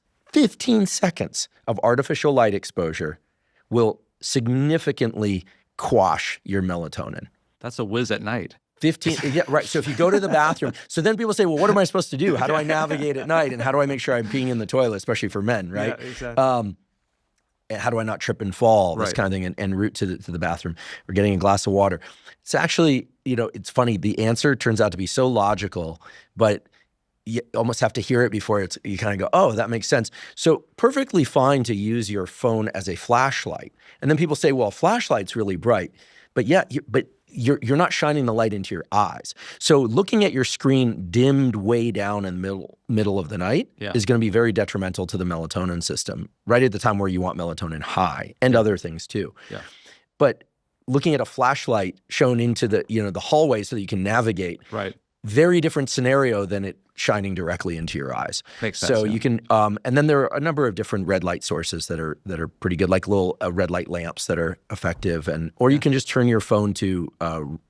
of artificial light exposure will significantly quash your melatonin. That's a whiz at night. 15, yeah, right. So if you go to the bathroom, so then people say, well, what am I supposed to do? How do I navigate at night? And how do I make sure I'm peeing in the toilet, especially for men, right? Yeah, exactly. And how do I not trip and fall, this kind of thing, and route to the bathroom or getting a glass of water? It's actually, it's funny. The answer turns out to be so logical, but you almost have to hear it before you kind of go, oh, that makes sense. So perfectly fine to use your phone as a flashlight. And then people say, well, flashlight's really bright. But you're not shining the light into your eyes. So looking at your screen dimmed way down in the middle of the night is going to be very detrimental to the melatonin system, right at the time where you want melatonin high, and other things too. Yeah. But looking at a flashlight shown into the hallway so that you can navigate, very different scenario than it shining directly into your eyes. Makes sense. So you can, and then there are a number of different red light sources that are pretty good, like little red light lamps that are effective, or you can just turn your phone to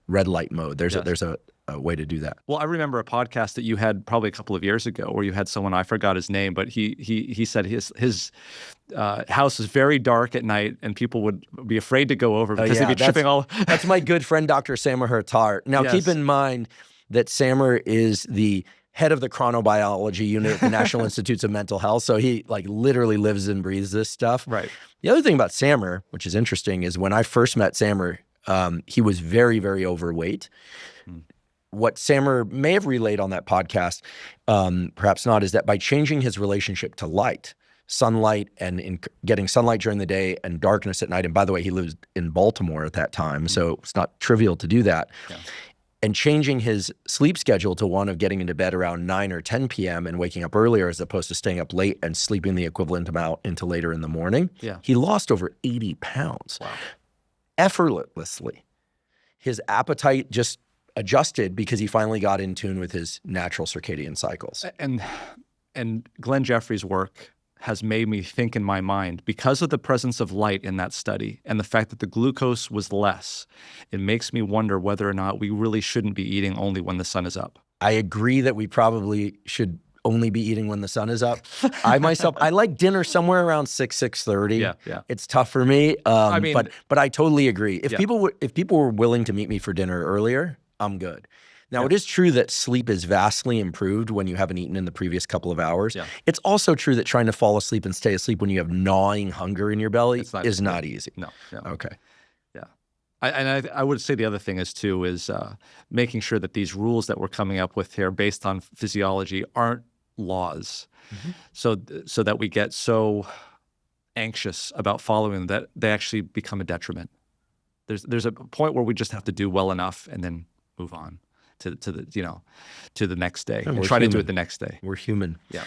red light mode. There's a way to do that. Well, I remember a podcast that you had probably a couple of years ago where you had someone, I forgot his name, but he said his house is very dark at night and people would be afraid to go over because they'd be tripping all. That's my good friend, Dr. Samer Tart. Now, keep in mind that Samer is the head of the chronobiology unit at the National Institutes of Mental Health. So he literally lives and breathes this stuff. Right. The other thing about Samer, which is interesting, is when I first met Samer, he was very, very overweight. What Samer may have relayed on that podcast, perhaps not, is that by changing his relationship to light, sunlight, and getting sunlight during the day and darkness at night, and by the way, he lives in Baltimore at that time, so it's not trivial to do that. Yeah. And changing his sleep schedule to one of getting into bed around 9 or 10 p.m. and waking up earlier as opposed to staying up late and sleeping the equivalent amount into later in the morning, he lost over 80 pounds. Wow. Effortlessly. His appetite just adjusted because he finally got in tune with his natural circadian cycles. And Glenn Jeffrey's work has made me think in my mind, because of the presence of light in that study and the fact that the glucose was less, it makes me wonder whether or not we really shouldn't be eating only when the sun is up. I agree that we probably should only be eating when the sun is up. I like dinner somewhere around 6:30. Yeah. It's tough for me, but I totally agree. If people were willing to meet me for dinner earlier, I'm good. Now, it is true that sleep is vastly improved when you haven't eaten in the previous couple of hours. Yeah. It's also true that trying to fall asleep and stay asleep when you have gnawing hunger in your belly is not easy. No. Okay. Yeah. I would say the other thing is making sure that these rules that we're coming up with here based on physiology aren't laws, so that we get so anxious about following that they actually become a detriment. There's a point where we just have to do well enough and then move on to the next day and try to do it the next day. We're human. Yeah.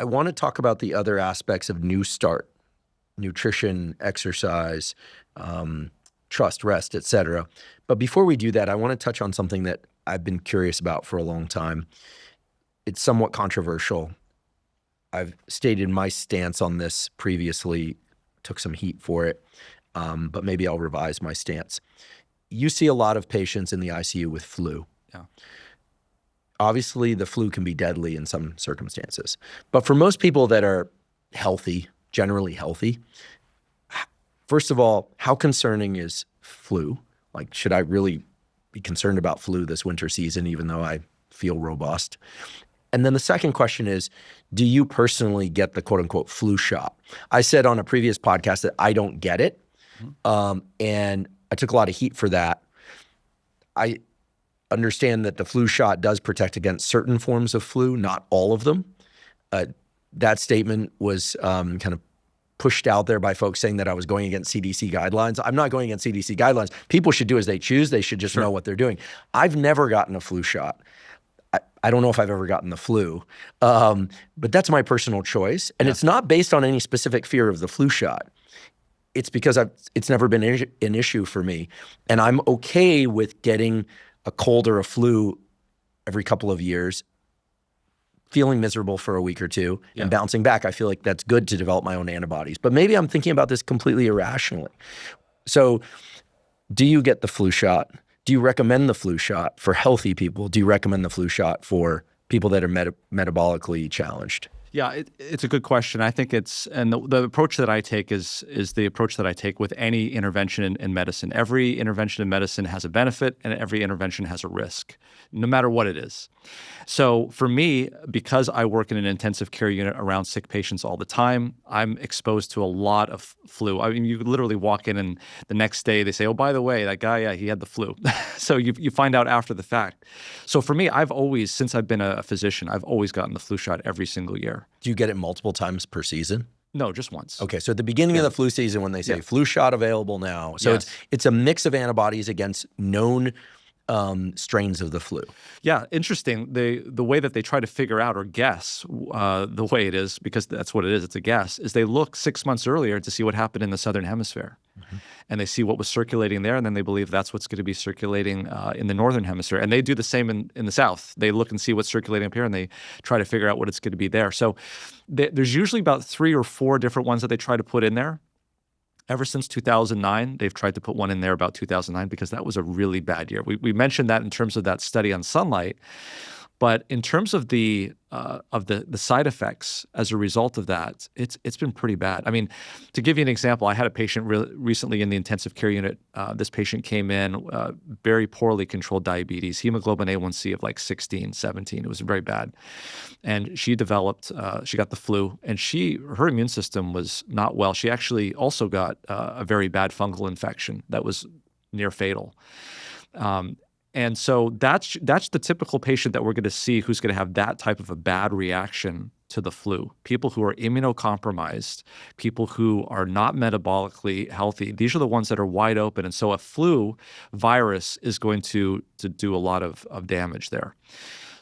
I want to talk about the other aspects of NEWSTART: nutrition, exercise, trust, rest, etc. But before we do that, I want to touch on something that I've been curious about for a long time. It's somewhat controversial. I've stated my stance on this previously, took some heat for it, but maybe I'll revise my stance. You see a lot of patients in the ICU with flu. Yeah. Obviously, the flu can be deadly in some circumstances. But for most people that are healthy, generally healthy, first of all, how concerning is flu? Like, should I really be concerned about flu this winter season, even though I feel robust? And then the second question is, do you personally get the quote unquote flu shot? I said on a previous podcast that I don't get it. And I took a lot of heat for that. I understand that the flu shot does protect against certain forms of flu, not all of them. That statement was kind of pushed out there by folks saying that I was going against CDC guidelines. I'm not going against CDC guidelines. People should do as they choose. They should just know what they're doing. I've never gotten a flu shot. I don't know if I've ever gotten the flu, but that's my personal choice. And it's not based on any specific fear of the flu shot. It's because it's never been an issue for me. And I'm okay with getting a cold or a flu every couple of years, feeling miserable for a week or two, and bouncing back. I feel like that's good to develop my own antibodies. But maybe I'm thinking about this completely irrationally. So do you get the flu shot? Do you recommend the flu shot for healthy people? Do you recommend the flu shot for people that are metabolically challenged? Yeah, it's a good question. I think the approach that I take is the approach that I take with any intervention in medicine. Every intervention in medicine has a benefit and every intervention has a risk, no matter what it is. So for me, because I work in an intensive care unit around sick patients all the time, I'm exposed to a lot of flu. I mean, you literally walk in and the next day they say, oh, by the way, that guy, he had the flu. So you find out after the fact. So for me, I've always, since I've been a physician, I've always gotten the flu shot every single year. Do you get it multiple times per season? No, just once. Okay, so at the beginning of the flu season when they say flu shot available now, so it's a mix of antibodies against known strains of the flu. Yeah, interesting. The way that they try to figure out or guess the way it is, because that's what it is, it's a guess, is they look 6 months earlier to see what happened in the Southern Hemisphere. And they see what was circulating there, and then they believe that's what's going to be circulating in the Northern Hemisphere. And they do the same in the South. They look and see what's circulating up here, and they try to figure out what it's going to be there. So there's usually about 3 or 4 different ones that they try to put in there. Ever since 2009, they've tried to put one in there about 2009 because that was a really bad year. We mentioned that in terms of that study on sunlight, but in terms of the side effects as a result of that, it's been pretty bad. I mean, to give you an example, I had a patient recently in the intensive care unit. This patient came in, very poorly controlled diabetes, hemoglobin A1C of like 16, 17. It was very bad. And she developed, she got the flu, and her immune system was not well. She actually also got a very bad fungal infection that was near fatal. And so that's the typical patient that we're going to see who's going to have that type of a bad reaction to the flu. People who are immunocompromised, people who are not metabolically healthy. These are the ones that are wide open. And so a flu virus is going to do a lot of damage there.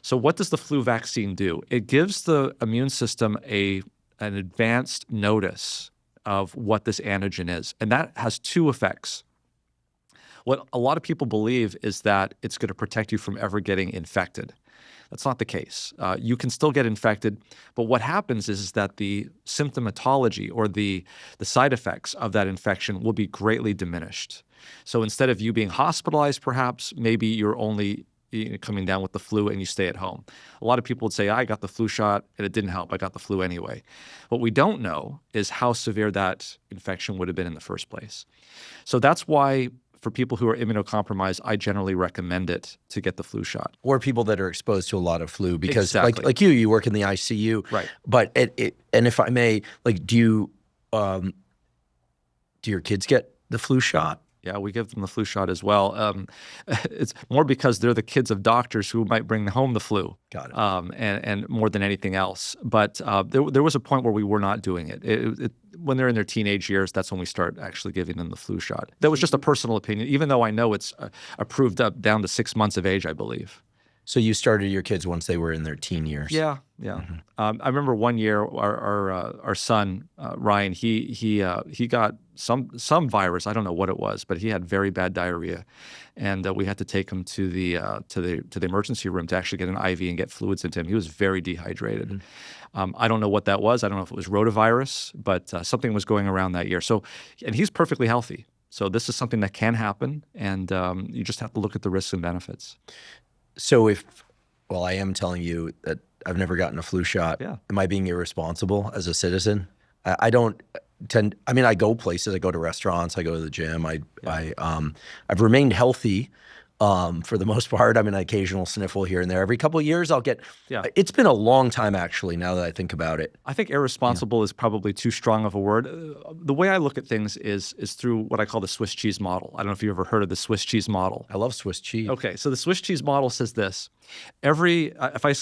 So what does the flu vaccine do? It gives the immune system an advanced notice of what this antigen is. And that has 2 effects. What a lot of people believe is that it's going to protect you from ever getting infected. That's not the case. You can still get infected, but what happens is that the symptomatology or the side effects of that infection will be greatly diminished. So instead of you being hospitalized, perhaps, maybe you're only coming down with the flu and you stay at home. A lot of people would say, I got the flu shot and it didn't help. I got the flu anyway. What we don't know is how severe that infection would have been in the first place. So that's why for people who are immunocompromised, I generally recommend it to get the flu shot. Or people that are exposed to a lot of flu, because Exactly. like you work in the ICU, Right? But and if I may, like, do your kids get the flu shot? Yeah, we give them the flu shot as well. It's more because they're the kids of doctors who might bring home the flu. Got it. And more than anything else. But there was a point where we were not doing it. When they're in their teenage years, that's when we start actually giving them the flu shot. That was just a personal opinion, even though I know it's approved up down to 6 months of age, I believe. So you started your kids once they were in their teen years. Yeah. I remember one year our son Ryan, he got some virus. I don't know what it was, but he had very bad diarrhea, and we had to take him to the emergency room to actually get an IV and get fluids into him. He was very dehydrated. I don't know what that was. I don't know if it was rotavirus, but something was going around that year. So, and he's perfectly healthy. So this is something that can happen, and you just have to look at the risks and benefits. So well, I am telling you that I've never gotten a flu shot. Yeah. Am I being irresponsible as a citizen? I don't tend. I mean, I go places. I go to restaurants. I go to the gym. I've remained healthy for the most part. I mean, an occasional sniffle here and there. Every couple of years, I'll get. Yeah. It's been a long time, actually. Now that I think about it, I think irresponsible is probably too strong of a word. The way I look at things is through what I call the Swiss cheese model. I don't know if you've ever heard of the Swiss cheese model. I love Swiss cheese. Okay, so the Swiss cheese model says this: if I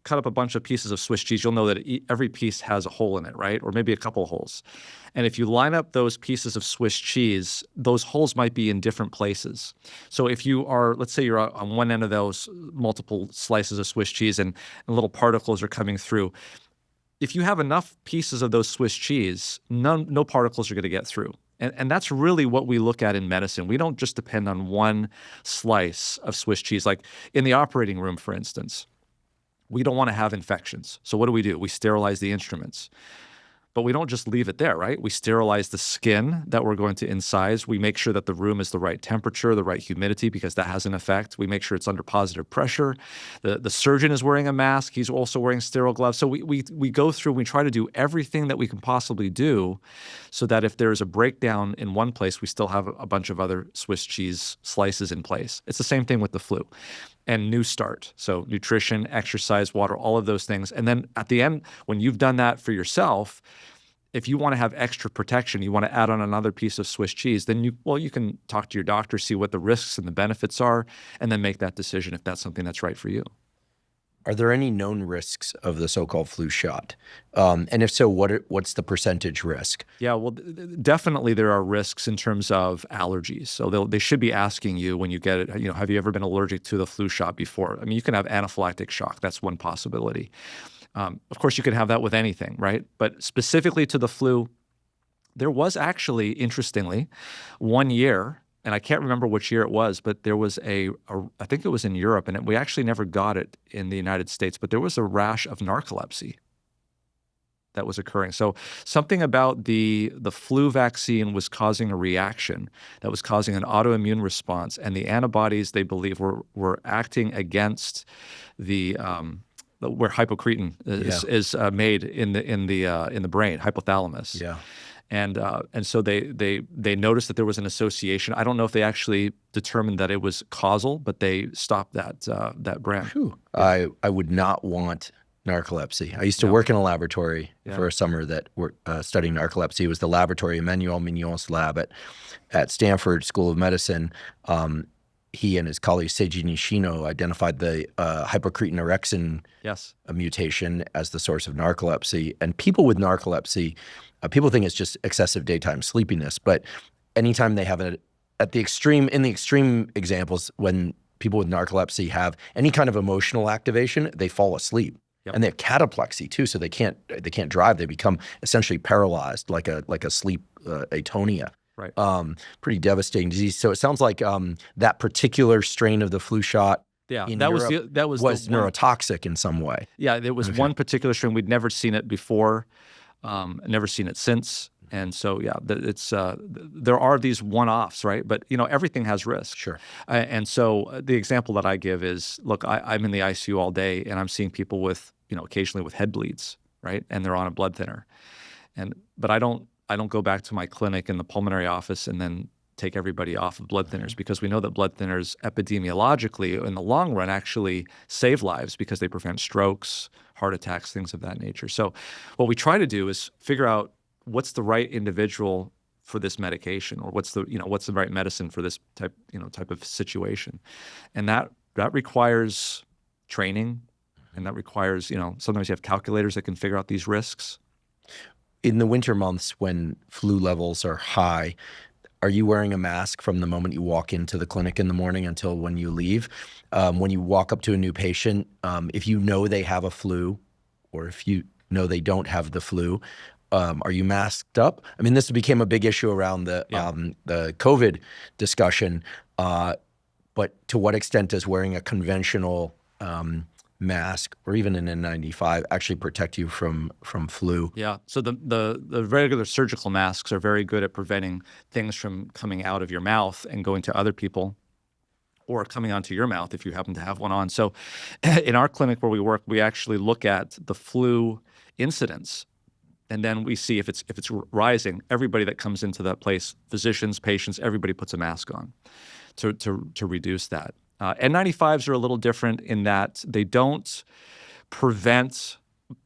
cut up a bunch of pieces of Swiss cheese, you'll know that every piece has a hole in it, right? Or maybe a couple of holes. And if you line up those pieces of Swiss cheese, those holes might be in different places. So if you are, let's say you're on one end of those multiple slices of Swiss cheese and little particles are coming through, if you have enough pieces of those Swiss cheese, no particles are going to get through. And that's really what we look at in medicine. We don't just depend on one slice of Swiss cheese. Like in the operating room, for instance, we don't want to have infections. So what do? We sterilize the instruments. But we don't just leave it there, right? We sterilize the skin that we're going to incise. We make sure that the room is the right temperature, the right humidity, because that has an effect. We make sure it's under positive pressure. The surgeon is wearing a mask. He's also wearing sterile gloves. So we go through, we try to do everything that we can possibly do so that if there's a breakdown in one place, we still have a bunch of other Swiss cheese slices in place. It's the same thing with the flu. And NEWSTART, so nutrition, exercise, water, all of those things. And then at the end, when you've done that for yourself, if you want to have extra protection, you want to add on another piece of Swiss cheese, then you can talk to your doctor, see what the risks and the benefits are, and then make that decision if that's something that's right for you. Are there any known risks of the so-called flu shot? And if so, what's the percentage risk? Yeah, well, definitely there are risks in terms of allergies. So they should be asking you when you get it, have you ever been allergic to the flu shot before? I mean, you can have anaphylactic shock. That's one possibility. Of course, you can have that with anything, right? But specifically to the flu, there was actually, interestingly, one year, and I can't remember which year it was, but there was I think it was in Europe, and we actually never got it in the United States, but there was a rash of narcolepsy that was occurring. So something about the flu vaccine was causing a reaction that was causing an autoimmune response, and the antibodies, they believe, were acting against where hypocretin is made in the brain, hypothalamus. Yeah. And so they noticed that there was an association. I don't know if they actually determined that it was causal, but they stopped that brand. I would not want narcolepsy. I used to work in a laboratory for a summer that were studying narcolepsy. It was the laboratory, Emmanuel Mignon's lab at Stanford School of Medicine. He and his colleague Seiji Nishino identified the hypocretin-orexin mutation as the source of narcolepsy. And people with narcolepsy, people think it's just excessive daytime sleepiness, but anytime they have in the extreme examples, when people with narcolepsy have any kind of emotional activation, they fall asleep. Yep. And they have cataplexy too, so they can't drive. They become essentially paralyzed, like a sleep atonia. Right. Pretty devastating disease. So it sounds like that particular strain of the flu shot was neurotoxic in some way. Yeah, there was one particular strain. We'd never seen it before, never seen it since. And so, there are these one-offs, right? But, everything has risk. Sure. And so the example that I give is, look, I'm in the ICU all day, and I'm seeing people with, occasionally with head bleeds, right? And they're on a blood thinner. But I don't go back to my clinic in the pulmonary office and then take everybody off of blood thinners, because we know that blood thinners epidemiologically in the long run actually save lives because they prevent strokes, heart attacks, things of that nature. So what we try to do is figure out what's the right individual for this medication, or what's the right medicine for this type of situation. And that requires training, and that requires, sometimes you have calculators that can figure out these risks. In the winter months when flu levels are high, are you wearing a mask from the moment you walk into the clinic in the morning until when you leave? When you walk up to a new patient, if you know they have a flu, or if you know they don't have the flu, are you masked up? I mean, this became a big issue around the COVID discussion, but to what extent does wearing a conventional mask or even an N95 actually protect you from flu? Yeah. So the regular surgical masks are very good at preventing things from coming out of your mouth and going to other people, or coming onto your mouth if you happen to have one on. So in our clinic where we work, we actually look at the flu incidence, and then we see if it's rising. Everybody that comes into that place, physicians, patients, everybody puts a mask on to reduce that. N95s are a little different in that they don't prevent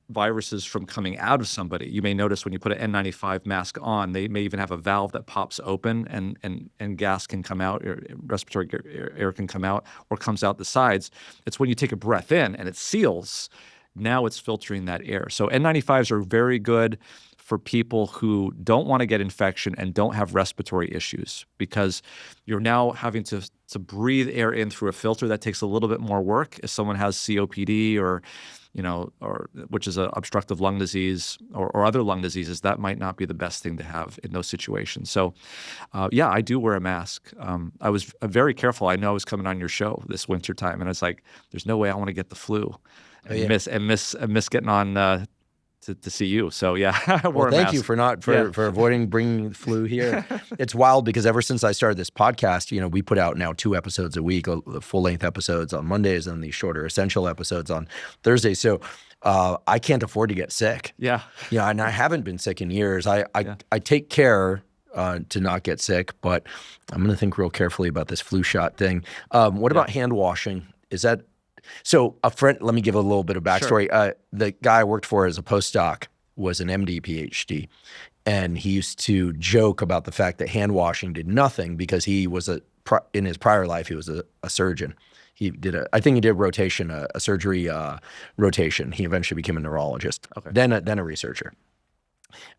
viruses from coming out of somebody. You may notice when you put an N95 mask on, they may even have a valve that pops open and gas can come out, or respiratory air can come out, or comes out the sides. It's when you take a breath in and it seals, now it's filtering that air. So N95s are very good for people who don't want to get infection and don't have respiratory issues, because you're now having to breathe air in through a filter. That takes a little bit more work. If someone has COPD or which is an obstructive lung disease or other lung diseases, that might not be the best thing to have in those situations. So yeah, I do wear a mask. I was very careful. I know I was coming on your show this winter time, and it's like, there's no way I want to get the flu and miss getting on to see you. So yeah, I wore a mask. Thank you for avoiding bringing the flu here. It's wild because ever since I started this podcast, we put out now 2 episodes a week, full-length episodes on Mondays and these shorter essential episodes on Thursdays. So I can't afford to get sick. Yeah. And I haven't been sick in years. I take care to not get sick, but I'm going to think real carefully about this flu shot thing. What about hand washing? Is that... So a friend, let me give a little bit of backstory. Sure. The guy I worked for as a postdoc was an MD, PhD, and he used to joke about the fact that hand washing did nothing because he was in his prior life, he was a surgeon. He did I think he did rotation, a surgery rotation. He eventually became a neurologist, then a researcher.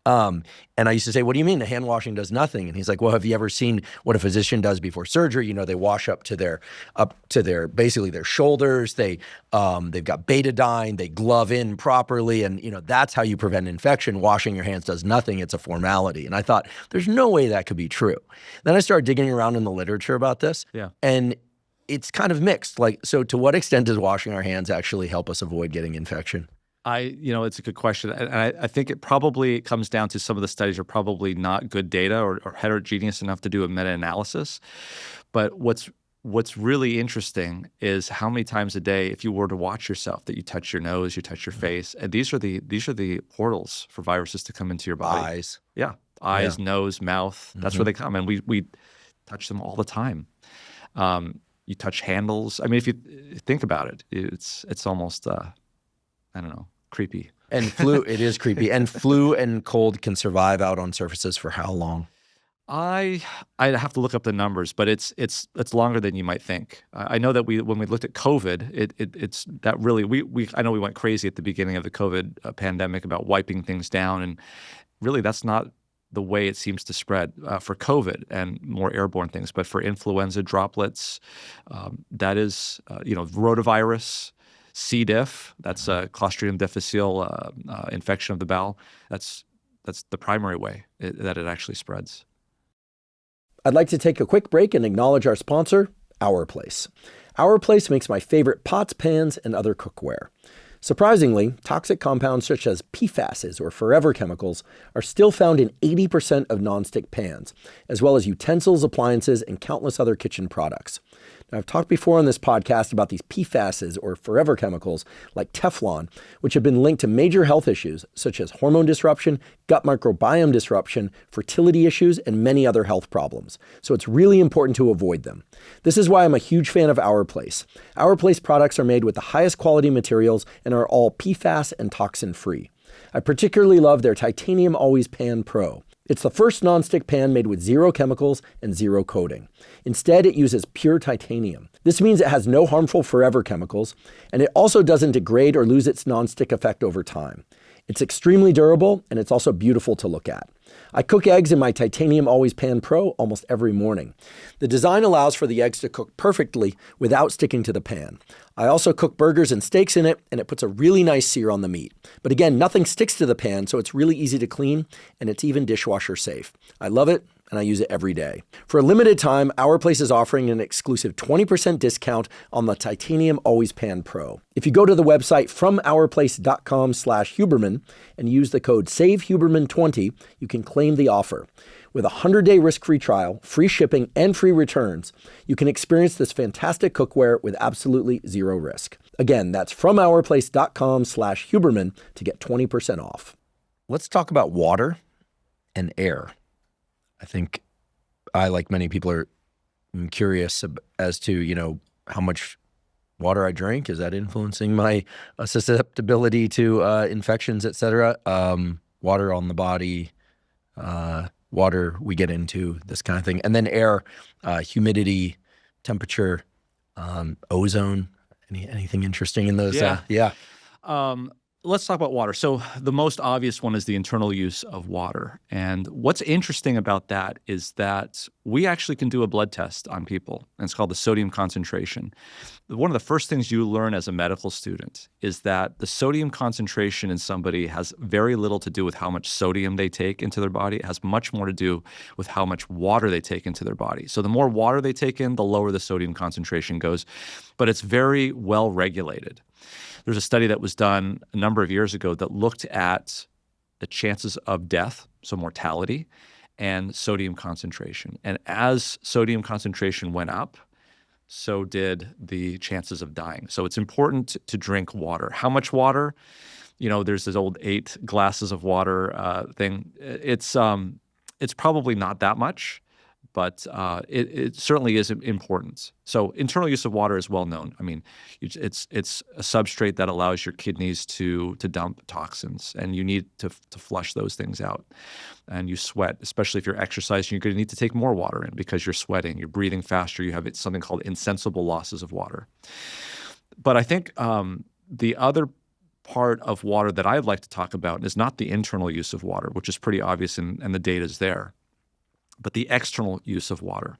And I used to say, what do you mean the hand washing does nothing? And he's like, well, have you ever seen what a physician does before surgery? They wash up to their basically their shoulders. They've got betadine, they glove in properly. And, that's how you prevent infection. Washing your hands does nothing. It's a formality. And I thought, there's no way that could be true. Then I started digging around in the literature about this. Yeah. And it's kind of mixed. So to what extent does washing our hands actually help us avoid getting infection? It's a good question. And I think it probably comes down to some of the studies are probably not good data or heterogeneous enough to do a meta-analysis. But what's really interesting is how many times a day, if you were to watch yourself, that you touch your nose, you touch your face, and these are the portals for viruses to come into your body. Eyes. Yeah. Eyes, nose, mouth. That's where they come. And we touch them all the time. You touch handles. I mean, if you think about it, it's almost, I don't know, creepy. And flu, it is creepy. And flu and cold can survive out on surfaces for how long? I'd have to look up the numbers, but it's longer than you might think. I know that when we looked at COVID, it's that really I know we went crazy at the beginning of the COVID pandemic about wiping things down, and really that's not the way it seems to spread for COVID and more airborne things. But for influenza droplets, that is rotavirus. C. diff, that's a Clostridium difficile infection of the bowel. That's the primary way that it actually spreads. I'd like to take a quick break and acknowledge our sponsor, Our Place. Our Place makes my favorite pots, pans, and other cookware. Surprisingly, toxic compounds such as PFASs or forever chemicals are still found in 80% of nonstick pans, as well as utensils, appliances, and countless other kitchen products. Now, I've talked before on this podcast about these PFASs or forever chemicals like Teflon, which have been linked to major health issues such as hormone disruption, gut microbiome disruption, fertility issues, and many other health problems. So it's really important to avoid them. This is why I'm a huge fan of Our Place. Our Place products are made with the highest quality materials and are all PFAS and toxin free. I particularly love their Titanium Always Pan Pro. It's the first nonstick pan made with 0 chemicals and 0 coating. Instead, it uses pure titanium. This means it has no harmful forever chemicals, and it also doesn't degrade or lose its nonstick effect over time. It's extremely durable, and it's also beautiful to look at. I cook eggs in my Titanium Always Pan Pro almost every morning. The design allows for the eggs to cook perfectly without sticking to the pan. I also cook burgers and steaks in it, and it puts a really nice sear on the meat. But again, nothing sticks to the pan, so it's really easy to clean, and it's even dishwasher safe. I love it, and I use it every day. For a limited time, Our Place is offering an exclusive 20% discount on the Titanium Always Pan Pro. If you go to the website FromOurPlace.com/Huberman and use the code SAVEHuberman20, you can claim the offer. With a 100-day risk-free trial, free shipping, and free returns, you can experience this fantastic cookware with absolutely zero risk. Again, that's FromOurPlace.com/Huberman to get 20% off. Let's talk about water and air. I think I, like many people, are curious as to, how much water I drink. Is that influencing my susceptibility to infections, et cetera? Water on the body, water we get into, this kind of thing. And then air, humidity, temperature, ozone. Anything interesting in those? Yeah. Let's talk about water. So the most obvious one is the internal use of water. And what's interesting about that is that we actually can do a blood test on people, and it's called the sodium concentration. One of the first things you learn as a medical student is that the sodium concentration in somebody has very little to do with how much sodium they take into their body. It has much more to do with how much water they take into their body. So the more water they take in, the lower the sodium concentration goes. But it's very well regulated. There's a study that was done a number of years ago that looked at the chances of death, so mortality, and sodium concentration. And as sodium concentration went up, so did the chances of dying. So it's important to drink water. How much water? There's this old 8 glasses of water thing. It's probably not that much, but it certainly is important. So internal use of water is well known. I mean, it's a substrate that allows your kidneys to dump toxins, and you need to flush those things out. And you sweat, especially if you're exercising, you're going to need to take more water in because you're sweating, you're breathing faster, you have something called insensible losses of water. But I think the other part of water that I'd like to talk about is not the internal use of water, which is pretty obvious and the data is there, but the external use of water.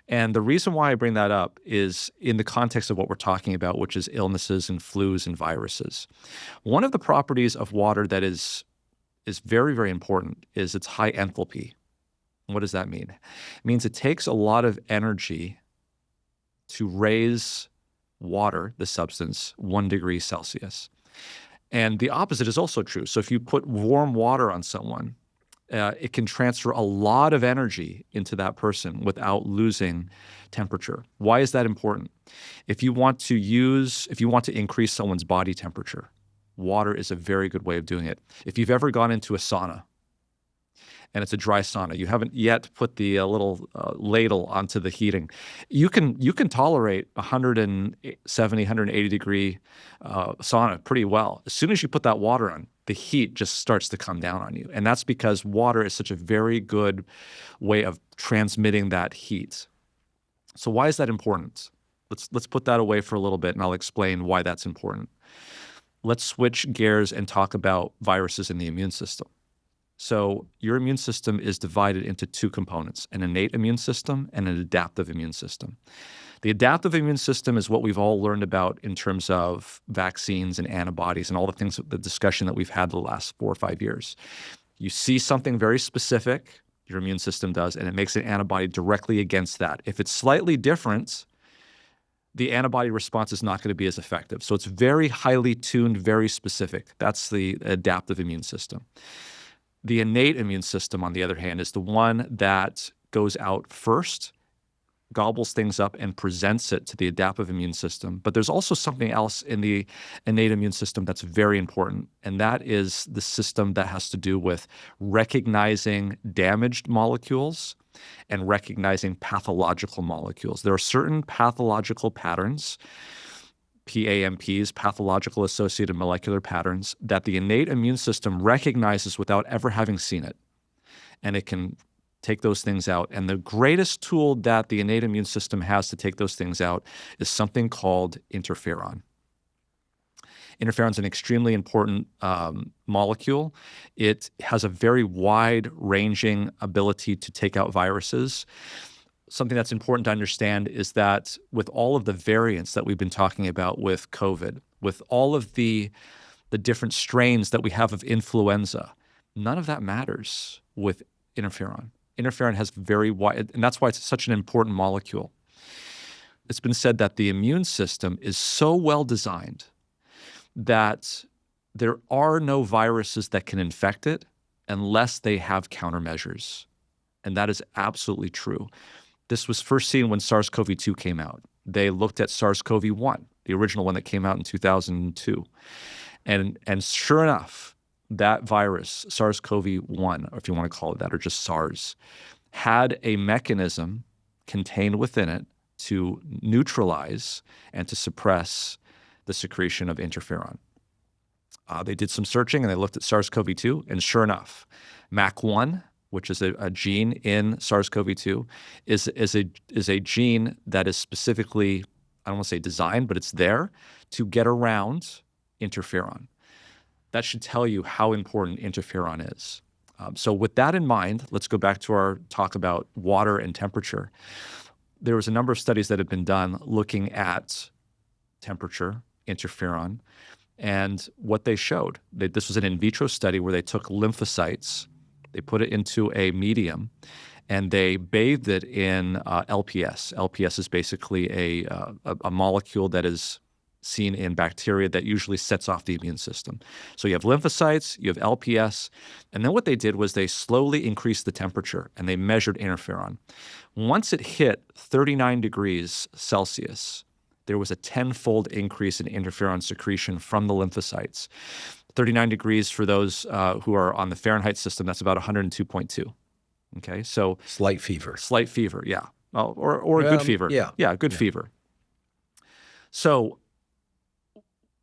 And the reason why I bring that up is in the context of what we're talking about, which is illnesses and flus and viruses. One of the properties of water that is very, very important is its high enthalpy. What does that mean? It means it takes a lot of energy to raise water, the substance, 1 degree Celsius. And the opposite is also true. So if you put warm water on someone, it can transfer a lot of energy into that person without losing temperature. Why is that important? If you want to increase someone's body temperature, water is a very good way of doing it. If you've ever gone into a sauna, and it's a dry sauna, you haven't yet put the little ladle onto the heating, you can tolerate 170, 180 degree sauna pretty well. As soon as you put that water on, the heat just starts to come down on you. And that's because water is such a very good way of transmitting that heat. So why is that important? Let's put that away for a little bit, and I'll explain why that's important. Let's switch gears and talk about viruses in the immune system. So your immune system is divided into 2 components, an innate immune system and an adaptive immune system. The adaptive immune system is what we've all learned about in terms of vaccines and antibodies and all the things, the discussion that we've had the last 4 or 5 years. You see something very specific, your immune system does, and it makes an antibody directly against that. If it's slightly different, the antibody response is not going to be as effective. So it's very highly tuned, very specific. That's the adaptive immune system. The innate immune system, on the other hand, is the one that goes out first, gobbles things up, and presents it to the adaptive immune system. But there's also something else in the innate immune system that's very important, and that is the system that has to do with recognizing damaged molecules and recognizing pathological molecules. There are certain pathological patterns, PAMPs, pathological associated molecular patterns, that the innate immune system recognizes without ever having seen it. And it can take those things out. And the greatest tool that the innate immune system has to take those things out is something called interferon. Interferon is an extremely important molecule. It has a very wide-ranging ability to take out viruses. Something that's important to understand is that with all of the variants that we've been talking about with COVID, with all of the different strains that we have of influenza, none of that matters with interferon. Interferon has very wide, and that's why it's such an important molecule. It's been said that the immune system is so well designed that there are no viruses that can infect it unless they have countermeasures. And that is absolutely true. This was first seen when SARS-CoV-2 came out. They looked at SARS-CoV-1, the original one that came out in 2002. And sure enough, that virus, SARS-CoV-1, or if you want to call it that, or just SARS, had a mechanism contained within it to neutralize and to suppress the secretion of interferon. They did some searching and they looked at SARS-CoV-2, and sure enough, MAC1, which is a gene in SARS-CoV-2, is a gene that is specifically, I don't want to say designed, but it's there to get around interferon. That should tell you how important interferon is. So with that in mind, let's go back to our talk about water and temperature. There was a number of studies that have been done looking at temperature, interferon, and what they showed. This was an in vitro study where they took lymphocytes, they put it into a medium, and they bathed it in LPS. LPS is basically a molecule that is seen in bacteria that usually sets off the immune system. So you have lymphocytes, you have LPS, and then what they did was they slowly increased the temperature and they measured interferon. Once it hit 39 degrees Celsius, there was a 10-fold increase in interferon secretion from the lymphocytes. 39 degrees for those who are on the Fahrenheit system, that's about 102.2. Okay, so slight fever. Slight fever, yeah. Or a good fever. Yeah. Yeah, good fever. So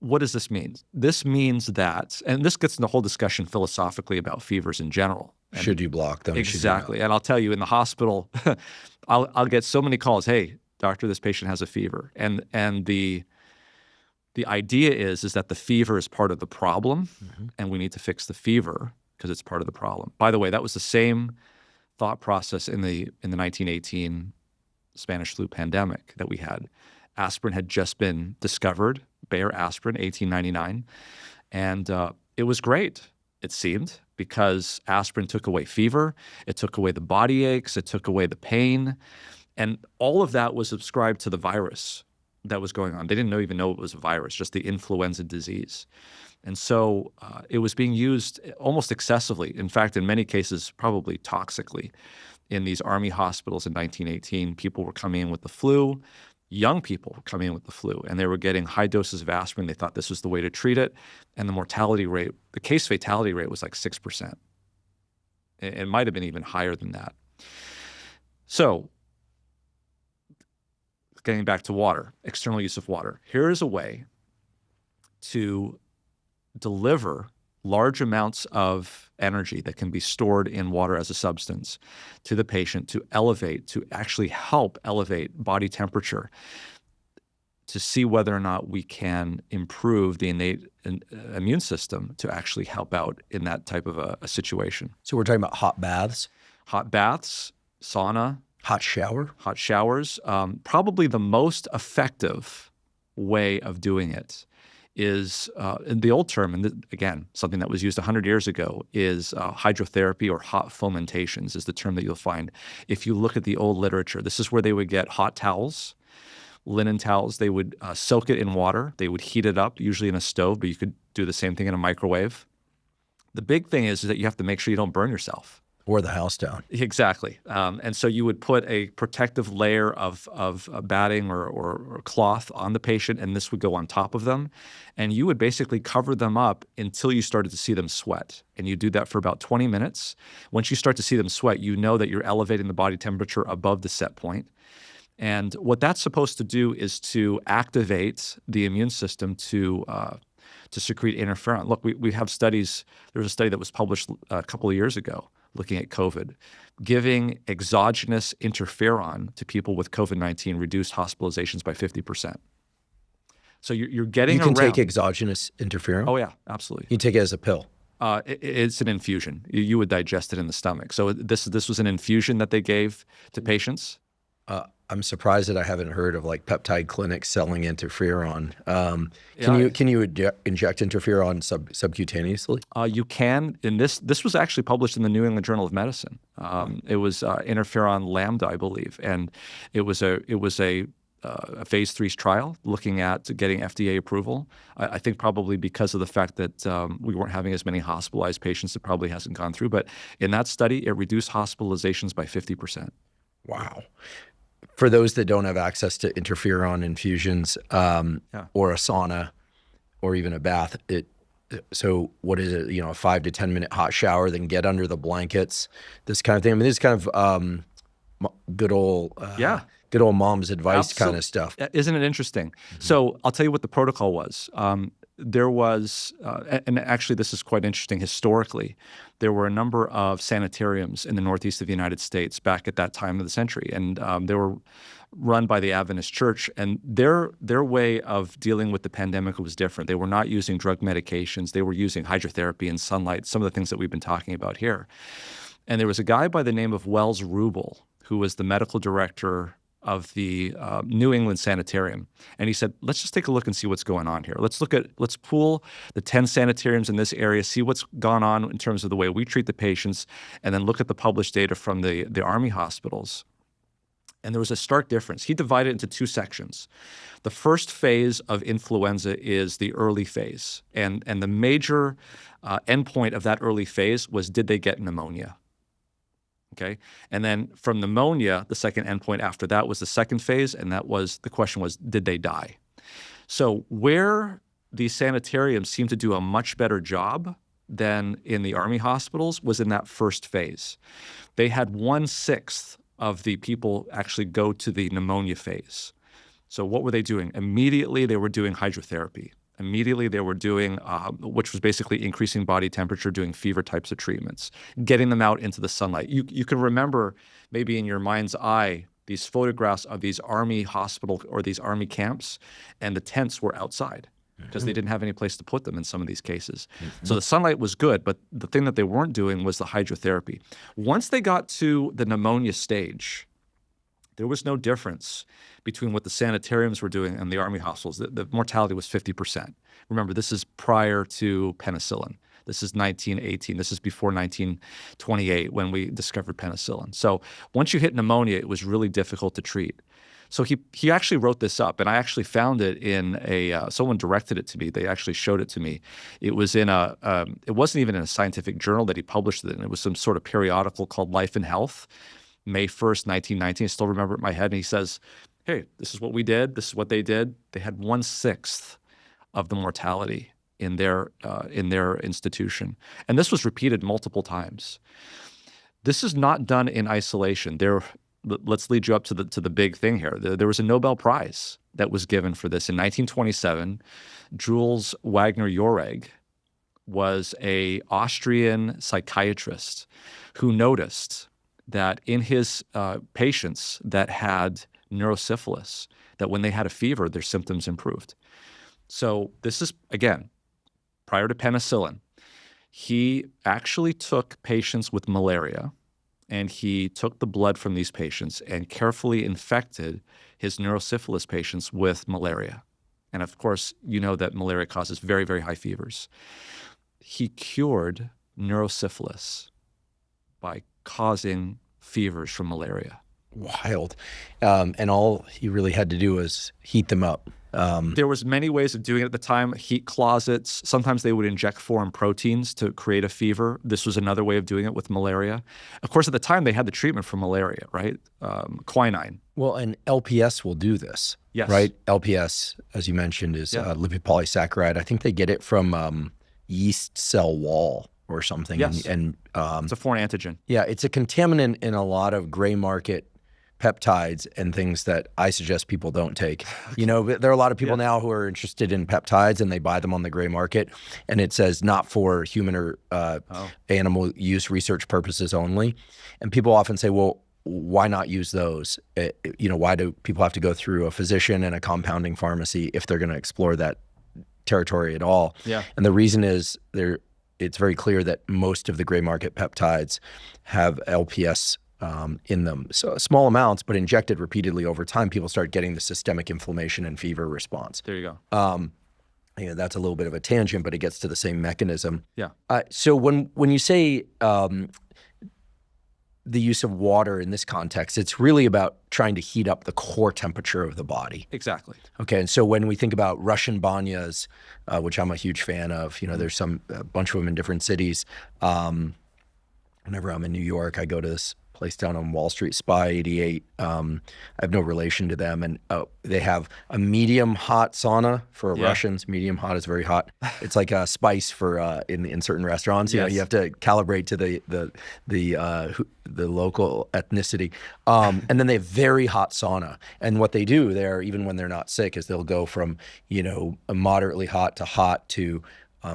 what does this mean? This means that, and this gets into the whole discussion philosophically about fevers in general. And should you block them? Exactly. And I'll tell you, in the hospital, I'll get so many calls, hey, doctor, this patient has a fever. And the idea is that the fever is part of the problem, and we need to fix the fever because it's part of the problem. By the way, that was the same thought process in the 1918 Spanish flu pandemic that we had. Aspirin had just been discovered, Bayer aspirin, 1899, and it was great, it seemed, because aspirin took away fever, it took away the body aches, it took away the pain, and all of that was ascribed to the virus that was going on. They didn't even know it was a virus, just the influenza disease. And so it was being used almost excessively, in fact, in many cases, probably toxically. In these army hospitals in 1918, people were coming in with the flu, young people were coming in with the flu, and they were getting high doses of aspirin. They thought this was the way to treat it. And the mortality rate, the case fatality rate was like 6%. It might have been even higher than that. So getting back to water, external use of water. Here is a way to deliver large amounts of energy that can be stored in water as a substance to the patient to actually help elevate body temperature, to see whether or not we can improve the innate immune system to actually help out in that type of a situation. So we're talking about hot baths? Hot baths, sauna. Hot shower? Hot showers. Probably the most effective way of doing it is, in the old term, and again, something that was used 100 years ago, is hydrotherapy or hot fomentations is the term that you'll find. If you look at the old literature, this is where they would get hot towels, linen towels. They would soak it in water. They would heat it up, usually in a stove, but you could do the same thing in a microwave. The big thing is that you have to make sure you don't burn yourself. Or the house down. Exactly. And so you would put a protective layer of batting or cloth on the patient, and this would go on top of them. And you would basically cover them up until you started to see them sweat. And you do that for about 20 minutes. Once you start to see them sweat, you know that you're elevating the body temperature above the set point. And what that's supposed to do is to activate the immune system to secrete interferon. Look, we have studies. There was a study that was published a couple of years ago looking at COVID, giving exogenous interferon to people with COVID-19 reduced hospitalizations by 50%. So you're getting You can around. take exogenous interferon? Oh yeah, absolutely. You take it as a pill? It's an infusion. You would digest it in the stomach. So this was an infusion that they gave to patients. I'm surprised that I haven't heard of like peptide clinics selling interferon. Yeah. Can you inject interferon subcutaneously? You can. And this was actually published in the New England Journal of Medicine. It was interferon lambda, I believe, and it was a phase 3 trial looking at getting FDA approval. I think probably because of the fact that we weren't having as many hospitalized patients, it probably hasn't gone through. But in that study, it reduced hospitalizations by 50%. Wow. For those that don't have access to interferon infusions or a sauna or even a bath, so what is it, a 5 to 10 minute hot shower, then get under the blankets, this kind of thing. I mean, this is kind of good old mom's advice kind of stuff. Isn't it interesting? So I'll tell you what the protocol was. There was, and actually this is quite interesting historically, there were a number of sanitariums in the northeast of the United States back at that time of the century, and they were run by the Adventist Church, and their way of dealing with the pandemic was different. They were not using drug medications. They were using hydrotherapy and sunlight, some of the things that we've been talking about here. And there was a guy by the name of Wells Rubel, who was the medical director of the New England Sanitarium. And he said, let's just take a look and see what's going on here. Let's pool the 10 sanitariums in this area, see what's gone on in terms of the way we treat the patients, and then look at the published data from the Army hospitals. And there was a stark difference. He divided it into 2 sections. The first phase of influenza is the early phase. And the major endpoint of that early phase was, did they get pneumonia? Okay. And then from pneumonia, the second endpoint after that was the second phase. And the question was, did they die? So where these sanitariums seem to do a much better job than in the Army hospitals was in that first phase. They had 1/6 of the people actually go to the pneumonia phase. So what were they doing? Immediately, they were doing hydrotherapy. Immediately, they were doing, which was basically increasing body temperature, doing fever types of treatments, getting them out into the sunlight. You can remember maybe in your mind's eye these photographs of these Army hospital or these Army camps, and the tents were outside because they didn't have any place to put them in some of these cases. So the sunlight was good, but the thing that they weren't doing was the hydrotherapy. Once they got to the pneumonia stage, there was no difference between what the sanitariums were doing and the Army hospitals. The mortality was 50%. Remember, this is prior to penicillin. This is 1918. This is before 1928 when we discovered penicillin. So once you hit pneumonia, it was really difficult to treat. So he actually wrote this up, and I actually found it in someone directed it to me. They actually showed it to me. It was in it wasn't even in a scientific journal that he published it in. It was some sort of periodical called Life and Health, May 1st, 1919. I still remember it in my head. And he says, hey, this is what we did. This is what they did. They had 1/6 of the mortality in their institution. And this was repeated multiple times. This is not done in isolation. Let's lead you up to the big thing here. There was a Nobel Prize that was given for this in 1927. Jules Wagner-Jauregg was an Austrian psychiatrist who noticed that in his patients that had neurosyphilis, that when they had a fever, their symptoms improved. So this is, again, prior to penicillin. He actually took patients with malaria, and he took the blood from these patients and carefully infected his neurosyphilis patients with malaria. And of course, you know that malaria causes very, very high fevers. He cured neurosyphilis by causing fevers from malaria. Wild. And all he really had to do was heat them up. There was many ways of doing it at the time. Heat closets. Sometimes they would inject foreign proteins to create a fever. This was another way of doing it with malaria. Of course, at the time, they had the treatment for malaria, right? Quinine. Well, and LPS will do this, yes. Right? LPS, as you mentioned, is lipid polysaccharide. I think they get it from yeast cell wall or something. Yes. And it's a foreign antigen. Yeah, it's a contaminant in a lot of gray market peptides and things that I suggest people don't take. You know, there are a lot of people now who are interested in peptides and they buy them on the gray market, and it says not for human or animal use research purposes only. And people often say, well, why not use those? Why do people have to go through a physician and a compounding pharmacy if they're going to explore that territory at all? Yeah. And the reason is it's very clear that most of the gray market peptides have LPS in them. So small amounts, but injected repeatedly over time, people start getting the systemic inflammation and fever response. There you go. That's a little bit of a tangent, but it gets to the same mechanism. Yeah. So when you say the use of water in this context, it's really about trying to heat up the core temperature of the body. Exactly. Okay, and so when we think about Russian banyas, which I'm a huge fan of, there's a bunch of them in different cities. Whenever I'm in New York, I go to this place down on Wall Street, Spa 88. I have no relation to them, and they have a medium hot sauna for Russians. Medium hot is very hot. It's like a spice for in certain restaurants. You have to calibrate to the local ethnicity. And then they have very hot sauna. And what they do there, even when they're not sick, is they'll go from a moderately hot to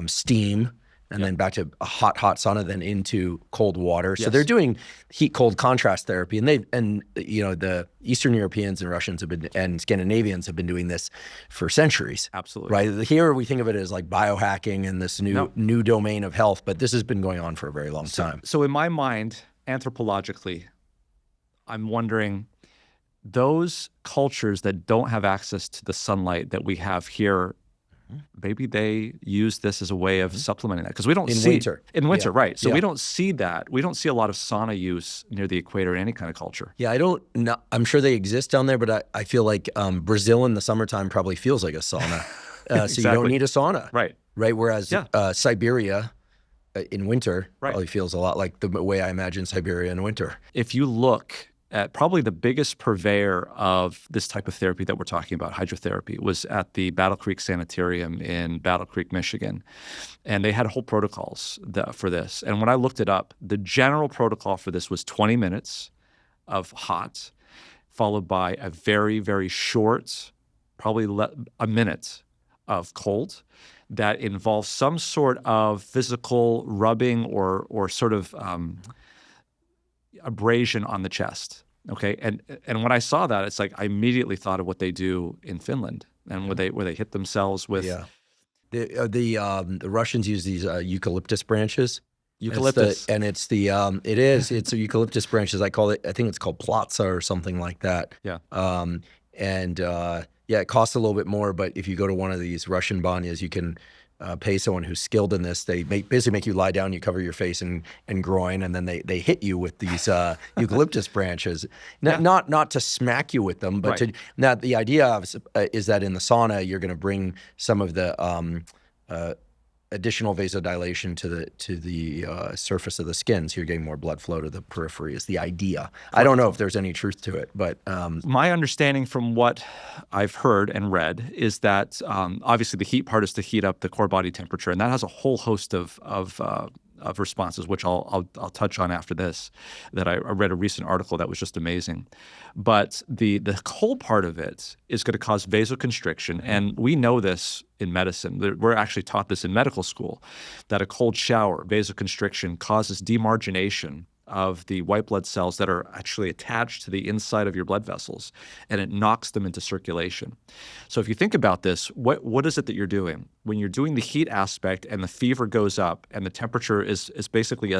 steam. And then back to a hot sauna, then into cold water. So they're doing heat-cold contrast therapy, and the Eastern Europeans and Russians and Scandinavians have been doing this for centuries. Absolutely. Right. Here we think of it as like biohacking and this new domain of health, but this has been going on for a very long time. So in my mind, anthropologically, I'm wondering, those cultures that don't have access to the sunlight that we have here, maybe they use this as a way of supplementing that, because we don't see in winter, right? So we don't see that. We don't see a lot of sauna use near the equator in any kind of culture. Yeah, I don't know. I'm sure they exist down there, but I feel like Brazil in the summertime probably feels like a sauna. So you don't need a sauna, right? Whereas Siberia in winter probably feels a lot like the way I imagine Siberia in winter. If you look at probably the biggest purveyor of this type of therapy that we're talking about, hydrotherapy, was at the Battle Creek Sanitarium in Battle Creek, Michigan. And they had whole protocols for this. And when I looked it up, the general protocol for this was 20 minutes of hot, followed by a very, very short, probably a minute of cold that involves some sort of physical rubbing or sort of abrasion on the chest. Okay, and when I saw that, it's like I immediately thought of what they do in Finland, and where they hit themselves with. Yeah, the Russians use these eucalyptus branches. Eucalyptus, it's a eucalyptus branches. I think it's called platza or something like that. Yeah. It costs a little bit more, but if you go to one of these Russian banyas, you can pay someone who's skilled in this. They basically make you lie down, you cover your face and groin, and then they hit you with these eucalyptus branches. Not to smack you with them, but now the idea is that in the sauna, you're going to bring some of the additional vasodilation to the surface of the skin, so you're getting more blood flow to the periphery is the idea. I don't know if there's any truth to it, but my understanding from what I've heard and read is that obviously the heat part is to heat up the core body temperature, and that has a whole host of responses, which I'll touch on after this. That I read a recent article that was just amazing. But the cold part of it is going to cause vasoconstriction, and we know this in medicine. We're actually taught this in medical school, that a cold shower, vasoconstriction, causes demargination of the white blood cells that are actually attached to the inside of your blood vessels, and it knocks them into circulation. So if you think about this, what is it that you're doing? When you're doing the heat aspect and the fever goes up and the temperature is basically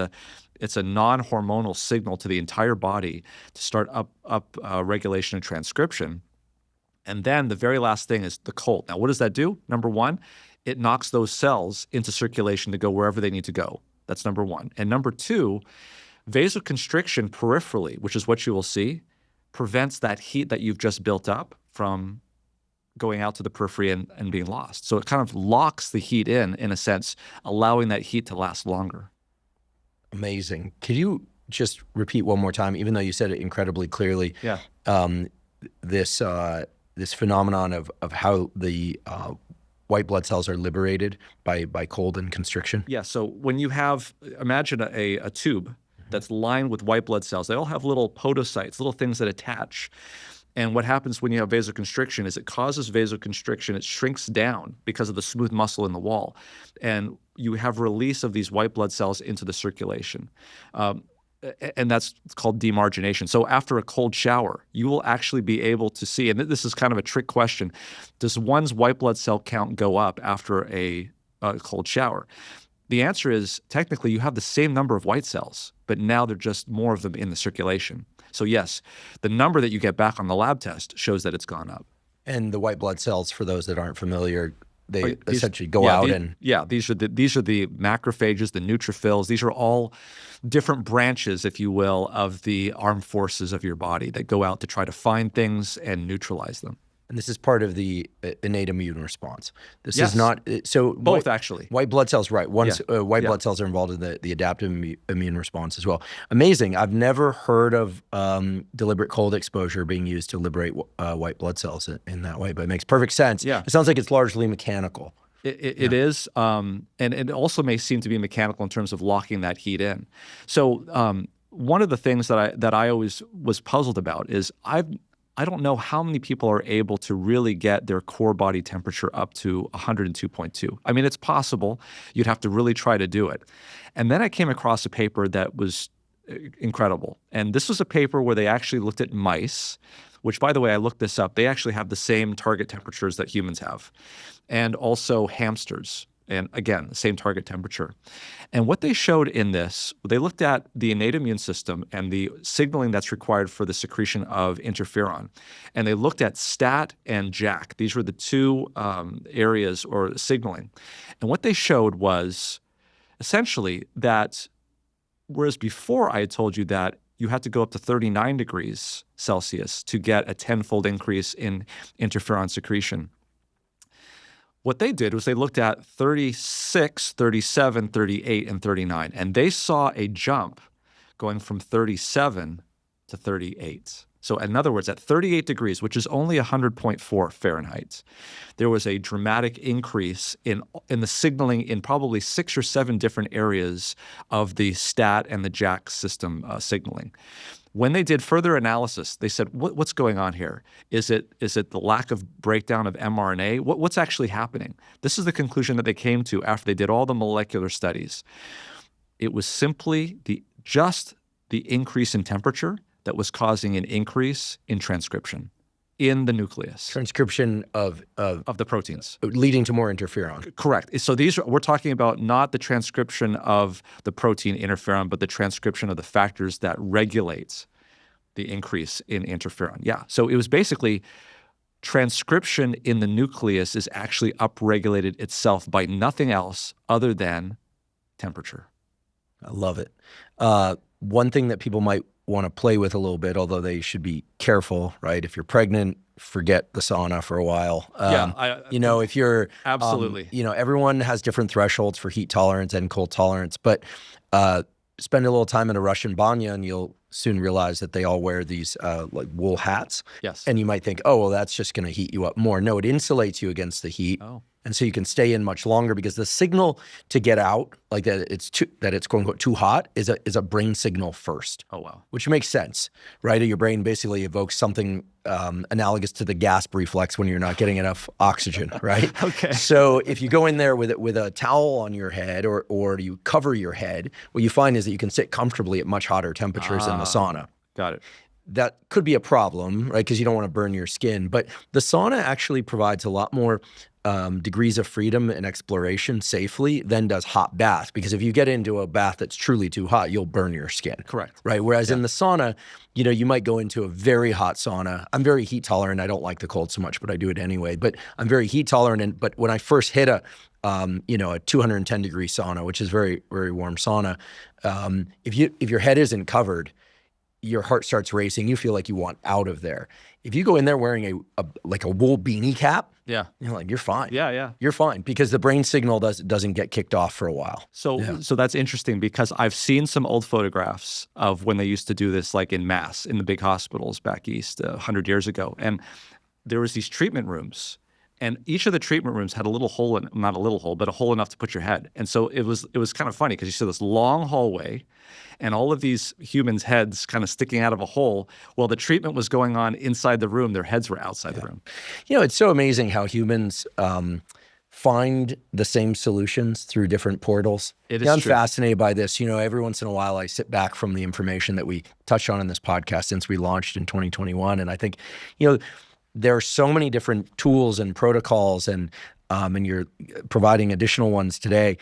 it's a non-hormonal signal to the entire body to start up regulation and transcription. And then the very last thing is the cold. Now, what does that do? Number one, it knocks those cells into circulation to go wherever they need to go. That's number one. And number two, vasoconstriction peripherally, which is what you will see, prevents that heat that you've just built up from going out to the periphery and being lost. So it kind of locks the heat in a sense, allowing that heat to last longer. Amazing. Could you just repeat one more time, even though you said it incredibly clearly? Yeah. This phenomenon of how the white blood cells are liberated by cold and constriction? Yeah. So when you imagine a tube that's lined with white blood cells. They all have little podocytes, little things that attach. And what happens when you have vasoconstriction is it causes vasoconstriction. It shrinks down because of the smooth muscle in the wall. And you have release of these white blood cells into the circulation. and that's called demargination. So after a cold shower, you will actually be able to see, and this is kind of a trick question, does one's white blood cell count go up after a cold shower? The answer is technically you have the same number of white cells, but now there are just more of them in the circulation. So yes, the number that you get back on the lab test shows that it's gone up. And the white blood cells, for those that aren't familiar, they essentially go out and... Yeah, these are the macrophages, the neutrophils. These are all different branches, if you will, of the armed forces of your body that go out to try to find things and neutralize them. And this is part of the innate immune response. This is not... So both, actually. White blood cells, right. White blood cells are involved in the adaptive immune response as well. Amazing. I've never heard of deliberate cold exposure being used to liberate white blood cells in that way, but it makes perfect sense. Yeah. It sounds like it's largely mechanical. It is, and it also may seem to be mechanical in terms of locking that heat in. So one of the things that I always was puzzled about is I don't know how many people are able to really get their core body temperature up to 102.2. I mean, it's possible. You'd have to really try to do it. And then I came across a paper that was incredible. And this was a paper where they actually looked at mice, which, by the way, I looked this up. They actually have the same target temperatures that humans have, and also hamsters. And again, the same target temperature. And what they showed in this, they looked at the innate immune system and the signaling that's required for the secretion of interferon. And they looked at STAT and JAK. These were the two areas or signaling. And what they showed was essentially that whereas before I had told you that you had to go up to 39 degrees Celsius to get a 10-fold increase in interferon secretion, what they did was they looked at 36, 37, 38, and 39, and they saw a jump going from 37 to 38. So in other words, at 38 degrees, which is only 100.4 Fahrenheit, there was a dramatic increase in the signaling in probably 6 or 7 different areas of the STAT and the JAK system signaling. When they did further analysis, they said, what's going on here? Is it the lack of breakdown of mRNA? What's actually happening? This is the conclusion that they came to after they did all the molecular studies. It was simply just the increase in temperature that was causing an increase in transcription in the nucleus. Transcription of the proteins. Leading to more interferon. Correct. So we're talking about not the transcription of the protein interferon, but the transcription of the factors that regulate the increase in interferon. Yeah. So it was basically transcription in the nucleus is actually upregulated itself by nothing else other than temperature. I love it. One thing that people might want to play with a little bit, although they should be careful, right? If you're pregnant, forget the sauna for a while. If you're absolutely, everyone has different thresholds for heat tolerance and cold tolerance, but spend a little time in a Russian banya and you'll soon realize that they all wear these like wool hats. Yes. And you might think, oh, well, that's just going to heat you up more. No, it insulates you against the heat. Oh. And so you can stay in much longer because the signal to get out, like that it's quote unquote too hot, is a brain signal first. Oh, wow. Which makes sense, right? Your brain basically evokes something analogous to the gasp reflex when you're not getting enough oxygen, right? Okay. So if you go in there with a towel on your head or you cover your head, what you find is that you can sit comfortably at much hotter temperatures in the sauna. Got it. That could be a problem, right? Because you don't want to burn your skin. But the sauna actually provides a lot more degrees of freedom and exploration safely than does hot bath. Because if you get into a bath that's truly too hot, you'll burn your skin. Correct. Right? Whereas in the sauna, you might go into a very hot sauna. I'm very heat tolerant. I don't like the cold so much, but I do it anyway. But I'm very heat tolerant. But when I first hit a 210 degree sauna, which is very, very warm sauna, if your head isn't covered, your heart starts racing. You feel like you want out of there. If you go in there wearing a wool beanie cap, you're fine. Yeah. You're fine because the brain signal doesn't get kicked off for a while. So that's interesting because I've seen some old photographs of when they used to do this, like in mass in the big hospitals back east 100 years ago, and there was these treatment rooms. And each of the treatment rooms had a little hole not a little hole, but a hole enough to put your head. And so it was kind of funny because you see this long hallway and all of these humans' heads kind of sticking out of a hole. While the treatment was going on inside the room, their heads were outside the room. It's so amazing how humans find the same solutions through different portals? It is I'm true. fascinated by this. Every once in a while I sit back from the information that we touched on in this podcast since we launched in 2021. And I think, there are so many different tools and protocols and you're providing additional ones today.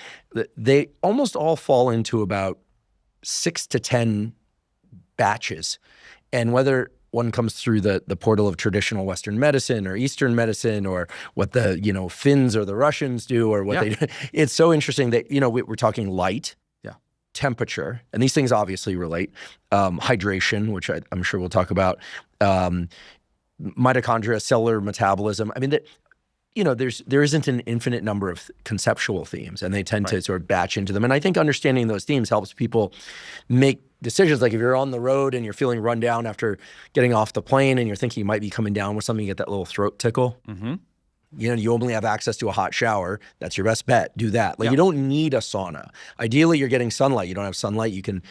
They almost all fall into about 6 to 10 batches. And whether one comes through the portal of traditional Western medicine or Eastern medicine or what the, Finns or the Russians do or what they do. It's so interesting that, we're talking light, temperature, and these things obviously relate, hydration, which I'm sure we'll talk about, mitochondria, cellular metabolism. I mean, there isn't an infinite number of conceptual themes, and they tend to sort of batch into them. And I think understanding those themes helps people make decisions. Like if you're on the road and you're feeling run down after getting off the plane and you're thinking you might be coming down with something, you get that little throat tickle. Mm-hmm. You only have access to a hot shower. That's your best bet. Do that. You don't need a sauna. Ideally, you're getting sunlight. You don't have sunlight. You can,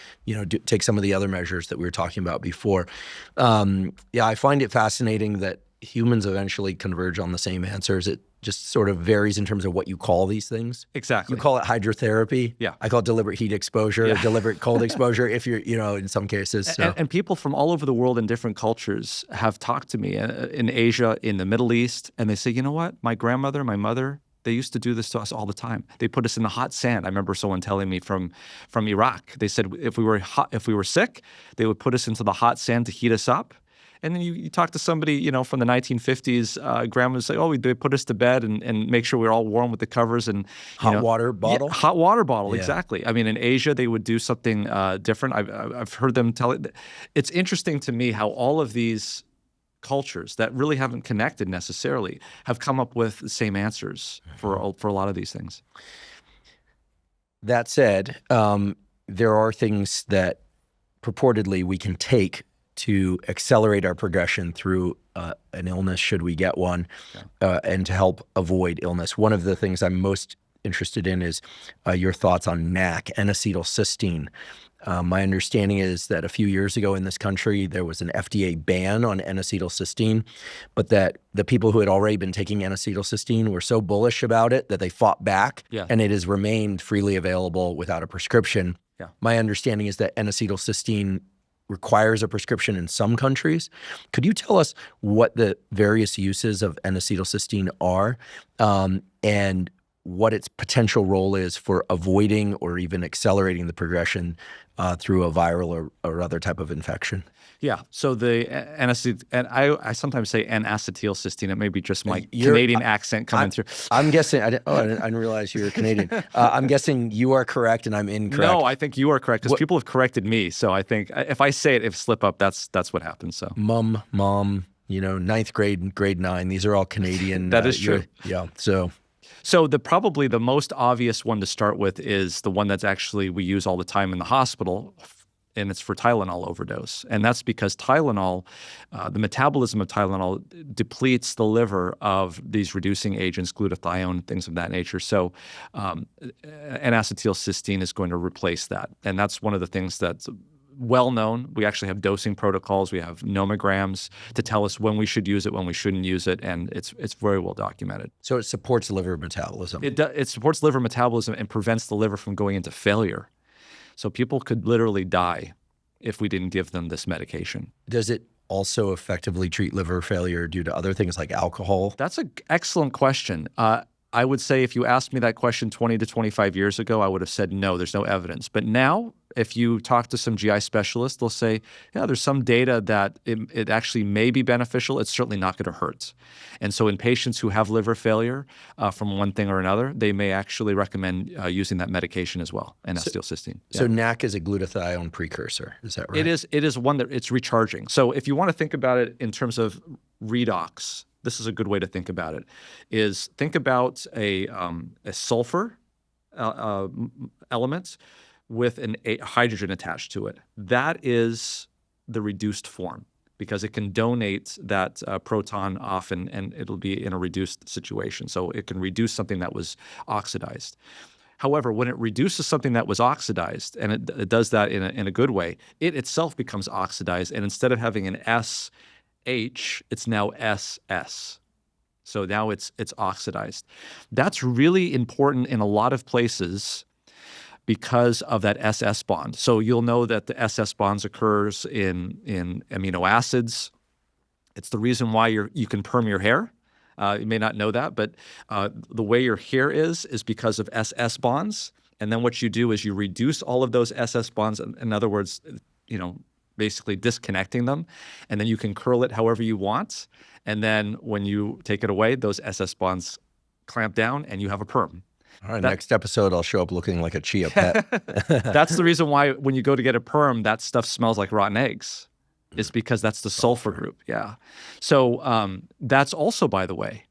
take some of the other measures that we were talking about before. I find it fascinating that humans eventually converge on the same answers. It just sort of varies in terms of what you call these things. Exactly. You call it hydrotherapy. Yeah. I call it deliberate heat exposure, deliberate cold exposure if you're, in some cases. So. And people from all over the world in different cultures have talked to me in Asia, in the Middle East, and they say, you know what? My grandmother, my mother, they used to do this to us all the time. They put us in the hot sand. I remember someone telling me from Iraq. They said if we were sick, they would put us into the hot sand to heat us up. And then you talk to somebody, from the 1950s, grandma would say, they put us to bed and make sure we're all warm with the covers and hot water bottle. Yeah, hot water bottle, exactly. I mean, in Asia, they would do something different. I've heard them tell it. It's interesting to me how all of these cultures that really haven't connected necessarily have come up with the same answers for a lot of these things. That said, there are things that purportedly we can take to accelerate our progression through an illness, should we get one, and to help avoid illness. One of the things I'm most interested in is your thoughts on NAC, N-acetylcysteine. My understanding is that a few years ago in this country, there was an FDA ban on N-acetylcysteine, but that the people who had already been taking N-acetylcysteine were so bullish about it that they fought back, and it has remained freely available without a prescription. Yeah. My understanding is that N-acetylcysteine requires a prescription in some countries. Could you tell us what the various uses of N-acetylcysteine are and what its potential role is for avoiding or even accelerating the progression through a viral or other type of infection? Yeah. So the N-acetyl, and I sometimes say N-acetylcysteine. It may be just my Canadian accent coming through. I'm guessing. I didn't realize you were Canadian. I'm guessing you are correct and I'm incorrect. No, I think you are correct because people have corrected me. So I think if I say it, if slip up, that's what happens. So mom, ninth grade, grade 9. These are all Canadian. That is true. Yeah. So probably the most obvious one to start with is the one that's actually we use all the time in the hospital, and it's for Tylenol overdose. And that's because Tylenol, the metabolism of Tylenol depletes the liver of these reducing agents, glutathione, things of that nature. So N-acetylcysteine is going to replace that. And that's one of the things that's well known. We actually have dosing protocols. We have nomograms to tell us when we should use it, when we shouldn't use it, and it's very well documented. So it supports liver metabolism. It supports liver metabolism and prevents the liver from going into failure. So people could literally die if we didn't give them this medication. Does it also effectively treat liver failure due to other things like alcohol? That's an excellent question. I would say if you asked me that question 20 to 25 years ago, I would have said no, there's no evidence. But now, if you talk to some GI specialists, they'll say, yeah, there's some data that it actually may be beneficial. It's certainly not going to hurt. And so in patients who have liver failure from one thing or another, they may actually recommend using that medication as well, N-acetylcysteine. So NAC is a glutathione precursor, is that right? It is one that it's recharging. So if you want to think about it in terms of redox, this is a good way to think about it, is think about a sulfur element with a hydrogen attached to it. That is the reduced form because it can donate that proton off and it'll be in a reduced situation. So it can reduce something that was oxidized. However, when it reduces something that was oxidized, and it does that in a good way, it itself becomes oxidized. And instead of having an SH, it's now SS. So now it's oxidized. That's really important in a lot of places because of that SS bond. So you'll know that the SS bonds occurs in amino acids. It's the reason why you can perm your hair. You may not know that, but the way your hair is because of SS bonds. And then what you do is you reduce all of those SS bonds. In other words, basically disconnecting them, and then you can curl it however you want. And then when you take it away, those SS bonds clamp down and you have a perm. All right, next episode, I'll show up looking like a chia pet. That's the reason why when you go to get a perm, that stuff smells like rotten eggs. It's because that's the sulfur group. Yeah. So that's also, by the way,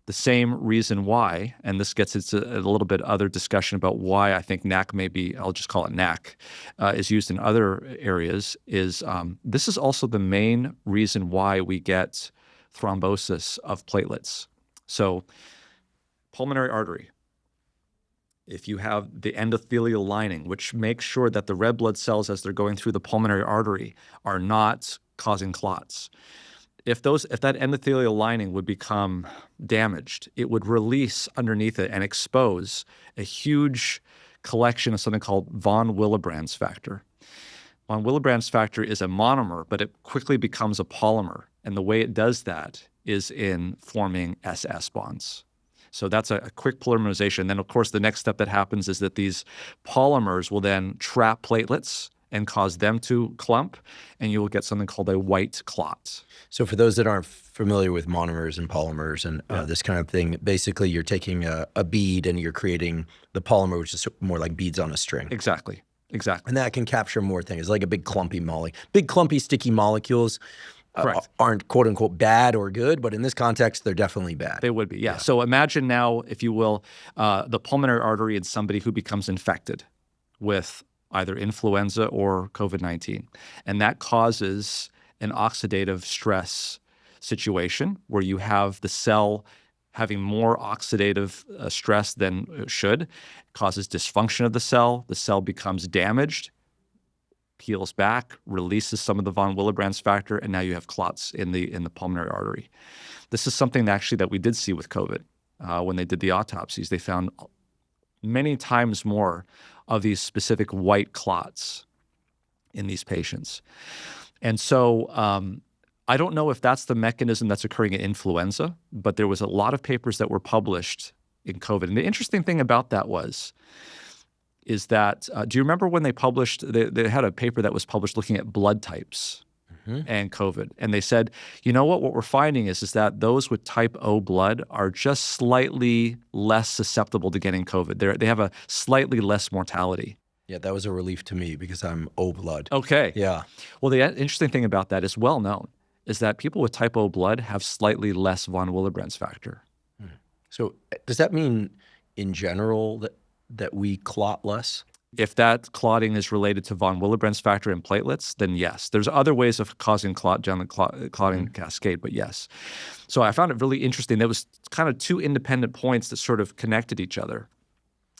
the same reason why, and this gets into a little bit other discussion about why I think NAC I'll just call it NAC, is used in other areas, is this is also the main reason why we get thrombosis of platelets. So pulmonary artery, if you have the endothelial lining, which makes sure that the red blood cells as they're going through the pulmonary artery are not causing clots. If that endothelial lining would become damaged, it would release underneath it and expose a huge collection of something called von Willebrand's factor. Von Willebrand's factor is a monomer, but it quickly becomes a polymer. And the way it does that is in forming SS bonds. So that's a quick polymerization. Then, of course, the next step that happens is that these polymers will then trap platelets and cause them to clump, and you will get something called a white clot. So for those that aren't familiar with monomers and polymers and this kind of thing, basically you're taking a bead and you're creating the polymer, which is more like beads on a string. Exactly. And that can capture more things, like a big clumpy big clumpy sticky molecules. Aren't quote unquote bad or good, but in this context, they're definitely bad. They would be, yeah. So imagine now, if you will, the pulmonary artery in somebody who becomes infected with either influenza or COVID-19. And that causes an oxidative stress situation where you have the cell having more oxidative stress than it should. It causes dysfunction of the cell becomes damaged, peels back, releases some of the von Willebrand's factor, and now you have clots in the pulmonary artery. This is something that we did see with COVID. When they did the autopsies, they found many times more of these specific white clots in these patients. And so I don't know if that's the mechanism that's occurring in influenza, but there was a lot of papers that were published in COVID. And the interesting thing about that is that, do you remember when they had a paper that was published looking at blood types and COVID? And they said, you know what we're finding is that those with type O blood are just slightly less susceptible to getting COVID. They have a slightly less mortality. Yeah, that was a relief to me because I'm O blood. Okay. Yeah. Well, the interesting thing about that is well known is that people with type O blood have slightly less von Willebrand's factor. So does that mean in general that we clot less? If that clotting is related to von Willebrand's factor and platelets, then yes. There's other ways of causing clot down the clotting cascade, but yes. So I found it really interesting. There was kind of two independent points that sort of connected each other.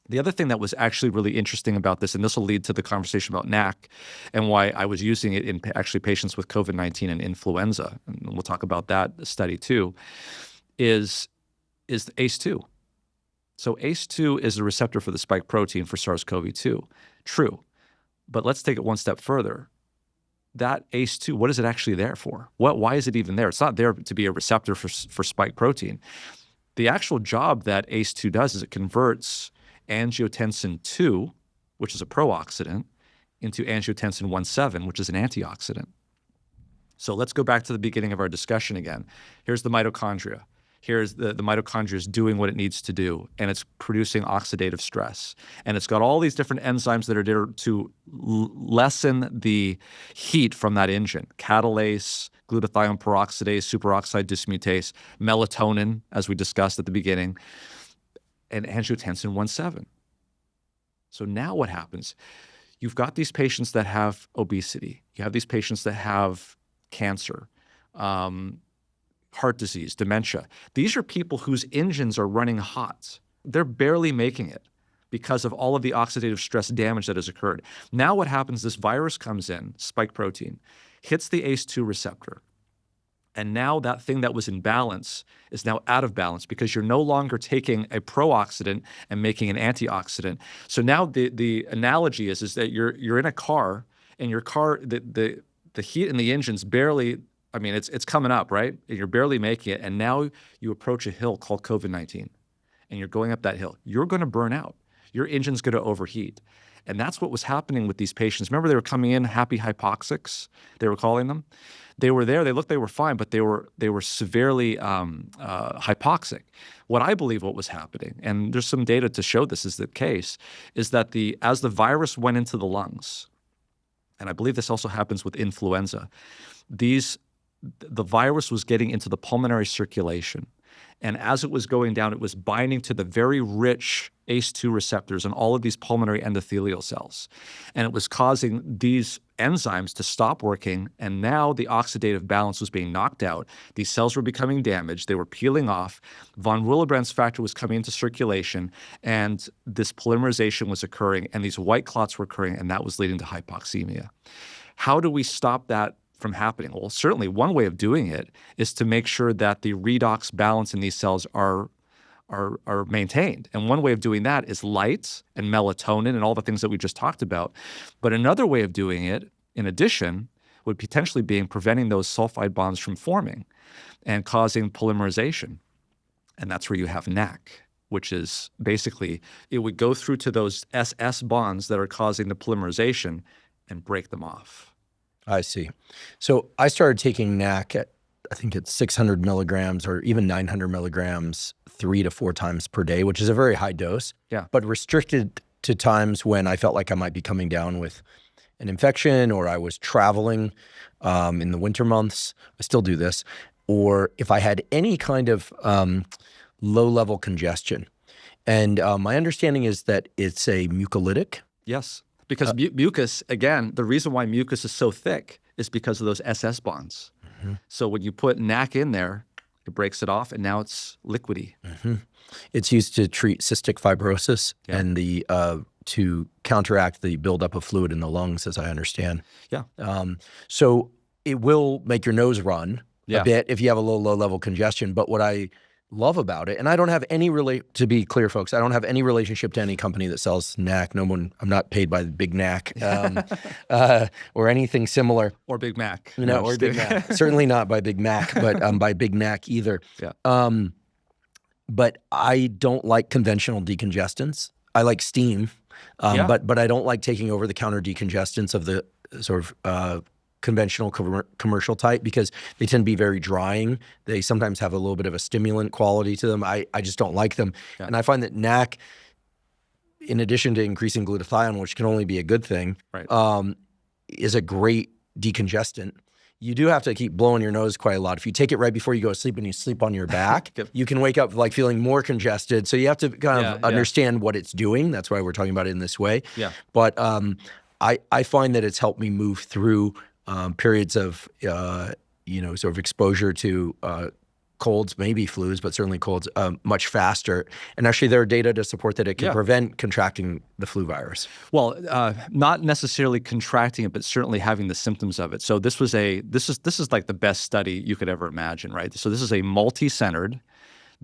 The other thing that was actually really interesting about this, and this will lead to the conversation about NAC and why I was using it in actually patients with COVID-19 and influenza, and we'll talk about that study too, is ACE2. So ACE2 is a receptor for the spike protein for SARS-CoV-2. True. But let's take it one step further. That ACE2, what is it actually there for? Why is it even there? It's not there to be a receptor for spike protein. The actual job that ACE2 does is it converts angiotensin 2, which is a prooxidant, into angiotensin 1,7, which is an antioxidant. So let's go back to the beginning of our discussion again. Here's the mitochondria. Here's the mitochondria is doing what it needs to do, and it's producing oxidative stress. And it's got all these different enzymes that are there to lessen the heat from that engine. Catalase, glutathione peroxidase, superoxide dismutase, melatonin, as we discussed at the beginning, and angiotensin 1,7. So now what happens? You've got these patients that have obesity. You have these patients that have cancer, heart disease, dementia. These are people whose engines are running hot. They're barely making it because of all of the oxidative stress damage that has occurred. Now what happens, this virus comes in, spike protein, hits the ACE2 receptor, And now that thing that was in balance is now out of balance because you're no longer taking a pro-oxidant and making an antioxidant. So now the analogy is that you're in a car, and your car, the heat in the engine's barely, I mean, it's coming up, right? And you're barely making it. And now you approach a hill called COVID-19, and you're going up that hill. You're going to burn out. Your engine's going to overheat. And that's what was happening with these patients. Remember, they were coming in happy hypoxics, they were calling them. They were there, they looked, they were fine, but they were severely hypoxic. What I believe what was happening, and there's some data to show this is the case, is that as the virus went into the lungs, and I believe this also happens with influenza, the virus was getting into the pulmonary circulation. And as it was going down, it was binding to the very rich ACE2 receptors in all of these pulmonary endothelial cells. And it was causing these enzymes to stop working. And now the oxidative balance was being knocked out. These cells were becoming damaged. They were peeling off. Von Willebrand's factor was coming into circulation. And this polymerization was occurring. And these white clots were occurring. And that was leading to hypoxemia. How do we stop that from happening? Well, certainly one way of doing it is to make sure that the redox balance in these cells are maintained. And one way of doing that is light and melatonin and all the things that we just talked about. But another way of doing it, in addition, would potentially be preventing those sulfide bonds from forming and causing polymerization. And that's where you have NAC, which is basically, it would go through to those SS bonds that are causing the polymerization and break them off. I see. So I started taking NAC at, I think it's 600 milligrams or even 900 milligrams 3 to 4 times per day, which is a very high dose, but restricted to times when I felt like I might be coming down with an infection, or I was traveling in the winter months. I still do this. Or if I had any kind of low-level congestion. And my understanding is that it's a mucolytic. Yes. Because mucus, again, the reason why mucus is so thick is because of those SS bonds. Mm-hmm. So when you put NAC in there, it breaks it off, and now it's liquidy. Mm-hmm. It's used to treat cystic fibrosis and to counteract the buildup of fluid in the lungs, as I understand. Yeah. So it will make your nose run a bit if you have a low-level congestion. But what I love about it, and I don't have any to be clear, folks, I don't have any relationship to any company that sells NAC. I'm not paid by Big NAC or anything similar. Or Big Mac. Or Big Mac. Certainly not by Big Mac, but by Big NAC either. Yeah. But I don't like conventional decongestants. I like steam, but I don't like taking over-the-counter decongestants of the sort of conventional commercial type, because they tend to be very drying. They sometimes have a little bit of a stimulant quality to them. I just don't like them. Yeah. And I find that NAC, in addition to increasing glutathione, which can only be a good thing, is a great decongestant. You do have to keep blowing your nose quite a lot. If you take it right before you go to sleep and you sleep on your back, you can wake up like feeling more congested. So you have to kind of understand what it's doing. That's why we're talking about it in this way. Yeah. But I find that it's helped me move through periods of, sort of exposure to colds, maybe flus, but certainly colds, much faster. And actually there are data to support that it can prevent contracting the flu virus. Well, not necessarily contracting it, but certainly having the symptoms of it. So this is like the best study you could ever imagine, right? So this is a multi-centered,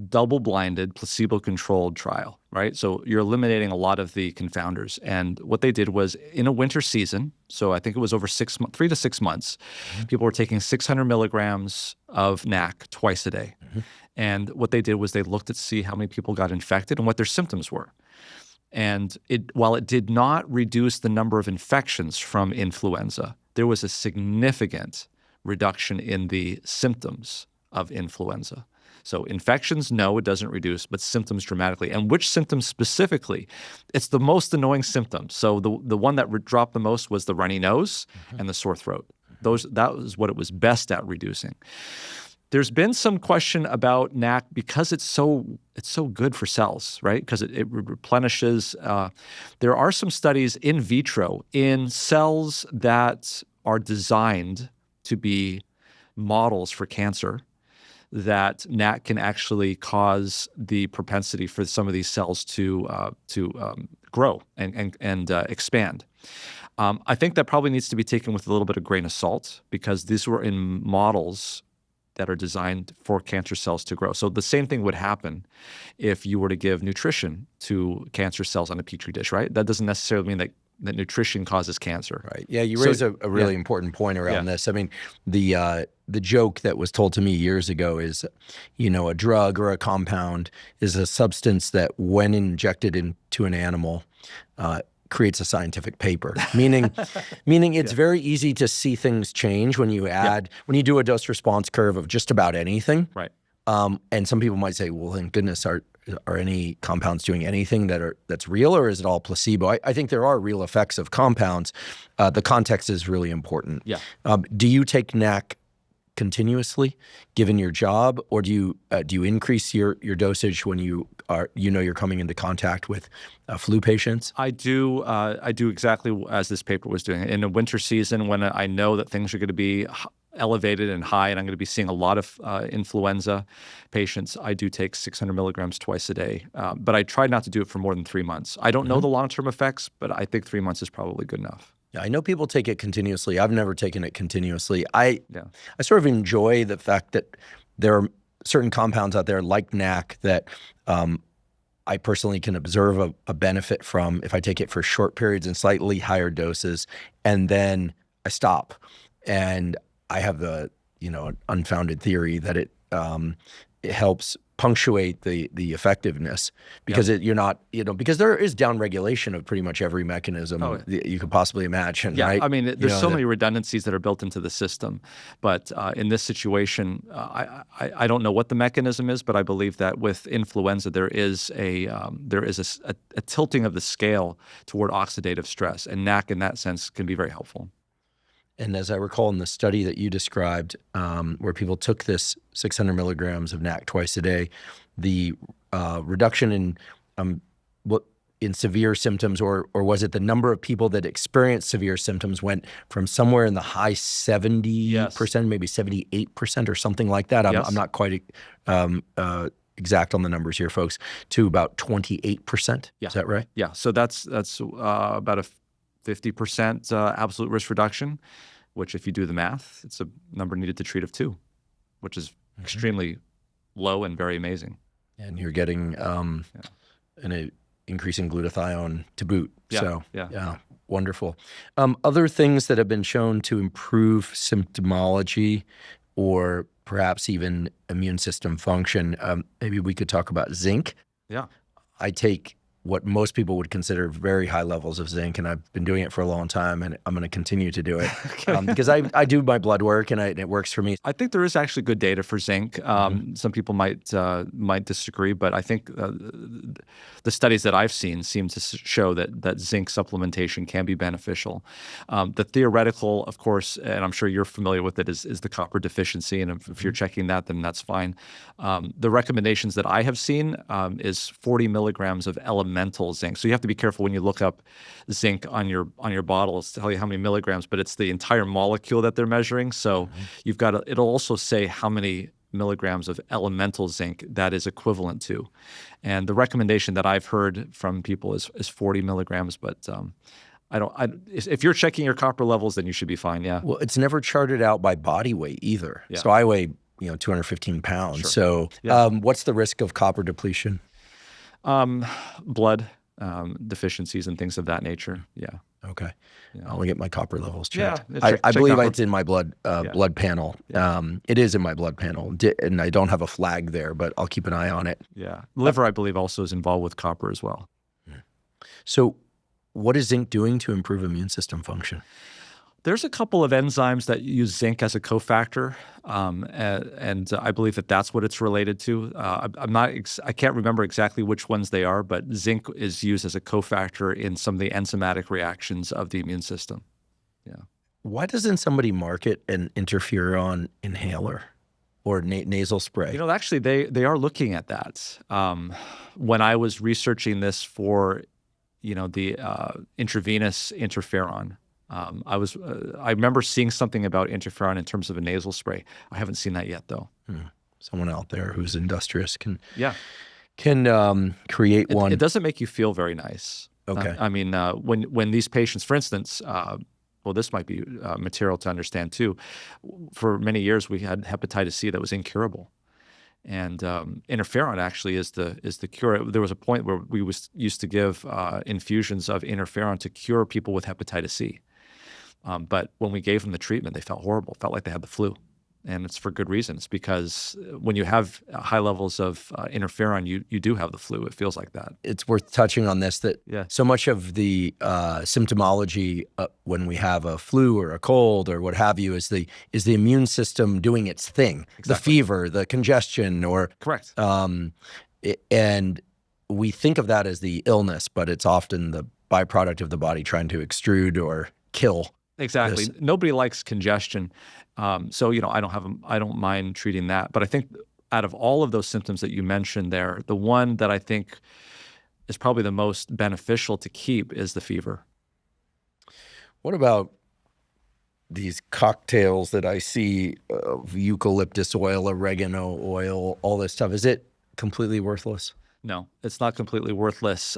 double-blinded, placebo-controlled trial, right? So you're eliminating a lot of the confounders. And what they did was, in a winter season, so I think it was over 3 to 6 months, people were taking 600 milligrams of NAC twice a day. Mm-hmm. And what they did was they looked to see how many people got infected and what their symptoms were. And while it did not reduce the number of infections from influenza, there was a significant reduction in the symptoms of influenza. So infections, no, it doesn't reduce, but symptoms dramatically. And which symptoms specifically? It's the most annoying symptoms. So the one that dropped the most was the runny nose and the sore throat. That was what it was best at reducing. There's been some question about NAC because it's so good for cells, right? Because it replenishes. There are some studies in vitro in cells that are designed to be models for cancer, that NAC can actually cause the propensity for some of these cells to grow and expand. I think that probably needs to be taken with a little bit of grain of salt, because these were in models that are designed for cancer cells to grow. So the same thing would happen if you were to give nutrition to cancer cells on a petri dish, right? That doesn't necessarily mean that nutrition causes cancer. Right. Yeah, you raise a really important point around this. I mean, the joke that was told to me years ago is, a drug or a compound is a substance that when injected into an animal creates a scientific paper, meaning it's very easy to see things change when you add, when you do a dose response curve of just about anything. Right. And some people might say, well, thank goodness, are any compounds doing anything that's real, or is it all placebo? I think there are real effects of compounds. The context is really important. Yeah. Do you take NAC continuously, given your job, or do you increase your dosage when you're coming into contact with flu patients? I do exactly as this paper was doing. In a winter season, when I know that things are going to be elevated and high, and I'm going to be seeing a lot of influenza patients, I do take 600 milligrams twice a day. But I try not to do it for more than 3 months. I don't know the long-term effects, but I think 3 months is probably good enough. Yeah, I know people take it continuously. I've never taken it continuously. I sort of enjoy the fact that there are certain compounds out there like NAC that I personally can observe a benefit from if I take it for short periods and slightly higher doses, and then I stop. And I have the unfounded theory that it helps punctuate the effectiveness, because you're not, because there is downregulation of pretty much every mechanism that you could possibly imagine. Yeah, right? I mean, there's so many redundancies that are built into the system, but in this situation, I don't know what the mechanism is, but I believe that with influenza there is a tilting of the scale toward oxidative stress, and NAC in that sense can be very helpful. And as I recall in the study that you described, where people took this 600 milligrams of NAC twice a day, the reduction in severe symptoms, or was it the number of people that experienced severe symptoms, went from somewhere in the high 70%, maybe 78% or something like that. I'm not quite exact on the numbers here, folks, to about 28%. Yeah. Is that right? Yeah. So that's about a 50% absolute risk reduction, which if you do the math, it's a number needed to treat of 2, which is extremely low and very amazing. And you're getting an increase in glutathione to boot. Yeah, wonderful. Other things that have been shown to improve symptomology or perhaps even immune system function, maybe we could talk about zinc. Yeah. I take what most people would consider very high levels of zinc, and I've been doing it for a long time, and I'm going to continue to do it because I do my blood work, and it works for me. I think there is actually good data for zinc. Some people might disagree, but I think the studies that I've seen seem to show that zinc supplementation can be beneficial. The theoretical, of course, and I'm sure you're familiar with it, is the copper deficiency, and if you're checking that, then that's fine. The recommendations that I have seen is 40 milligrams of elemental zinc. So you have to be careful when you look up zinc on your bottles to tell you how many milligrams, but it's the entire molecule that they're measuring. So you've got it'll also say how many milligrams of elemental zinc that is equivalent to. And the recommendation that I've heard from people is 40 milligrams, but if you're checking your copper levels, then you should be fine. Yeah. Well, it's never charted out by body weight either. Yeah. So I weigh 215 pounds. Sure. So what's the risk of copper depletion? Blood deficiencies and things of that nature. Yeah. Okay. Yeah. I'll get my copper levels checked. Yeah, I believe copper. it's in my blood panel. Yeah. It is in my blood panel, and I don't have a flag there, but I'll keep an eye on it. Yeah. Liver, I believe, also is involved with copper as well. So what is zinc doing to improve immune system function? There's a couple of enzymes that use zinc as a cofactor, and I believe that that's what it's related to. I can't remember exactly which ones they are, but zinc is used as a cofactor in some of the enzymatic reactions of the immune system. Yeah. Why doesn't somebody market an interferon inhaler or nasal spray? Actually, they are looking at that. When I was researching this for, the intravenous interferon. I remember seeing something about interferon in terms of a nasal spray. I haven't seen that yet, though. Someone out there who's industrious can create one. one. It doesn't make you feel very nice. Okay. When these patients, for instance, well, this might be material to understand too. For many years, we had hepatitis C that was incurable. And interferon actually is the cure. There was a point where we used to give infusions of interferon to cure people with hepatitis C. But when we gave them the treatment, they felt horrible, felt like they had the flu. And it's for good reasons, because when you have high levels of interferon, you do have the flu. It feels like that. It's worth touching on this, that so much of the symptomology when we have a flu or a cold or what have you is the immune system doing its thing. Exactly. The fever, the congestion, or correct. And we think of that as the illness, but it's often the byproduct of the body trying to extrude or kill. Exactly. This. Nobody likes congestion. So, I don't mind treating that. But I think out of all of those symptoms that you mentioned there, the one that I think is probably the most beneficial to keep is the fever. What about these cocktails that I see of eucalyptus oil, oregano oil, all this stuff? Is it completely worthless? No, it's not completely worthless.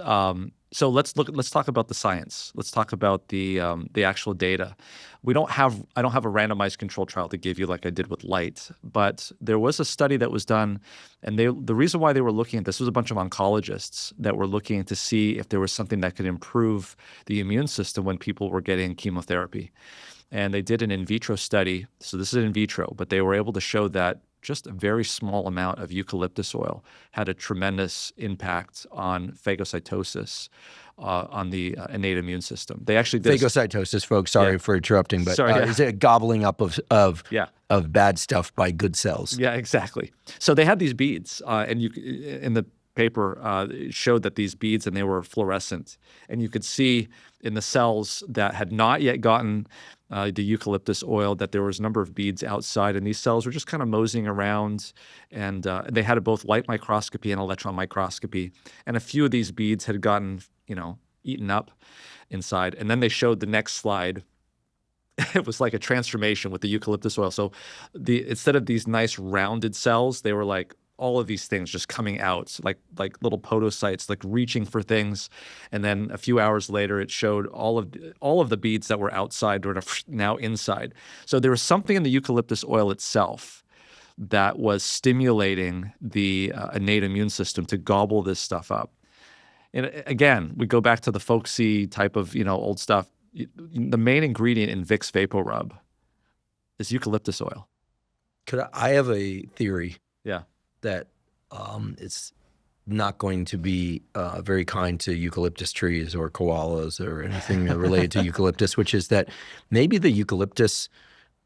So let's talk about the science. Let's talk about the actual data. I don't have a randomized controlled trial to give you like I did with light, but there was a study that was done, and the reason why they were looking at this was a bunch of oncologists that were looking to see if there was something that could improve the immune system when people were getting chemotherapy. And they did an in vitro study. So this is in vitro, but they were able to show that just a very small amount of eucalyptus oil had a tremendous impact on phagocytosis, on the innate immune system. They actually did phagocytosis, folks. Sorry for interrupting, but is it a gobbling up of bad stuff by good cells? Yeah, exactly. So they had these beads, and in the paper it showed that these beads, and they were fluorescent, and you could see in the cells that had not yet gotten the eucalyptus oil that there was a number of beads outside, and these cells were just kind of moseying around, and they had both light microscopy and electron microscopy, and a few of these beads had gotten eaten up inside. And then they showed the next slide. It was like a transformation with the eucalyptus oil. So instead of these nice rounded cells, they were like all of these things just coming out, like little podocytes, like reaching for things. And then a few hours later, it showed all of the beads that were outside were now inside. So there was something in the eucalyptus oil itself that was stimulating the innate immune system to gobble this stuff up. And again, we go back to the folksy type of old stuff. The main ingredient in Vicks VapoRub is eucalyptus oil. I have a theory. Yeah. That it's not going to be very kind to eucalyptus trees or koalas or anything related to eucalyptus, which is that maybe the eucalyptus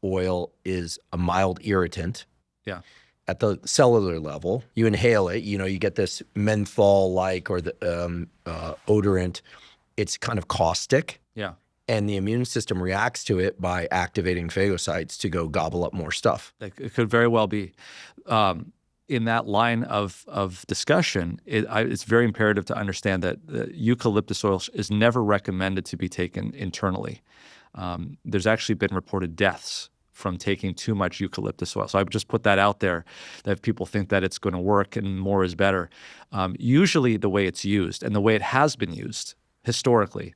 oil is a mild irritant. Yeah. At the cellular level, you inhale it, you get this menthol-like or the odorant. It's kind of caustic. Yeah. And the immune system reacts to it by activating phagocytes to go gobble up more stuff. It could very well be. In that line of discussion, it's very imperative to understand that eucalyptus oil is never recommended to be taken internally. There's actually been reported deaths from taking too much eucalyptus oil. So I would just put that out there, that if people think that it's going to work and more is better. Usually the way it's used and the way it has been used historically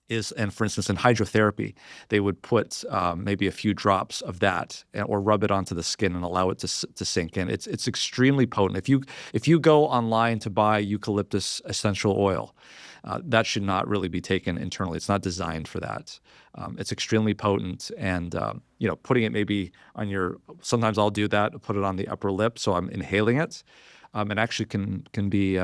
is, and for instance, in hydrotherapy, they would put maybe a few drops of that or rub it onto the skin and allow it to sink in. It's extremely potent. If you go online to buy eucalyptus essential oil, that should not really be taken internally. It's not designed for that. It's extremely potent, and putting it maybe on sometimes I'll do that, put it on the upper lip so I'm inhaling it. It actually can be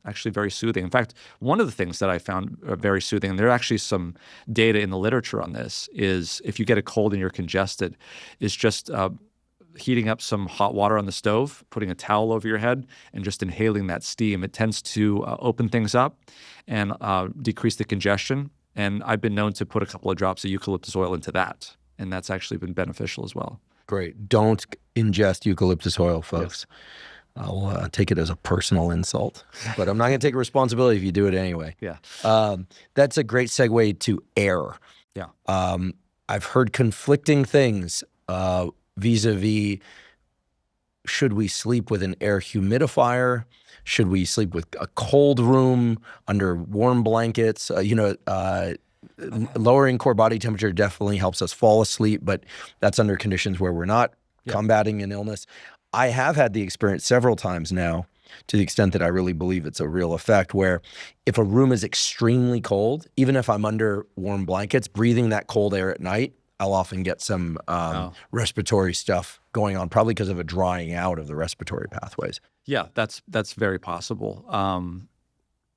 actually very soothing. In fact, one of the things that I found very soothing, and there are actually some data in the literature on this, is if you get a cold and you're congested, is just heating up some hot water on the stove, putting a towel over your head, and just inhaling that steam. It tends to open things up and decrease the congestion. And I've been known to put a couple of drops of eucalyptus oil into that, and that's actually been beneficial as well. Great. Don't ingest eucalyptus oil, folks. Yes. I'll take it as a personal insult, but I'm not going to take responsibility if you do it anyway. Yeah. That's a great segue to air. Yeah. I've heard conflicting things vis-a-vis, should we sleep with an air humidifier? Should we sleep with a cold room under warm blankets? lowering core body temperature definitely helps us fall asleep, but that's under conditions where we're not combating an illness. I have had the experience several times now, to the extent that I really believe it's a real effect, where if a room is extremely cold, even if I'm under warm blankets, breathing that cold air at night, I'll often get some respiratory stuff going on, probably because of a drying out of the respiratory pathways. Yeah, that's very possible.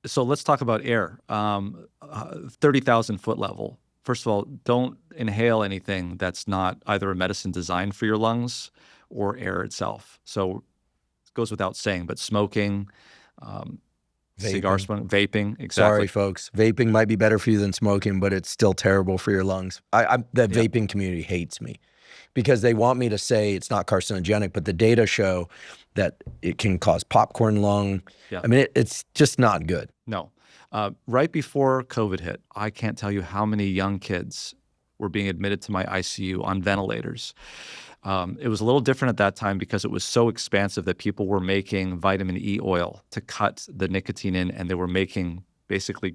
So let's talk about air. 30,000 foot level. First of all, don't inhale anything that's not either a medicine designed for your lungs or air itself. So it goes without saying, but smoking, cigar smoking, vaping, exactly. Sorry, folks. Vaping might be better for you than smoking, but it's still terrible for your lungs. The vaping community hates me because they want me to say it's not carcinogenic, but the data show that it can cause popcorn lung. Yeah. I mean, it's just not good. No. Right before COVID hit, I can't tell you how many young kids were being admitted to my ICU on ventilators. It was a little different at that time because it was so expansive that people were making vitamin E oil to cut the nicotine in, and they were making basically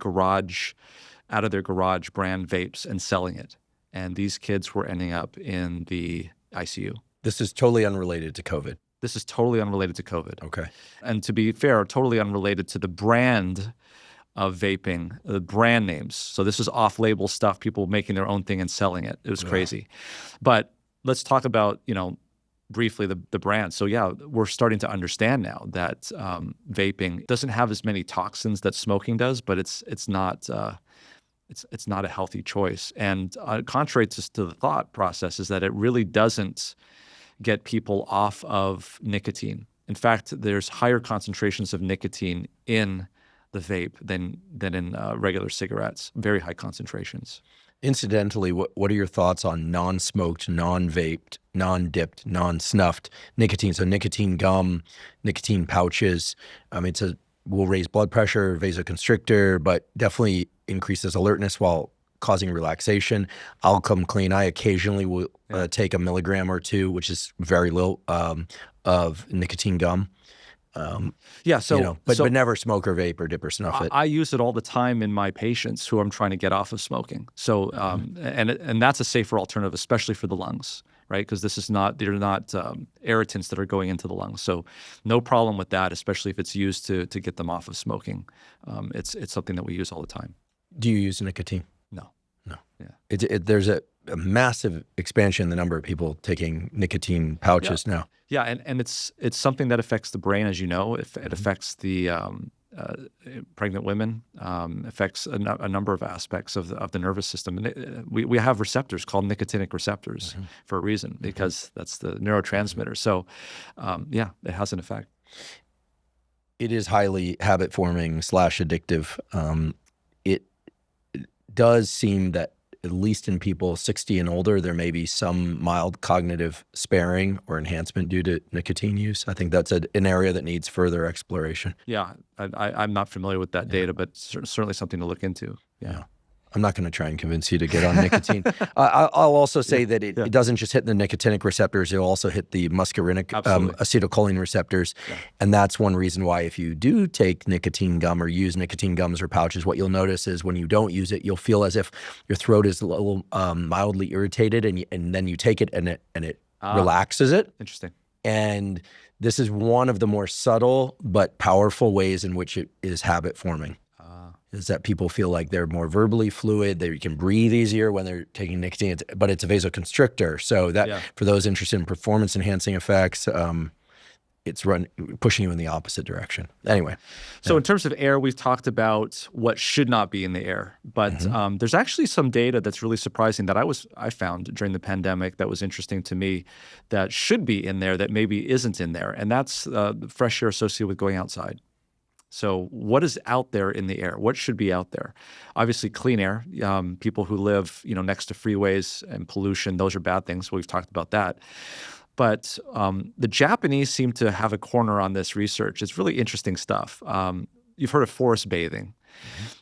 out of their garage brand vapes and selling it. And these kids were ending up in the ICU. This is totally unrelated to COVID. This is totally unrelated to COVID. Okay. And to be fair, totally unrelated to the brand of vaping, the brand names. So this is off-label stuff, people making their own thing and selling it. It was crazy. But let's talk about, briefly the brand. So yeah, we're starting to understand now that vaping doesn't have as many toxins that smoking does, but it's not a healthy choice. And contrary to the thought process is that it really doesn't get people off of nicotine. In fact, there's higher concentrations of nicotine in the vape than in regular cigarettes, very high concentrations. Incidentally, what are your thoughts on non-smoked, non-vaped, non-dipped, non-snuffed nicotine? So nicotine gum, nicotine pouches. Will raise blood pressure, vasoconstrictor, but definitely increases alertness while causing relaxation. I'll come clean. I occasionally will take a milligram or two, which is very little, of nicotine gum. But never smoke or vape or dip or snuff it. I use it all the time in my patients who I'm trying to get off of smoking. So, and that's a safer alternative, especially for the lungs, right? Because they're not irritants that are going into the lungs. So no problem with that, especially if it's used to get them off of smoking. It's something that we use all the time. Do you use nicotine? No. Yeah. There's a massive expansion in the number of people taking nicotine pouches now. Yeah, and it's something that affects the brain, as you know. It affects the pregnant women, affects a number of aspects of the nervous system. And we have receptors called nicotinic receptors for a reason, because that's the neurotransmitter. So, it has an effect. It is highly habit-forming / addictive. It does seem that at least in people 60 and older, there may be some mild cognitive sparing or enhancement due to nicotine use. I think that's an area that needs further exploration. Yeah, I'm not familiar with that data, but certainly something to look into. Yeah. I'm not going to try and convince you to get on nicotine. I'll also say that it doesn't just hit the nicotinic receptors, it'll also hit the muscarinic acetylcholine receptors. Yeah. And that's one reason why if you do take nicotine gum or use nicotine gums or pouches, what you'll notice is when you don't use it, you'll feel as if your throat is a little mildly irritated, and then you take it and it relaxes it. Interesting. And this is one of the more subtle but powerful ways in which it is habit forming. Is that people feel like they're more verbally fluid, they can breathe easier when they're taking nicotine, but it's a vasoconstrictor. So that for those interested in performance enhancing effects, it's pushing you in the opposite direction. Anyway. So in terms of air, we've talked about what should not be in the air, but there's actually some data that's really surprising that I found during the pandemic that was interesting to me that should be in there that maybe isn't in there, and that's the fresh air associated with going outside. So what is out there in the air? What should be out there? Obviously, clean air. People who live, next to freeways and pollution, those are bad things. We've talked about that. But the Japanese seem to have a corner on this research. It's really interesting stuff. You've heard of forest bathing.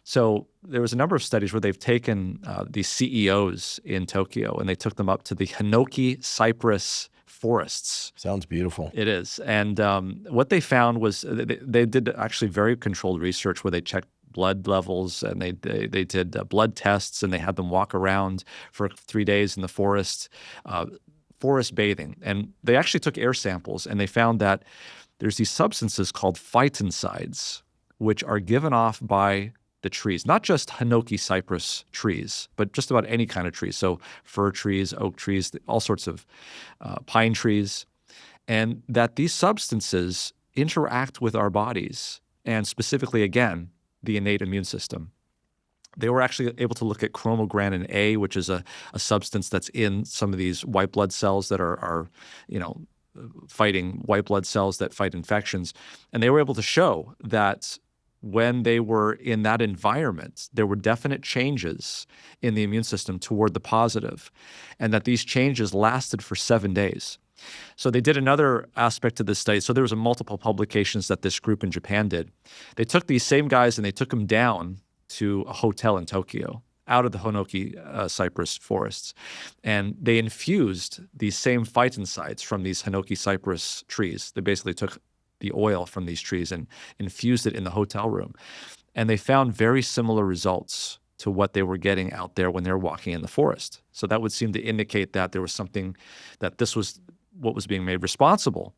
So there was a number of studies where they've taken these CEOs in Tokyo and they took them up to the Hinoki cypress forests. Sounds beautiful. It is. And what they found was they did actually very controlled research where they checked blood levels, and they did blood tests, and they had them walk around for 3 days in the forest, forest bathing. And they actually took air samples, and they found that there's these substances called phytoncides, which are given off by the trees, not just Hinoki cypress trees, but just about any kind of tree. So fir trees, oak trees, all sorts of pine trees. And that these substances interact with our bodies, and specifically, again, the innate immune system. They were actually able to look at chromogranin A, which is a substance that's in some of these white blood cells that are fighting white blood cells that fight infections. And they were able to show that when they were in that environment, there were definite changes in the immune system toward the positive, and that these changes lasted for 7 days. So they did another aspect to this study. So there was multiple publications that this group in Japan did. They took these same guys and they took them down to a hotel in Tokyo, out of the Hinoki cypress forests. And they infused these same phytoncides from these Hinoki cypress trees. They basically took the oil from these trees and infused it in the hotel room. And they found very similar results to what they were getting out there when they were walking in the forest. So that would seem to indicate that there was something, that this was what was being made responsible.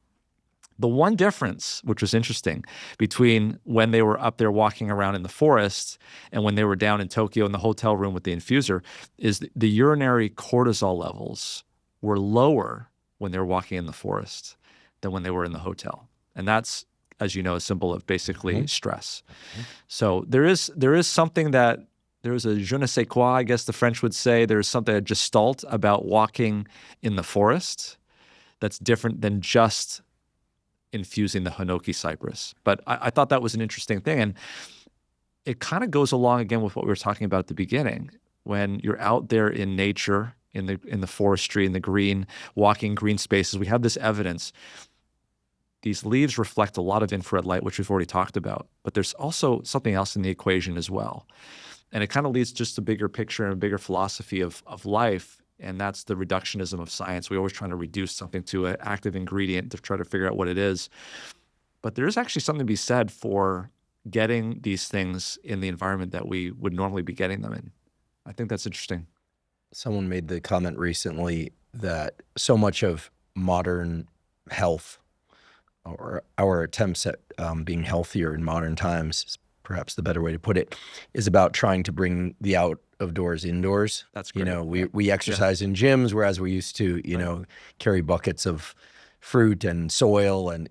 The one difference, which was interesting, between when they were up there walking around in the forest and when they were down in Tokyo in the hotel room with the infuser, is the urinary cortisol levels were lower when they were walking in the forest than when they were in the hotel. And that's, as you know, a symbol of basically stress. So there is something that, there is a je ne sais quoi, I guess the French would say. There's something, a gestalt about walking in the forest that's different than just infusing the Hinoki cypress. But I thought that was an interesting thing. And it kind of goes along again with what we were talking about at the beginning. When you're out there in nature, in the forestry, in the green, walking green spaces, we have this evidence. These leaves reflect a lot of infrared light, which we've already talked about. But there's also something else in the equation as well. And it kind of leads just a bigger picture and a bigger philosophy of life. And that's the reductionism of science. We're always trying to reduce something to an active ingredient to try to figure out what it is. But there is actually something to be said for getting these things in the environment that we would normally be getting them in. I think that's interesting. Someone made the comment recently that so much of modern health, or our attempts at being healthier in modern times, is perhaps the better way to put it, is about trying to bring the out of doors indoors. That's great. We exercise in gyms, whereas we used to, carry buckets of fruit and soil, and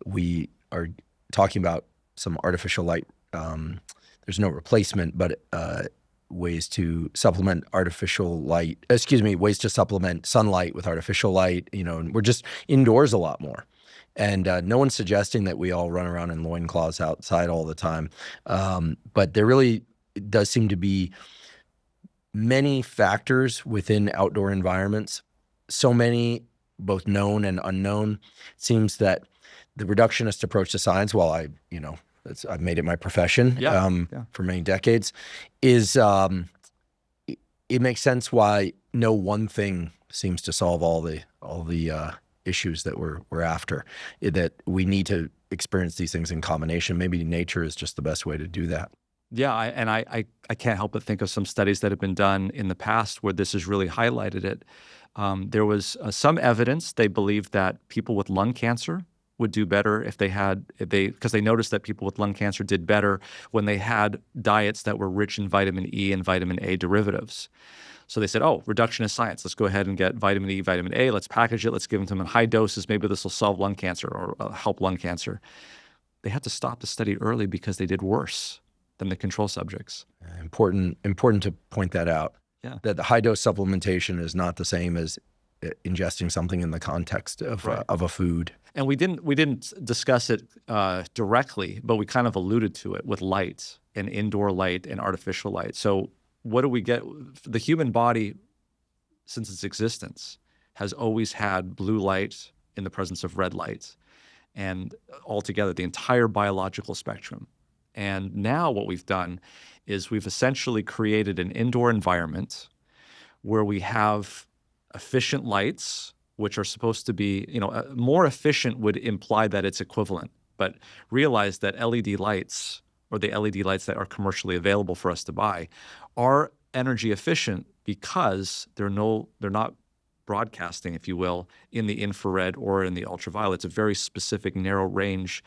we are talking about some artificial light. There's no replacement, but ways to supplement ways to supplement sunlight with artificial light. And we're just indoors a lot more. And no one's suggesting that we all run around in loincloths outside all the time. But there really does seem to be many factors within outdoor environments, so many, both known and unknown. It seems that the reductionist approach to science, while I've made it my profession for many decades, is it makes sense why no one thing seems to solve all the issues that we're after, that we need to experience these things in combination. Maybe nature is just the best way to do that. Yeah, I can't help but think of some studies that have been done in the past where this has really highlighted it. There was some evidence. They believed that people with lung cancer would do better because they noticed that people with lung cancer did better when they had diets that were rich in vitamin E and vitamin A derivatives. So they said, reductionist science, let's go ahead and get vitamin E, vitamin A, let's package it, let's give them to them in high doses, maybe this will solve lung cancer or help lung cancer. They had to stop the study early because they did worse than the control subjects. Important to point that out. Yeah. That the high dose supplementation is not the same as ingesting something in the context of a food. And we didn't discuss it directly, but we kind of alluded to it with light and indoor light and artificial light. So what do we get? The human body, since its existence, has always had blue light in the presence of red light, and altogether the entire biological spectrum. And now what we've done is we've essentially created an indoor environment where we have efficient lights, which are supposed to be, more efficient would imply that it's equivalent. But realize that LED lights or the LED lights that are commercially available for us to buy are energy efficient because they're not broadcasting, if you will, in the infrared or in the ultraviolet. It's a very specific, narrow range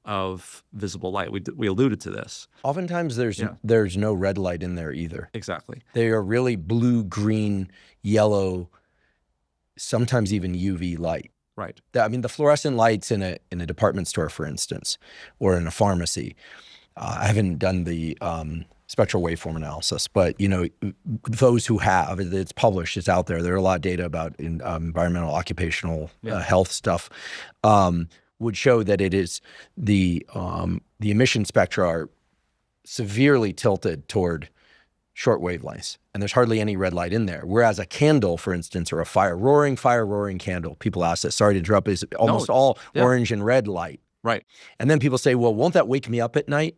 of visible light. We alluded to this. Oftentimes there's no red light in there either. Exactly. They are really blue, green, yellow, sometimes even UV light. Right. I mean, the fluorescent lights in a department store, for instance, or in a pharmacy. I haven't done the spectral waveform analysis, but those who have, it's published, it's out there. There are a lot of data about environmental, occupational health stuff. Would show that it is the emission spectra are severely tilted toward short wavelengths, and there's hardly any red light in there. Whereas a candle, for instance, or a roaring candle, people ask that, sorry to interrupt, is almost all orange and red light. Right. And then people say, well, won't that wake me up at night?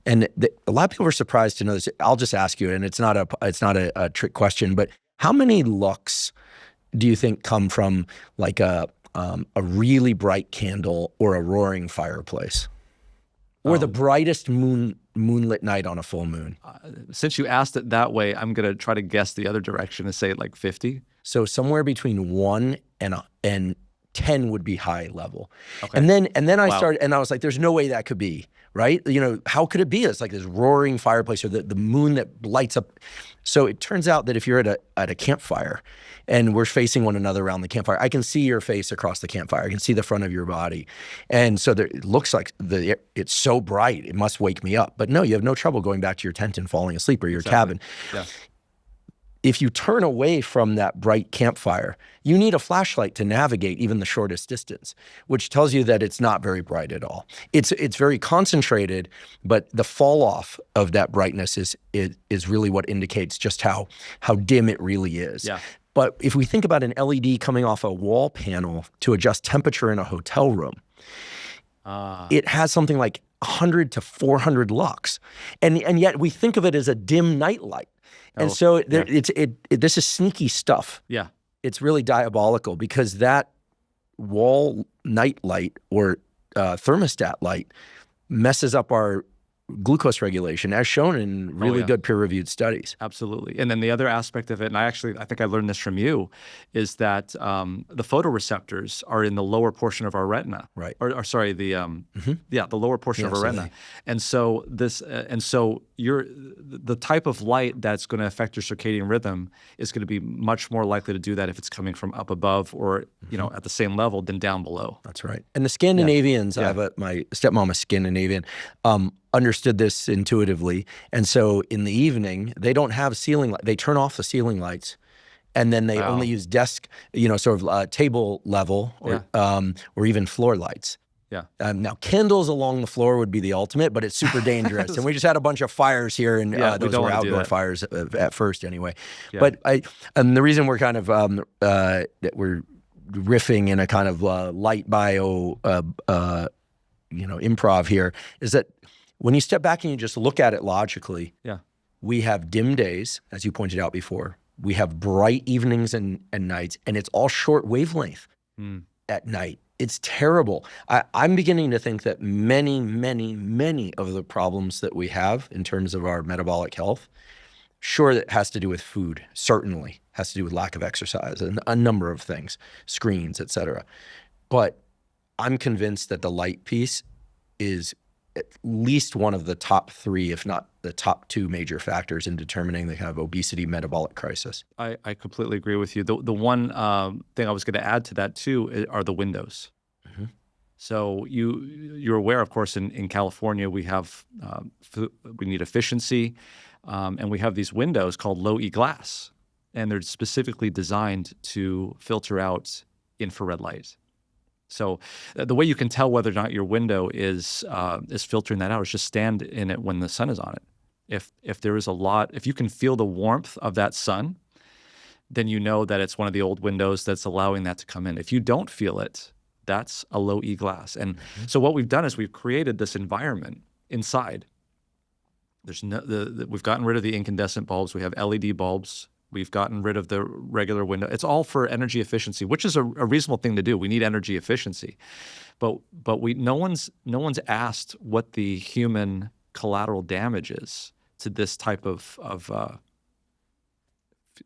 And a lot of people are surprised to know this. I'll just ask you, and it's not a trick question, but how many lux do you think come from like a really bright candle or a roaring fireplace? Or the brightest moonlit night on a full moon? Since you asked it that way, I'm going to try to guess the other direction and say like 50. So somewhere between 1 and 10 would be high level. Okay. And then I started, and I was like, there's no way that could be, right? How could it be? It's like this roaring fireplace, or the moon that lights up. So it turns out that if you're at a campfire and we're facing one another around the campfire, I can see your face across the campfire. I can see the front of your body. And so it looks like it's so bright, it must wake me up. But no, you have no trouble going back to your tent and falling asleep, or your cabin. Yeah. If you turn away from that bright campfire, you need a flashlight to navigate even the shortest distance, which tells you that it's not very bright at all. It's very concentrated, but the fall off of that brightness is really what indicates just how dim it really is. Yeah. But if we think about an LED coming off a wall panel to adjust temperature in a hotel room, it has something like 100 to 400 lux. And yet we think of it as a dim night light. And so this is sneaky stuff. Yeah. It's really diabolical, because that wall night light or thermostat light messes up our glucose regulation, as shown in really good peer-reviewed studies. Absolutely. And then the other aspect of it, and I think I learned this from you, is that the photoreceptors are in the lower portion of our retina. Right. Or sorry, the lower portion of our retina. And so the type of light that's going to affect your circadian rhythm is going to be much more likely to do that if it's coming from up above or at the same level than down below. That's right. And the Scandinavians, my stepmom is Scandinavian, understood this intuitively. And so in the evening, they don't have ceiling light. They turn off the ceiling lights, and then they only use desk, sort of table level or even floor lights. Yeah. Now, candles along the floor would be the ultimate, but it's super dangerous. And we just had a bunch of fires here, and those were outdoor fires at first anyway. Yeah. But the reason we're kind of that we're riffing in a kind of light bio improv here is that when you step back and you just look at it logically, we have dim days, as you pointed out before. We have bright evenings and nights, and it's all short wavelength at night. It's terrible. I'm beginning to think that many, many, many of the problems that we have in terms of our metabolic health, sure, it has to do with food, certainly has to do with lack of exercise and a number of things, screens, et cetera. But I'm convinced that the light piece is at least one of the top 3, if not the top 2 major factors in determining the kind of obesity metabolic crisis. I completely agree with you. The one thing I was going to add to that too are the windows. Mm-hmm. So you're aware, of course, in California we have we need efficiency, and we have these windows called low E glass, and they're specifically designed to filter out infrared light. So the way you can tell whether or not your window is filtering that out is just stand in it when the sun is on it. If there is if you can feel the warmth of that sun, then you know that it's one of the old windows that's allowing that to come in. If you don't feel it, that's a low E glass. And so what we've done is we've created this environment inside. We've gotten rid of the incandescent bulbs. We have LED bulbs. We've gotten rid of the regular window. It's all for energy efficiency, which is a reasonable thing to do. We need energy efficiency, but no one's asked what the human collateral damages to this type of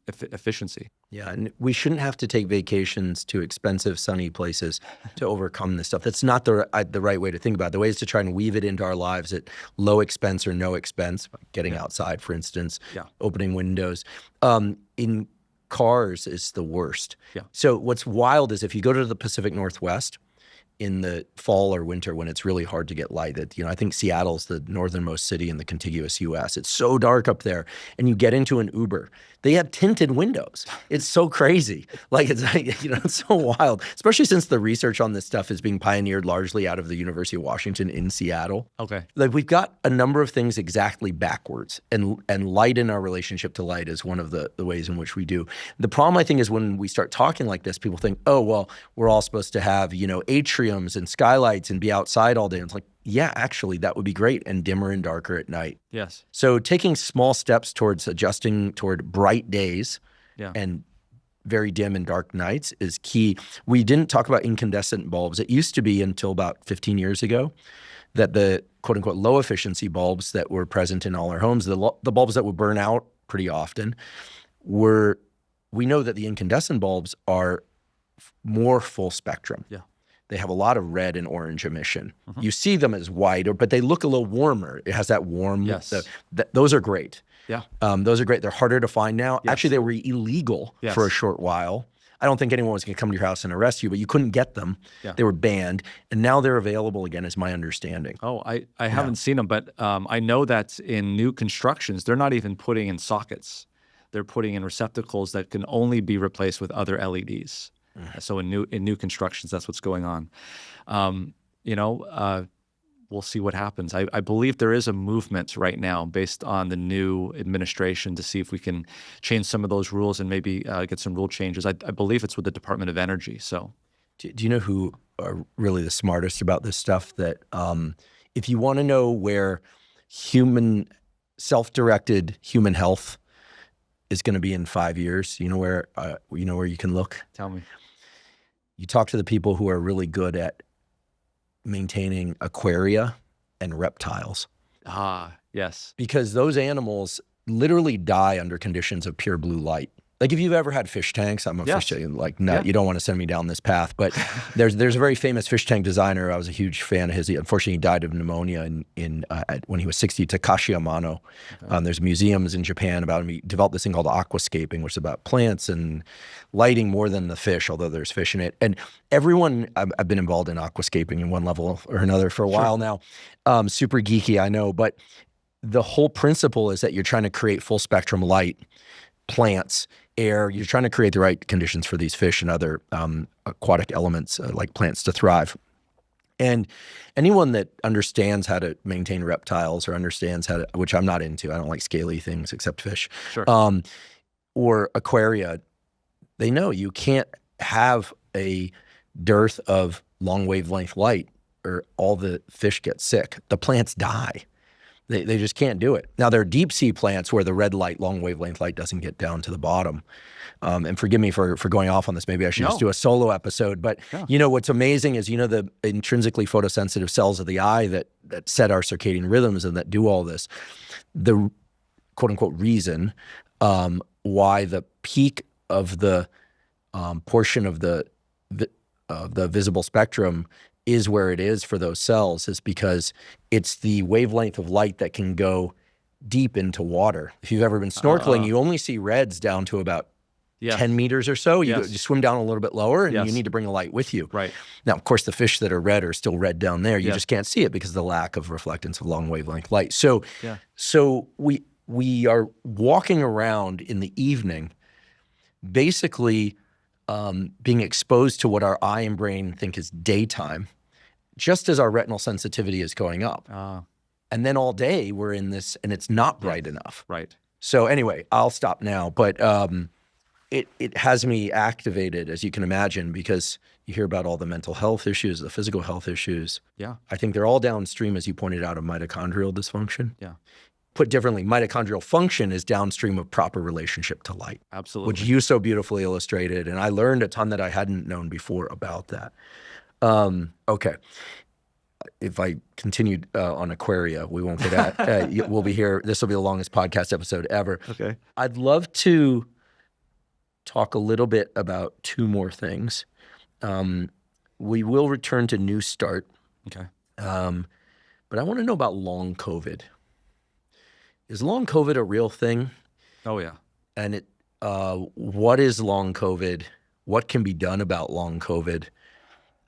efficiency. Yeah, and we shouldn't have to take vacations to expensive, sunny places to overcome this stuff. That's not the right way to think about it. The way is to try and weave it into our lives at low expense or no expense, getting outside, for instance, opening windows. In cars is the worst. Yeah. So what's wild is if you go to the Pacific Northwest in the fall or winter when it's really hard to get light, I think Seattle's the northernmost city in the contiguous US. It's so dark up there, and you get into an Uber. They have tinted windows. It's so crazy. Like, it's so wild, especially since the research on this stuff is being pioneered largely out of the University of Washington in Seattle. Okay. Like, we've got a number of things exactly backwards, and light in our relationship to light is one of the ways in which we do. The problem, I think, is when we start talking like this, people think, oh, well, we're all supposed to have, atriums and skylights and be outside all day. And it's like, yeah, actually, that would be great, and dimmer and darker at night. Yes. So taking small steps towards adjusting toward bright days and very dim and dark nights is key. We didn't talk about incandescent bulbs. It used to be until about 15 years ago that the quote unquote low efficiency bulbs that were present in all our homes, the bulbs that would burn out pretty often, we know that the incandescent bulbs are more full spectrum. Yeah. They have a lot of red and orange emission. Mm-hmm. You see them as white, but they look a little warmer. It has that warm. Yes. Those are great. Yeah. Those are great. They're harder to find now. Yes. Actually, they were illegal for a short while. I don't think anyone was going to come to your house and arrest you, but you couldn't get them. Yeah. They were banned, and now they're available again, is my understanding. Oh, I haven't seen them, but I know that in new constructions, they're not even putting in sockets. They're putting in receptacles that can only be replaced with other LEDs. So in new constructions, that's what's going on. We'll see what happens. I believe there is a movement right now based on the new administration to see if we can change some of those rules and maybe get some rule changes. I believe it's with the Department of Energy. So, do you know who are really the smartest about this stuff? That if you want to know where self-directed human health is going to be in 5 years, you know where you can look? Tell me. You talk to the people who are really good at maintaining aquaria and reptiles. Ah, yes. Because those animals literally die under conditions of pure blue light. Like, if you've ever had fish tanks, I'm a fish tank, you don't want to send me down this path, but there's a very famous fish tank designer. I was a huge fan of his. Unfortunately, he died of pneumonia when he was 60, Takashi Amano. Okay. There's museums in Japan about him. He developed this thing called aquascaping, which is about plants and lighting more than the fish, although there's fish in it. And everyone, I've been involved in aquascaping in one level or another for a while now. Super geeky, I know, but the whole principle is that you're trying to create full spectrum light, plants, air. You're trying to create the right conditions for these fish and other aquatic elements like plants to thrive. And anyone that understands how to maintain reptiles or understands how to, which I'm not into, I don't like scaly things except fish, or aquaria, they know you can't have a dearth of long wavelength light or all the fish get sick. The plants die. They just can't do it. Now, there are deep sea plants where the red light, long wavelength light doesn't get down to the bottom. And forgive me for going off on this. Maybe I should just do a solo episode. But what's amazing is, the intrinsically photosensitive cells of the eye that set our circadian rhythms and that do all this. The quote unquote reason why the peak of the portion of the visible spectrum is where it is for those cells is because it's the wavelength of light that can go deep into water. If you've ever been snorkeling, you only see reds down to about 10 meters or so. You swim down a little bit lower and you need to bring a light with you. Right. Now, of course, the fish that are red are still red down there. You just can't see it because of the lack of reflectance of long wavelength light. So we are walking around in the evening basically being exposed to what our eye and brain think is daytime, just as our retinal sensitivity is going up. And then all day we're in this, and it's not bright enough. Right. So anyway, I'll stop now. But it has me activated, as you can imagine, because you hear about all the mental health issues, the physical health issues. Yeah. I think they're all downstream, as you pointed out, of mitochondrial dysfunction. Yeah. Put differently, mitochondrial function is downstream of proper relationship to light. Absolutely. Which you so beautifully illustrated. And I learned a ton that I hadn't known before about that. Okay. if I continued on Aquaria, we won't get at. We'll be here. This will be the longest podcast episode ever. Okay. I'd love to talk a little bit about two more things. We will return to NEWSTART. Okay. But I want to know about long COVID. Is long COVID a real thing? Oh, yeah. And what is long COVID? What can be done about long COVID?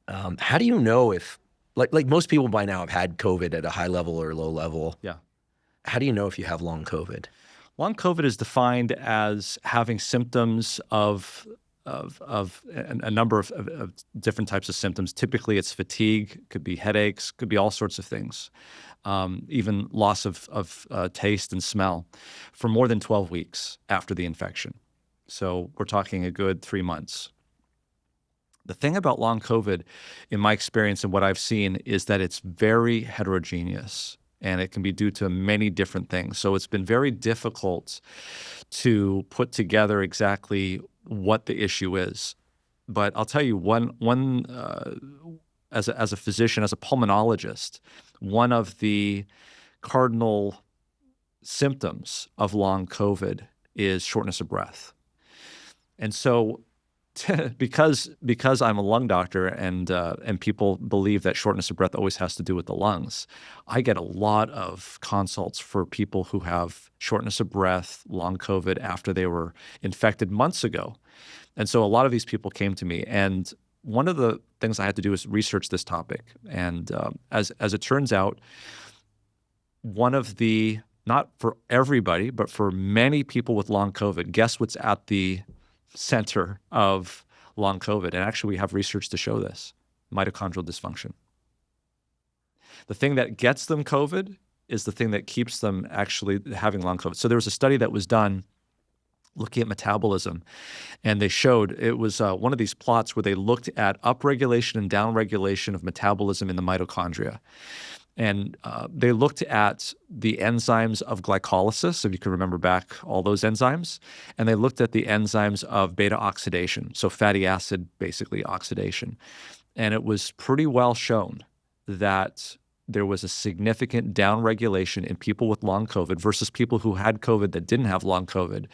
How do you know if, like most people by now have had COVID at a high level or low level? Yeah. How do you know if you have long COVID? Long COVID is defined as having symptoms of a number of different types of symptoms. Typically, it's fatigue, could be headaches, could be all sorts of things, even loss of taste and smell for more than 12 weeks after the infection. So we're talking a good 3 months. The thing about long COVID, in my experience and what I've seen, is that it's very heterogeneous. And it can be due to many different things. So it's been very difficult to put together exactly what the issue is. But I'll tell you, as a physician, as a pulmonologist, one of the cardinal symptoms of long COVID is shortness of breath. And so because I'm a lung doctor and people believe that shortness of breath always has to do with the lungs, I get a lot of consults for people who have shortness of breath, long COVID after they were infected months ago. And so a lot of these people came to me, and one of the things I had to do is research this topic. And as it turns out, one of the, not for everybody, but for many people with long COVID, guess what's at the center of long COVID? And actually, we have research to show this: mitochondrial dysfunction. The thing that gets them COVID is the thing that keeps them actually having long COVID. So there was a study that was done looking at metabolism, and they showed, it was one of these plots where they looked at upregulation and downregulation of metabolism in the mitochondria. And they looked at the enzymes of glycolysis, if you can remember back all those enzymes, and they looked at the enzymes of beta oxidation, so fatty acid, basically oxidation. And it was pretty well shown that there was a significant downregulation in people with long COVID versus people who had COVID that didn't have long COVID,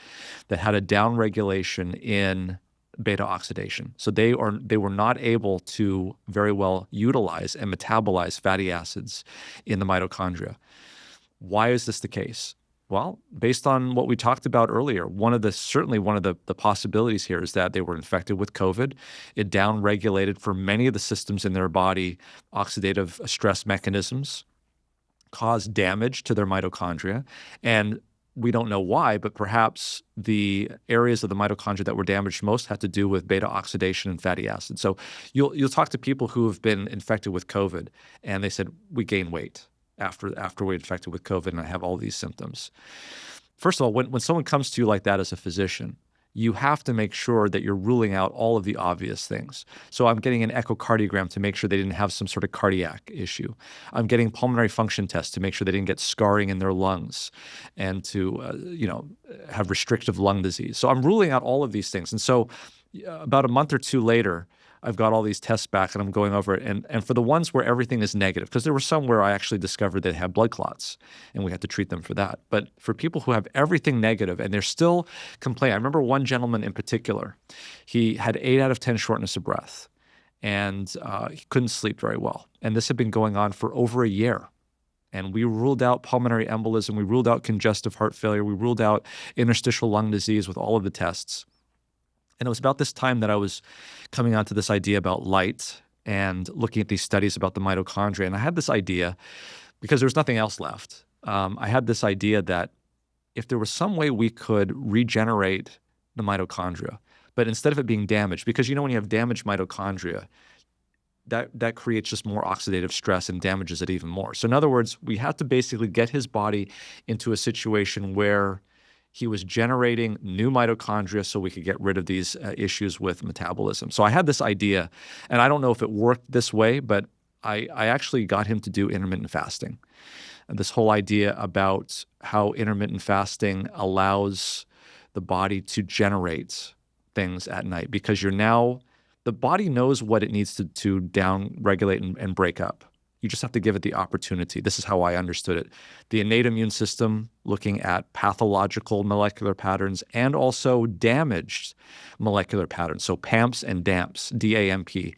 that had a downregulation in beta oxidation. So they were not able to very well utilize and metabolize fatty acids in the mitochondria. Why is this the case? Well, based on what we talked about earlier, certainly one of the possibilities here is that they were infected with COVID. It downregulated for many of the systems in their body oxidative stress mechanisms, caused damage to their mitochondria, and we don't know why, but perhaps the areas of the mitochondria that were damaged most had to do with beta oxidation and fatty acids. So you'll talk to people who have been infected with COVID, and they said, we gain weight after we're infected with COVID, and I have all these symptoms. First of all, when someone comes to you like that as a physician, you have to make sure that you're ruling out all of the obvious things. So I'm getting an echocardiogram to make sure they didn't have some sort of cardiac issue. I'm getting pulmonary function tests to make sure they didn't get scarring in their lungs and to have restrictive lung disease. So I'm ruling out all of these things. And so about a month or two later, I've got all these tests back and I'm going over it. And for the ones where everything is negative, because there were some where I actually discovered they had blood clots and we had to treat them for that. But for people who have everything negative and they're still complaining, I remember one gentleman in particular, he had 8 out of 10 shortness of breath and he couldn't sleep very well. And this had been going on for over a year. And we ruled out pulmonary embolism, we ruled out congestive heart failure, we ruled out interstitial lung disease with all of the tests. And it was about this time that I was coming onto this idea about light and looking at these studies about the mitochondria. And I had this idea, because there was nothing else left, I had this idea that if there was some way we could regenerate the mitochondria, but instead of it being damaged, because when you have damaged mitochondria, that creates just more oxidative stress and damages it even more. So in other words, we had to basically get his body into a situation where he was generating new mitochondria so we could get rid of these issues with metabolism. So I had this idea, and I don't know if it worked this way, but I actually got him to do intermittent fasting. And this whole idea about how intermittent fasting allows the body to generate things at night, because the body knows what it needs to down-regulate and break up. You just have to give it the opportunity. This is how I understood it. The innate immune system looking at pathological molecular patterns and also damaged molecular patterns, so PAMPs and DAMPs, D-A-M-P.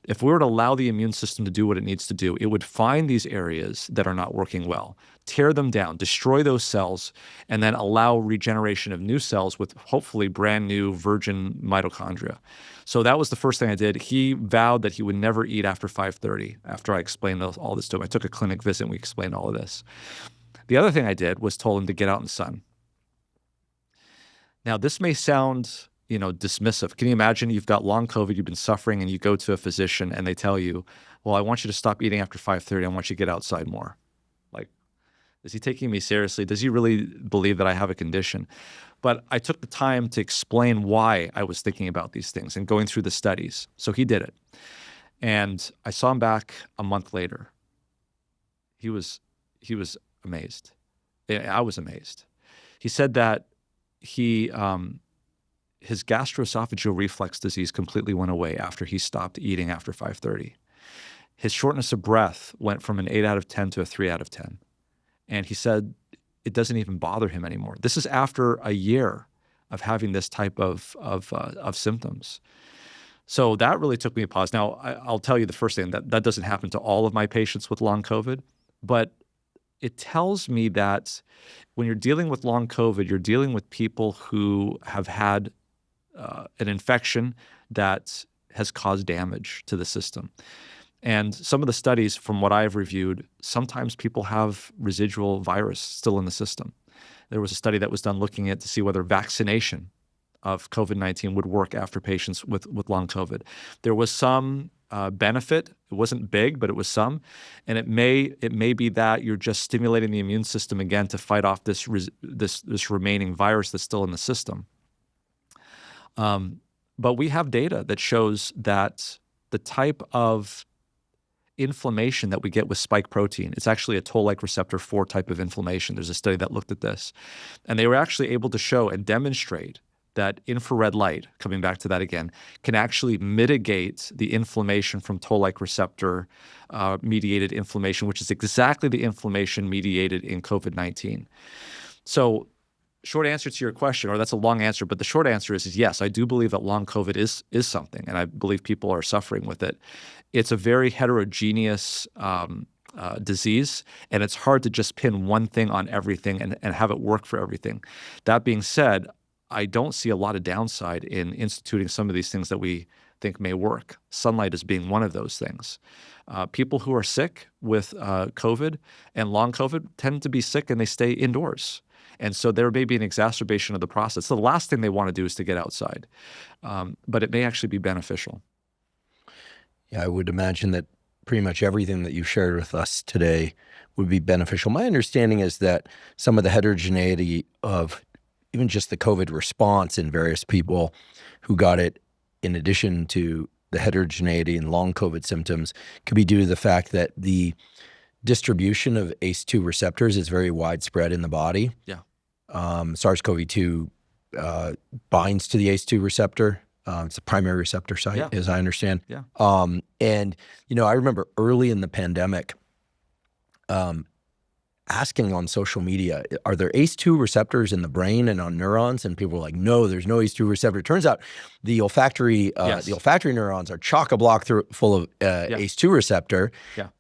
If we were to allow the immune system to do what it needs to do, it would find these areas that are not working well, tear them down, destroy those cells, and then allow regeneration of new cells with hopefully brand new virgin mitochondria. So that was the first thing I did. He vowed that he would never eat after 5:30 after I explained all this to him. I took a clinic visit and we explained all of this. The other thing I did was told him to get out in the sun. Now, this may sound, dismissive. Can you imagine you've got long COVID, you've been suffering, and you go to a physician and they tell you, well, I want you to stop eating after 5:30. I want you to get outside more. Like, is he taking me seriously? Does he really believe that I have a condition? But I took the time to explain why I was thinking about these things and going through the studies. So he did it. And I saw him back a month later. He was amazed. I was amazed. He said that his gastroesophageal reflux disease completely went away after he stopped eating after 5:30. His shortness of breath went from an 8 out of 10 to a 3 out of 10. And he said it doesn't even bother him anymore. This is after a year of having this type of symptoms. So that really took me a pause. Now, I'll tell you the first thing, that doesn't happen to all of my patients with long COVID, but it tells me that when you're dealing with long COVID, you're dealing with people who have had an infection that has caused damage to the system. And some of the studies from what I've reviewed, sometimes people have residual virus still in the system. There was a study that was done looking at to see whether vaccination of COVID-19 would work after patients with long COVID. There was some benefit. It wasn't big, but it was some. And it may be that you're just stimulating the immune system again to fight off this remaining virus that's still in the system. But we have data that shows that the type of inflammation that we get with spike protein, it's actually a toll-like receptor 4 type of inflammation. There's a study that looked at this. And they were actually able to show and demonstrate that infrared light, coming back to that again, can actually mitigate the inflammation from toll-like receptor mediated inflammation, which is exactly the inflammation mediated in COVID-19. So short answer to your question, or that's a long answer, but the short answer is yes, I do believe that long COVID is something, and I believe people are suffering with it. It's a very heterogeneous disease, and it's hard to just pin one thing on everything and have it work for everything. That being said, I don't see a lot of downside in instituting some of these things that we think may work. Sunlight is being one of those things. People who are sick with COVID and long COVID tend to be sick and they stay indoors. And so there may be an exacerbation of the process. The last thing they want to do is to get outside, but it may actually be beneficial. Yeah, I would imagine that pretty much everything that you shared with us today would be beneficial. My understanding is that some of the heterogeneity of even just the COVID response in various people who got it, in addition to the heterogeneity in long COVID symptoms, could be due to the fact that the distribution of ACE2 receptors is very widespread in the body. Yeah. SARS-CoV-2 binds to the ACE2 receptor. It's a primary receptor site, as I understand. Yeah. And, I remember early in the pandemic asking on social media, are there ACE2 receptors in the brain and on neurons? And people were like, no, there's no ACE2 receptor. It turns out the olfactory neurons are chock-a-block full of ACE2 receptor,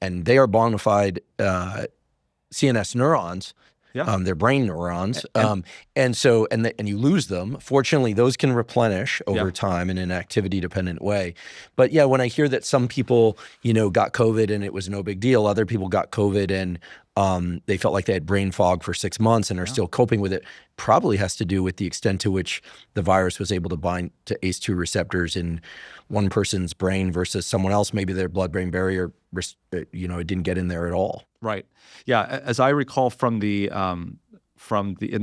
and they are bona fide CNS neurons. Yeah. They're brain neurons. And you lose them. Fortunately, those can replenish over time in an activity-dependent way. But yeah, when I hear that some people, got COVID and it was no big deal, other people got COVID and they felt like they had brain fog for 6 months and are still coping with it, probably has to do with the extent to which the virus was able to bind to ACE2 receptors in one person's brain versus someone else. Maybe their blood-brain barrier, it didn't get in there at all. Right. Yeah. As I recall from the, and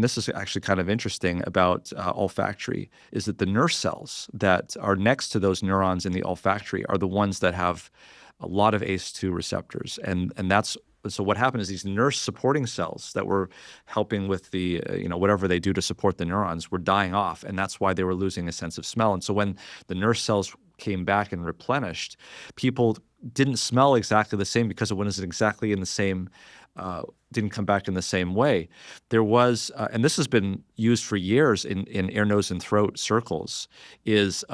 this is actually kind of interesting about olfactory, is that the nerve cells that are next to those neurons in the olfactory are the ones that have a lot of ACE2 receptors. And so what happened is these nurse supporting cells that were helping with the, whatever they do to support the neurons were dying off. And that's why they were losing a sense of smell. And so when the nurse cells came back and replenished, people didn't smell exactly the same because it wasn't exactly in the same, didn't come back in the same way. There was, and this has been used for years in ear, nose, and throat circles, is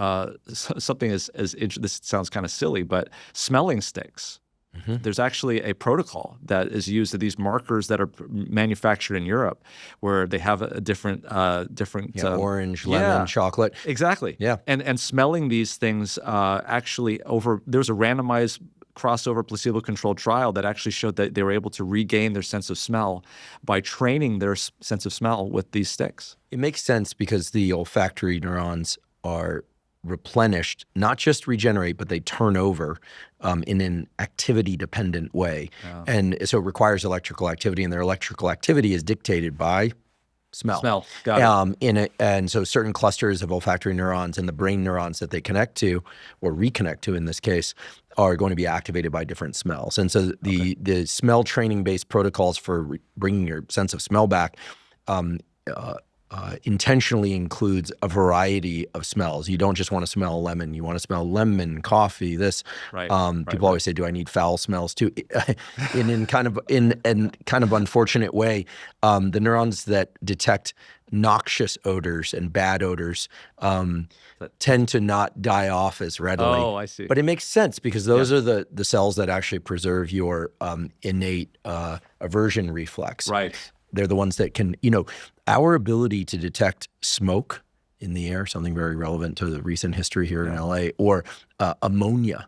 something this sounds kind of silly, but smelling sticks. There's actually a protocol that is used, these markers that are manufactured in Europe, where they have a different orange, lemon, chocolate. Exactly. Yeah. And smelling these things actually there was a randomized crossover placebo-controlled trial that actually showed that they were able to regain their sense of smell by training their sense of smell with these sticks. It makes sense because the olfactory neurons are replenished, not just regenerate, but they turn over in an activity-dependent way. Yeah. And so it requires electrical activity, and their electrical activity is dictated by smell. Got it. And so certain clusters of olfactory neurons and the brain neurons that they connect to, or reconnect to in this case, are going to be activated by different smells. And so the smell training-based protocols for bringing your sense of smell back intentionally includes a variety of smells. You don't just want to smell lemon. You want to smell lemon, coffee, this. Right. People always say, do I need foul smells too? in kind of unfortunate way, the neurons that detect noxious odors and bad odors tend to not die off as readily. Oh, I see. But it makes sense because those are the cells that actually preserve your innate aversion reflex. Right. They're the ones that can, our ability to detect smoke in the air, something very relevant to the recent history here in LA, or ammonia,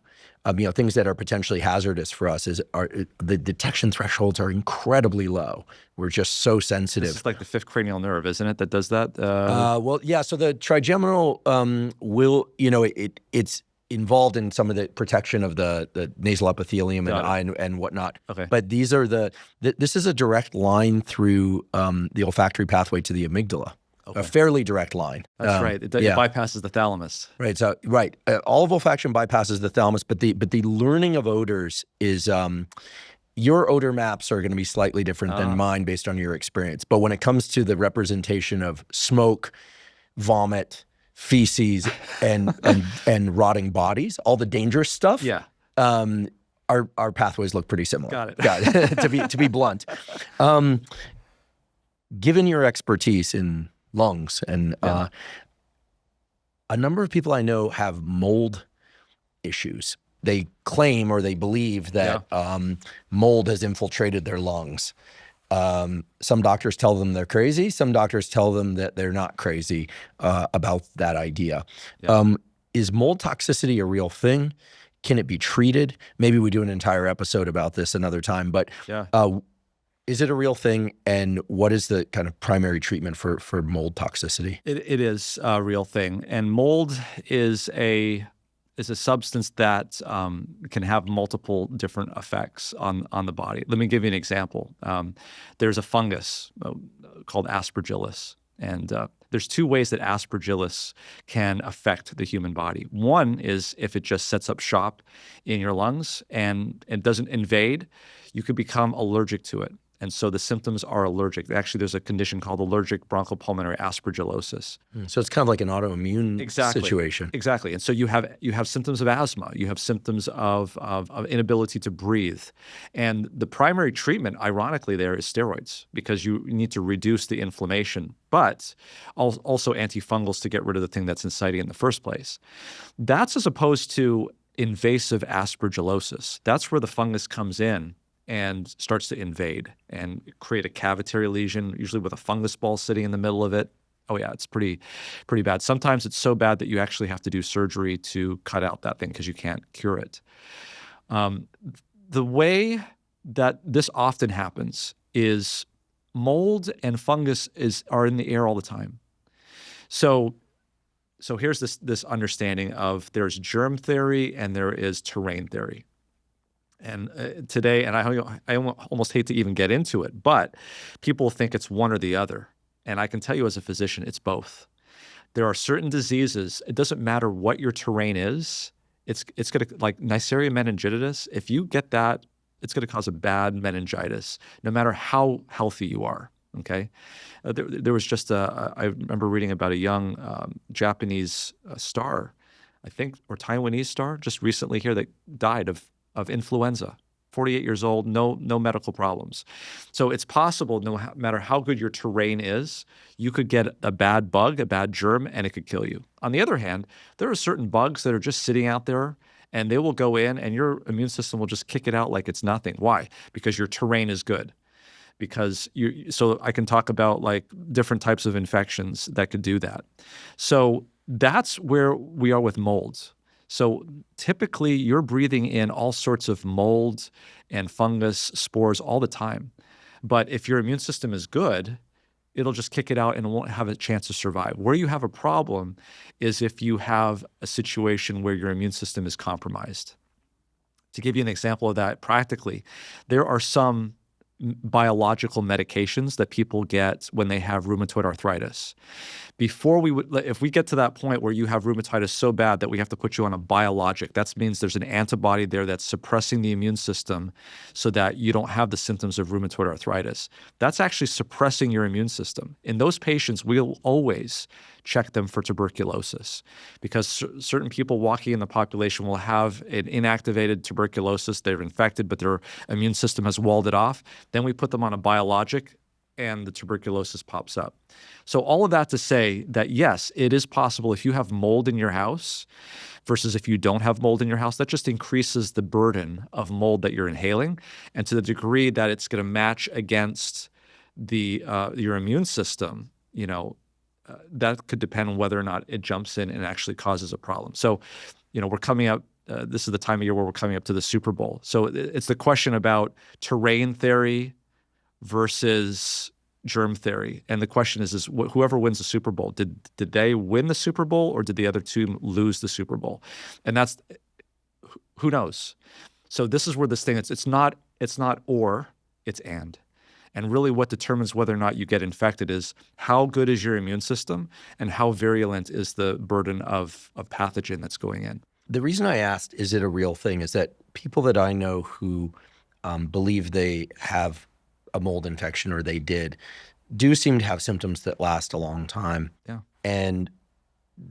things that are potentially hazardous for us, the detection thresholds are incredibly low. We're just so sensitive. This is like the fifth cranial nerve, isn't it, that does that? Well, yeah. So the trigeminal it's involved in some of the protection of the nasal epithelium and eye and whatnot. Okay. But these are this is a direct line through the olfactory pathway to the amygdala. Okay. A fairly direct line. That's right. It bypasses the thalamus. Right. So all of olfaction bypasses the thalamus, but the learning of odors is your odor maps are going to be slightly different than mine based on your experience. But when it comes to the representation of smoke, vomit, feces, and rotting bodies, all the dangerous stuff. Yeah. Our pathways look pretty similar. Got it. to be blunt. Given your expertise in lungs and a number of people I know have mold issues. They claim or they believe that mold has infiltrated their lungs. Some doctors tell them they're crazy. Some doctors tell them that they're not crazy about that idea. Yeah. Is mold toxicity a real thing? Can it be treated? Maybe we do an entire episode about this another time, but is it a real thing? And what is the kind of primary treatment for mold toxicity? It is a real thing. And mold is a substance that can have multiple different effects on the body. Let me give you an example. There's a fungus called Aspergillus, and there's two ways that Aspergillus can affect the human body. One is if it just sets up shop in your lungs and it doesn't invade, you could become allergic to it. And so the symptoms are allergic. Actually, there's a condition called allergic bronchopulmonary aspergillosis. So it's kind of like an autoimmune situation. Exactly. And so you have symptoms of asthma. You have symptoms of inability to breathe. And the primary treatment, ironically, there is steroids because you need to reduce the inflammation, but also antifungals to get rid of the thing that's inciting in the first place. That's as opposed to invasive aspergillosis. That's where the fungus comes in and starts to invade and create a cavitary lesion, usually with a fungus ball sitting in the middle of it. Oh yeah, it's pretty bad. Sometimes it's so bad that you actually have to do surgery to cut out that thing because you can't cure it. The way that this often happens is mold and fungus are in the air all the time. So here's this understanding of there's germ theory and there is terrain theory. And today, and I almost hate to even get into it, but people think it's one or the other. And I can tell you as a physician, it's both. There are certain diseases, it doesn't matter what your terrain is, it's going to, like Neisseria meningitidis, if you get that, it's going to cause a bad meningitis, no matter how healthy you are, okay? There was just I remember reading about a young Japanese star, I think, or Taiwanese star, just recently here that died of of influenza. 48 years old, no medical problems. So it's possible, no matter how good your terrain is, you could get a bad bug, a bad germ, and it could kill you. On the other hand, there are certain bugs that are just sitting out there, and they will go in, and your immune system will just kick it out like it's nothing. Why? Because your terrain is good. So I can talk about like different types of infections that could do that. So that's where we are with molds. So typically you're breathing in all sorts of mold and fungus, spores all the time. But if your immune system is good, it'll just kick it out and it won't have a chance to survive. Where you have a problem is if you have a situation where your immune system is compromised. To give you an example of that practically, there are some biological medications that people get when they have rheumatoid arthritis. If we get to that point where you have rheumatitis so bad that we have to put you on a biologic, that means there's an antibody there that's suppressing the immune system so that you don't have the symptoms of rheumatoid arthritis. That's actually suppressing your immune system. In those patients, we'll always check them for tuberculosis because certain people walking in the population will have an inactivated tuberculosis. They're infected, but their immune system has walled it off. Then we put them on a biologic and the tuberculosis pops up. So all of that to say that, yes, it is possible if you have mold in your house versus if you don't have mold in your house, that just increases the burden of mold that you're inhaling. And to the degree that it's going to match against your immune system, that could depend on whether or not it jumps in and actually causes a problem. So, we're coming up, this is the time of year where we're coming up to the Super Bowl. So it's the question about terrain theory versus germ theory. And the question is whoever wins the Super Bowl, did they win the Super Bowl or did the other team lose the Super Bowl? And that's, who knows? So this is where this thing, it's not or, it's and. And really what determines whether or not you get infected is how good is your immune system and how virulent is the burden of pathogen that's going in. The reason I asked, is it a real thing, is that people that I know who believe they have a mold infection or they do seem to have symptoms that last a long time. Yeah. And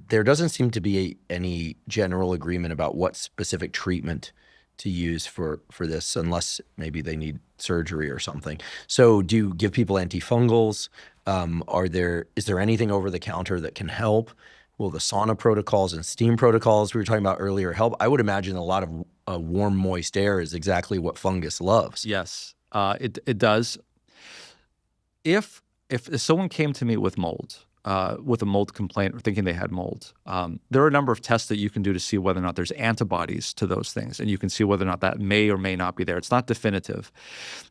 there doesn't seem to be any general agreement about what specific treatment to use for this, unless maybe they need surgery or something. So do you give people antifungals? Is there anything over the counter that can help? Will the sauna protocols and steam protocols we were talking about earlier help? I would imagine a lot of warm, moist air is exactly what fungus loves. Yes, it does. If someone came to me with mold, with a mold complaint or thinking they had mold, there are a number of tests that you can do to see whether or not there's antibodies to those things, and you can see whether or not that may or may not be there. It's not definitive.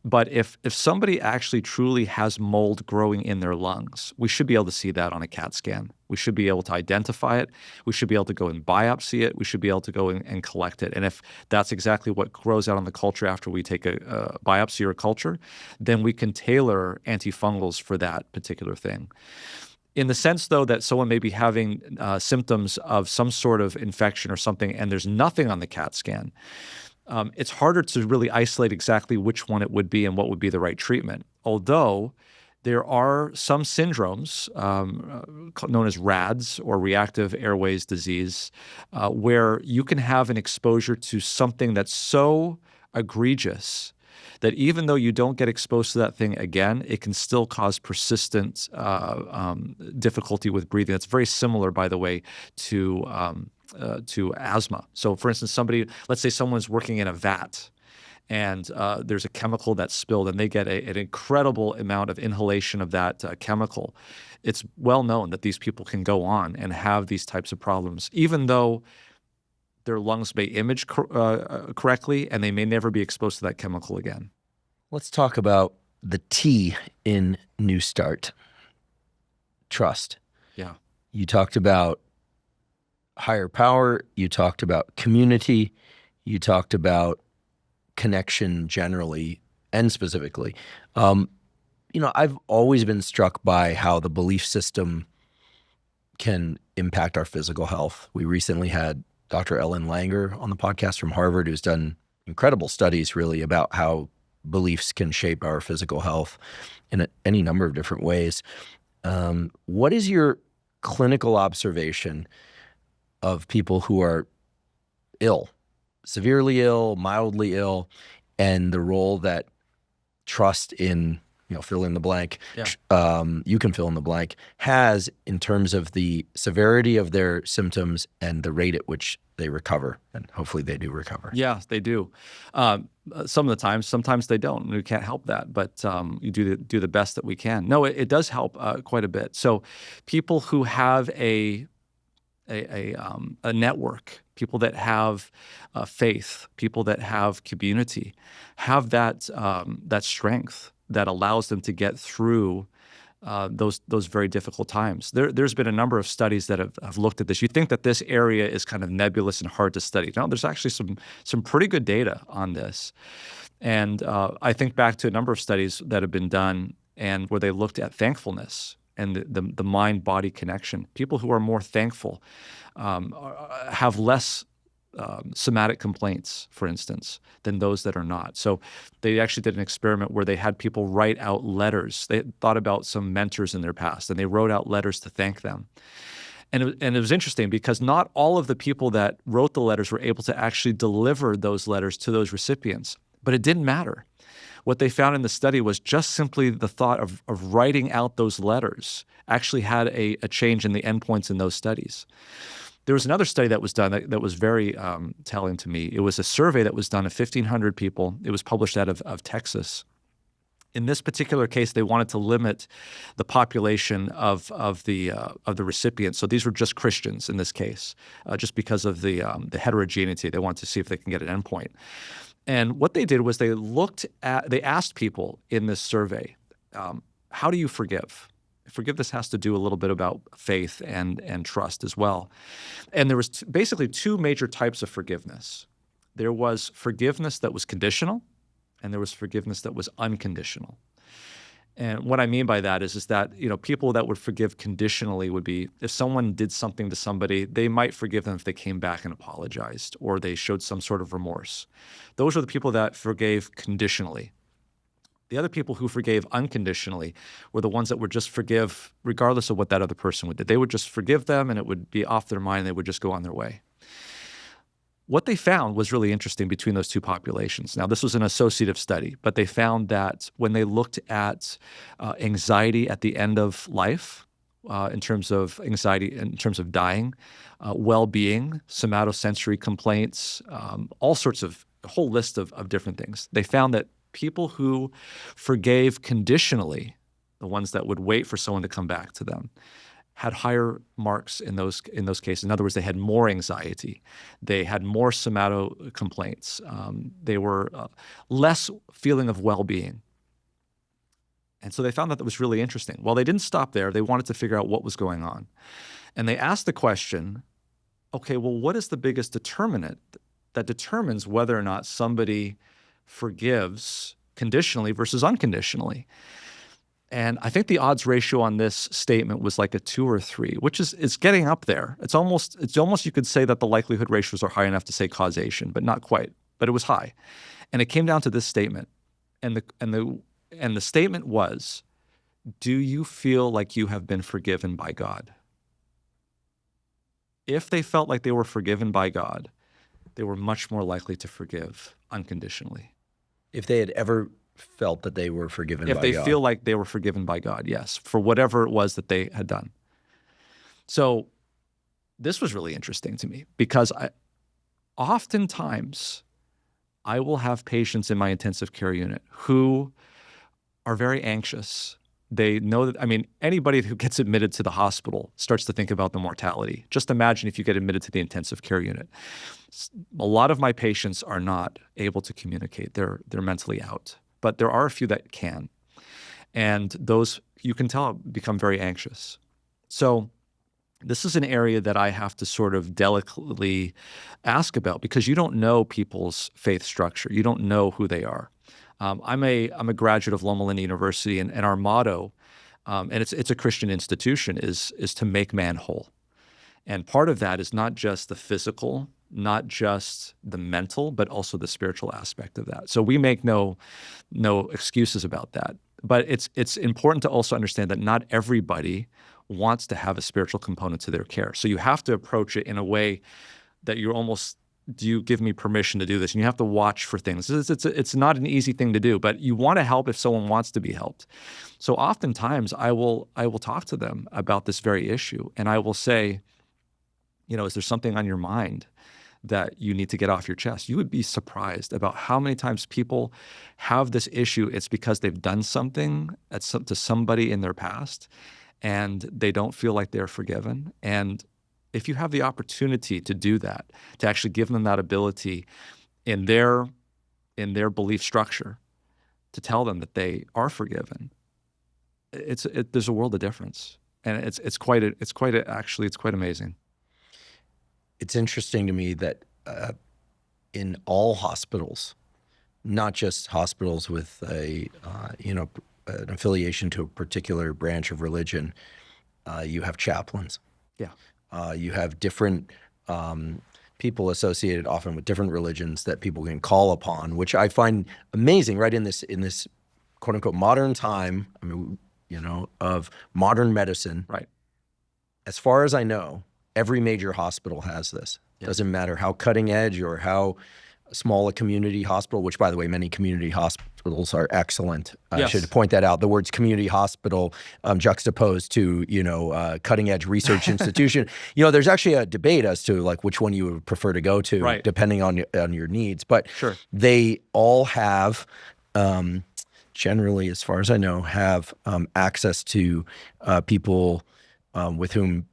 But if somebody actually truly has mold growing in their lungs, we should be able to see that on a CAT scan. We should be able to identify it. We should be able to go and biopsy it. We should be able to go and collect it. And if that's exactly what grows out on the culture after we take a biopsy or a culture, then we can tailor antifungals for that particular thing. In the sense, though, that someone may be having symptoms of some sort of infection or something and there's nothing on the CAT scan, it's harder to really isolate exactly which one it would be and what would be the right treatment. Although there are some syndromes known as RADS, or reactive airways disease, where you can have an exposure to something that's so egregious that even though you don't get exposed to that thing again, it can still cause persistent difficulty with breathing. It's very similar, by the way, to asthma. So for instance, let's say someone's working in a vat and there's a chemical that's spilled and they get an incredible amount of inhalation of that chemical. It's well known that these people can go on and have these types of problems, even though their lungs may image correctly and they may never be exposed to that chemical again. Let's talk about the T in NEWSTART, trust. Yeah. You talked about higher power. You talked about community. You talked about connection generally and specifically. I've always been struck by how the belief system can impact our physical health. We recently had Dr. Ellen Langer on the podcast from Harvard, who's done incredible studies really about how beliefs can shape our physical health in any number of different ways. What is your clinical observation of people who are ill severely ill, mildly ill, and the role that trust in, fill in the blank, you can fill in the blank, has in terms of the severity of their symptoms and the rate at which they recover. And hopefully they do recover. Yeah, they do. Some of the times, sometimes they don't. We can't help that, but you do the best that we can. No, it does help quite a bit. So people who have a network, people that have faith, people that have community, have that strength that allows them to get through those very difficult times. There's been a number of studies that have looked at this. You think that this area is kind of nebulous and hard to study. No, there's actually some pretty good data on this. And I think back to a number of studies that have been done and where they looked at thankfulness and the mind-body connection. People who are more thankful have less somatic complaints, for instance, than those that are not. So they actually did an experiment where they had people write out letters. They thought about some mentors in their past, and they wrote out letters to thank them. And it was interesting because not all of the people that wrote the letters were able to actually deliver those letters to those recipients, but it didn't matter. What they found in the study was just simply the thought of writing out those letters actually had a change in the endpoints in those studies. There was another study that was done that was very telling to me. It was a survey that was done of 1,500 people. It was published out of Texas. In this particular case, they wanted to limit the population of the recipients. So these were just Christians in this case, just because of the heterogeneity. They wanted to see if they can get an endpoint. And what they did was they asked people in this survey, how do you forgive? Forgiveness has to do a little bit about faith and trust as well. And there was basically two major types of forgiveness. There was forgiveness that was conditional, and there was forgiveness that was unconditional. And what I mean by that is that, people that would forgive conditionally would be if someone did something to somebody, they might forgive them if they came back and apologized or they showed some sort of remorse. Those are the people that forgave conditionally. The other people who forgave unconditionally were the ones that would just forgive regardless of what that other person would do. They would just forgive them and it would be off their mind and they would just go on their way. What they found was really interesting between those two populations. Now, this was an associative study, but they found that when they looked at anxiety at the end of life, in terms of anxiety, in terms of dying, well-being, somatosensory complaints, all sorts of, a whole list of different things, they found that people who forgave conditionally, the ones that would wait for someone to come back to them, had higher marks in those cases. In other words, they had more anxiety. They had more somato complaints. They were less feeling of well-being. And so they found that was really interesting. Well, they didn't stop there. They wanted to figure out what was going on. And they asked the question, okay, well, what is the biggest determinant that determines whether or not somebody forgives conditionally versus unconditionally? And I think the odds ratio on this statement was like a 2 or 3, which is getting up there. It's almost you could say that the likelihood ratios are high enough to say causation, but not quite. But it was high. And it came down to this statement. And the statement was, do you feel like you have been forgiven by God? If they felt like they were forgiven by God, they were much more likely to forgive unconditionally. If they had ever felt that they were forgiven by God. If they feel like they were forgiven by God, yes, for whatever it was that they had done. So this was really interesting to me because oftentimes I will have patients in my intensive care unit who are very anxious. They know that, anybody who gets admitted to the hospital starts to think about the mortality. Just imagine if you get admitted to the intensive care unit. A lot of my patients are not able to communicate. They're mentally out. But there are a few that can. And those, you can tell, become very anxious. So this is an area that I have to sort of delicately ask about because you don't know people's faith structure. You don't know who they are. I'm a graduate of Loma Linda University, and our motto, and it's a Christian institution, is to make man whole. And part of that is not just the physical, not just the mental, but also the spiritual aspect of that. So we make no excuses about that. But it's important to also understand that not everybody wants to have a spiritual component to their care. So you have to approach it in a way that you're almost do you give me permission to do this? And you have to watch for things. It's not an easy thing to do, but you want to help if someone wants to be helped. So oftentimes I will talk to them about this very issue, and I will say, is there something on your mind that you need to get off your chest? You would be surprised about how many times people have this issue. It's because they've done something to somebody in their past, and they don't feel like they're forgiven. And if you have the opportunity to do that, to actually give them that ability in their belief structure, to tell them that they are forgiven, there's a world of difference, and it's quite amazing. It's interesting to me that in all hospitals, not just hospitals with an affiliation to a particular branch of religion, you have chaplains. Yeah. You have different people associated often with different religions that people can call upon, which I find amazing, right? In this quote unquote modern time, of modern medicine. Right. As far as I know, every major hospital has this. Yeah. Doesn't matter how cutting edge or how small a community hospital, which by the way, many community hospitals are excellent. I should point that out. The words community hospital juxtaposed to, cutting edge research institution. There's actually a debate as to like which one you would prefer to go to, right, depending on your needs. But sure, they all have, generally, as far as I know, have access to people with whom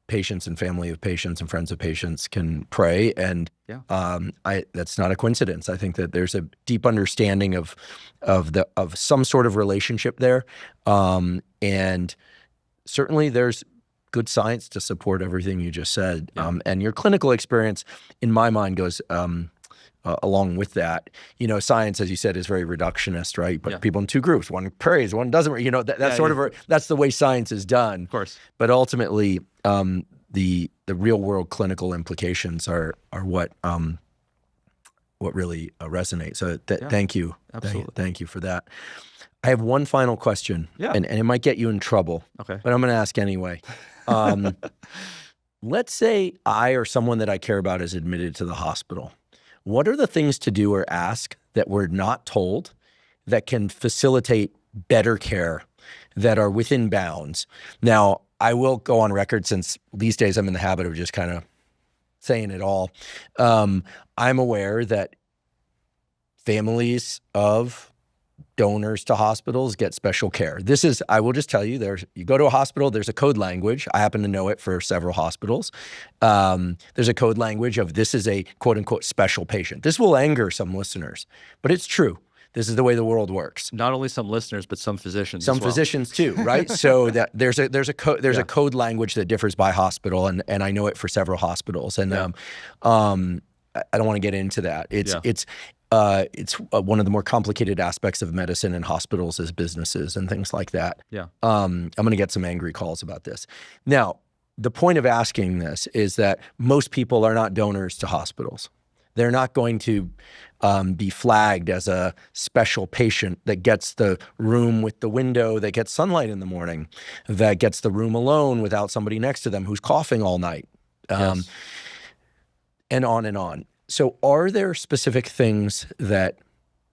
patients and family of patients and friends of patients can pray. And that's not a coincidence. I think that there's a deep understanding of some sort of relationship there. And certainly there's good science to support everything you just said. Yeah. And your clinical experience, in my mind, goes along with that. Science, as you said, is very reductionist, right? But people in two groups, one prays, one doesn't. That's the way science is done. Of course. But ultimately, the real world clinical implications are what really resonates. So thank you. Absolutely. Thank you for that. I have one final question, and it might get you in trouble. Okay. But I'm going to ask anyway. Let's say I or someone that I care about is admitted to the hospital. What are the things to do or ask that we're not told that can facilitate better care, that are within bounds? Now, I will go on record, since these days I'm in the habit of just kind of saying it all. I'm aware that families of donors to hospitals get special care. I will just tell you, you go to a hospital, there's a code language. I happen to know it for several hospitals. There's a code language of this is a quote unquote special patient. This will anger some listeners, but it's true. This is the way the world works. Not only some listeners, but some physicians. Some physicians too, right? So that there's a code language that differs by hospital, and I know it for several hospitals. And I don't want to get into that. It's one of the more complicated aspects of medicine and hospitals is businesses and things like that. Yeah. I'm going to get some angry calls about this. Now, the point of asking this is that most people are not donors to hospitals. They're not going to be flagged as a special patient that gets the room with the window that gets sunlight in the morning, that gets the room alone without somebody next to them who's coughing all night, and on and on. So are there specific things that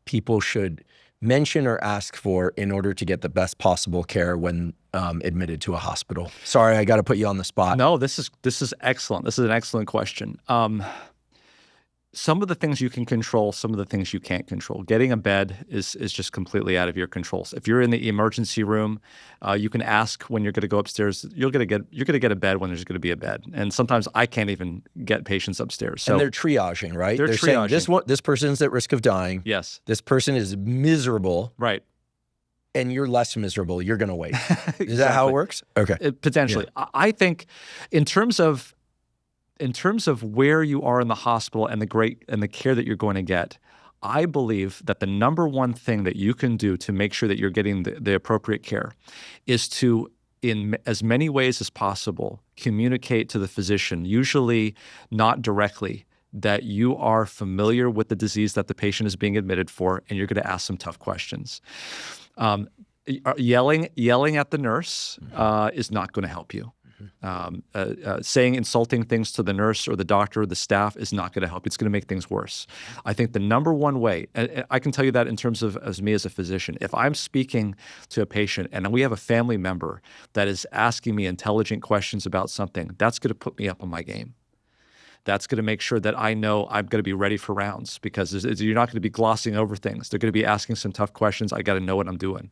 people should mention or ask for in order to get the best possible care when admitted to a hospital? Sorry, I got to put you on the spot. No, this is excellent. This is an excellent question. Some of the things you can control, some of the things you can't control. Getting a bed is just completely out of your control. If you're in the emergency room, you can ask when you're going to go upstairs. You're going to get a bed when there's going to be a bed. And sometimes I can't even get patients upstairs. So and they're triaging, right? They're triaging. Saying this person's at risk of dying. Yes. This person is miserable. Right. And you're less miserable. You're going to wait. Is that how it works? Okay. Potentially. Yeah. I think in terms of where you are in the hospital and the care that you're going to get, I believe that the number one thing that you can do to make sure that you're getting the appropriate care is to, in as many ways as possible, communicate to the physician, usually not directly, that you are familiar with the disease that the patient is being admitted for, and you're going to ask some tough questions. Yelling at the nurse is not going to help you. Saying insulting things to the nurse or the doctor or the staff is not going to help. It's going to make things worse. I think the number one way, and I can tell you that in terms of as me as a physician, if I'm speaking to a patient and we have a family member that is asking me intelligent questions about something, that's going to put me up on my game. That's going to make sure that I know I'm going to be ready for rounds, because you're not going to be glossing over things. They're going to be asking some tough questions. I got to know what I'm doing.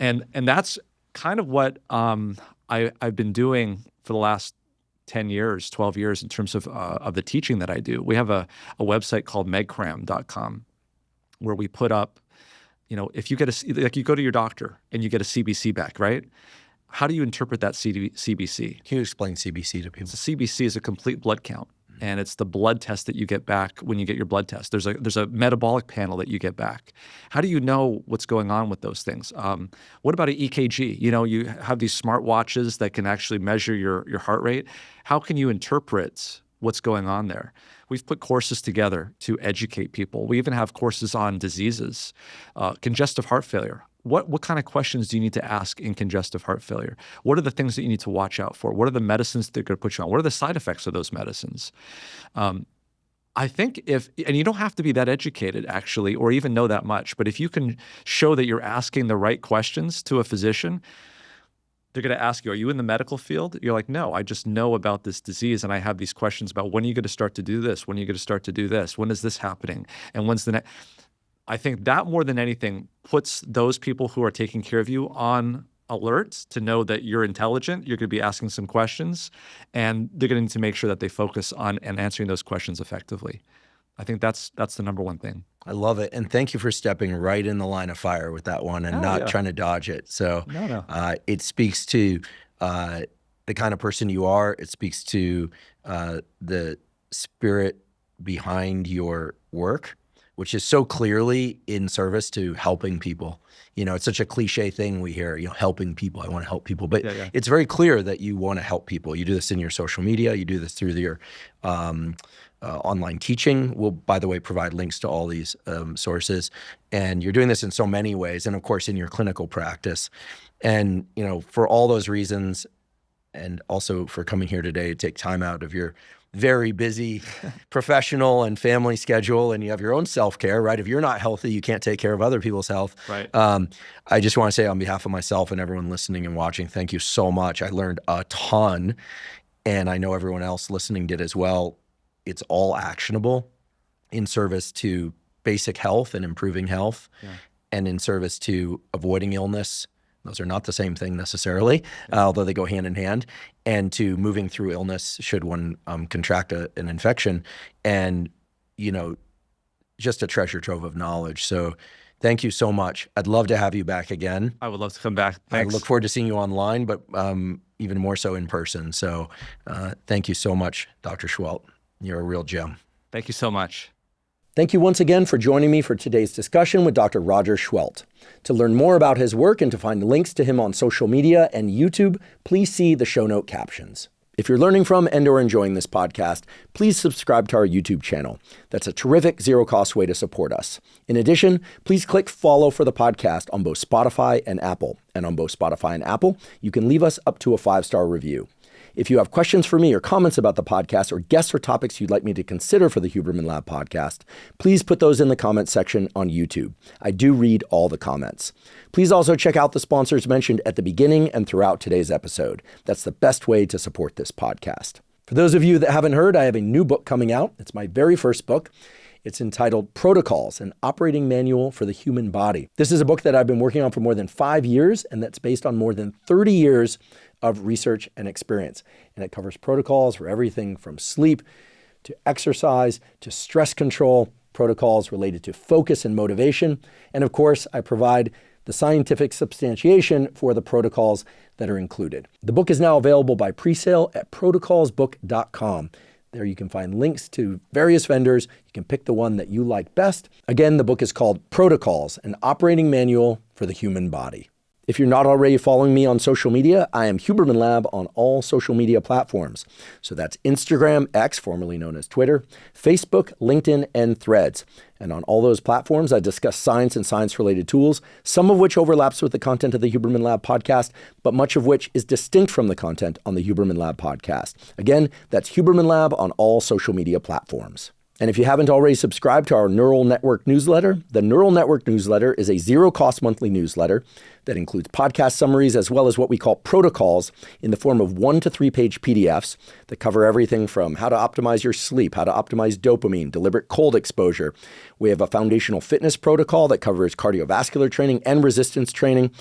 And that's kind of what I've been doing for the last 10 years, 12 years in terms of the teaching that I do. We have a website called megcram.com where we put up, if you get like you go to your doctor and you get a CBC back, right? How do you interpret that CBC? Can you explain CBC to people? So CBC is a complete blood count. And it's the blood test that you get back when you get your blood test. There's a metabolic panel that you get back. How do you know what's going on with those things? What about an EKG? You have these smart watches that can actually measure your heart rate. How can you interpret what's going on there? We've put courses together to educate people. We even have courses on diseases, congestive heart failure. What kind of questions do you need to ask in congestive heart failure? What are the things that you need to watch out for? What are the medicines that are going to put you on? What are the side effects of those medicines? I think and you don't have to be that educated actually, or even know that much, but if you can show that you're asking the right questions to a physician, they're going to ask you, are you in the medical field? You're like, no, I just know about this disease and I have these questions about when are you going to start to do this? When are you going to start to do this? When is this happening? And when's the next? I think that more than anything puts those people who are taking care of you on alert to know that you're intelligent, you're going to be asking some questions, and they're going to need to make sure that they focus on and answering those questions effectively. I think that's the number one thing. I love it. And thank you for stepping right in the line of fire with that one and not trying to dodge it. So it speaks to the kind of person you are. It speaks to the spirit behind your work, which is so clearly in service to helping people. It's such a cliche thing we hear, helping people. I want to help people. But it's very clear that you want to help people. You do this in your social media. You do this through your online teaching. We'll, by the way, provide links to all these sources. And you're doing this in so many ways. And of course, in your clinical practice. And, for all those reasons, and also for coming here today to take time out of your very busy professional and family schedule, and you have your own self-care, right? If you're not healthy, you can't take care of other people's health. Right. I just want to say on behalf of myself and everyone listening and watching, thank you so much. I learned a ton, and I know everyone else listening did as well. It's all actionable in service to basic health and improving health, and in service to avoiding illness. Those are not the same thing necessarily, although they go hand in hand, and to moving through illness should one contract an infection, and, just a treasure trove of knowledge. So thank you so much. I'd love to have you back again. I would love to come back. Thanks. I look forward to seeing you online, but even more so in person. So thank you so much, Dr. Seheult. You're a real gem. Thank you so much. Thank you once again for joining me for today's discussion with Dr. Roger Seheult. To learn more about his work and to find links to him on social media and YouTube, please see the show note captions. If you're learning from and or enjoying this podcast, please subscribe to our YouTube channel. That's a terrific zero-cost way to support us. In addition, please click follow for the podcast on both Spotify and Apple. And on both Spotify and Apple, you can leave us up to a 5-star review. If you have questions for me or comments about the podcast or guests or topics you'd like me to consider for the Huberman Lab podcast, please put those in the comments section on YouTube. I do read all the comments. Please also check out the sponsors mentioned at the beginning and throughout today's episode. That's the best way to support this podcast. For those of you that haven't heard, I have a new book coming out. It's my very first book. It's entitled Protocols, an Operating Manual for the Human Body. This is a book that I've been working on for more than 5 years, and that's based on more than 30 years of research and experience. And it covers protocols for everything from sleep to exercise to stress control, protocols related to focus and motivation. And of course, I provide the scientific substantiation for the protocols that are included. The book is now available by pre-sale at protocolsbook.com. There you can find links to various vendors. You can pick the one that you like best. Again, the book is called Protocols, an Operating Manual for the Human Body. If you're not already following me on social media, I am Huberman Lab on all social media platforms. So that's Instagram, X, formerly known as Twitter, Facebook, LinkedIn, and Threads. And on all those platforms, I discuss science and science-related tools, some of which overlaps with the content of the Huberman Lab podcast, but much of which is distinct from the content on the Huberman Lab podcast. Again, that's Huberman Lab on all social media platforms. And if you haven't already subscribed to our Neural Network newsletter, the Neural Network newsletter is a zero-cost monthly newsletter that includes podcast summaries as well as what we call protocols in the form of 1 to 3 page PDFs that cover everything from how to optimize your sleep, how to optimize dopamine, deliberate cold exposure. We have a foundational fitness protocol that covers cardiovascular training and resistance training.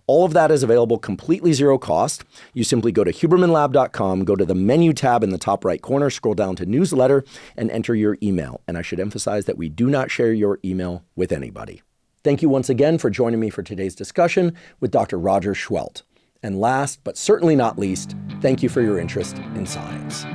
All of that is available completely zero cost. You simply go to hubermanlab.com, go to the menu tab in the top right corner, scroll down to newsletter, and enter your email. And I should emphasize that we do not share your email with anybody. Thank you once again for joining me for today's discussion with Dr. Roger Seheult. And last, but certainly not least, thank you for your interest in science.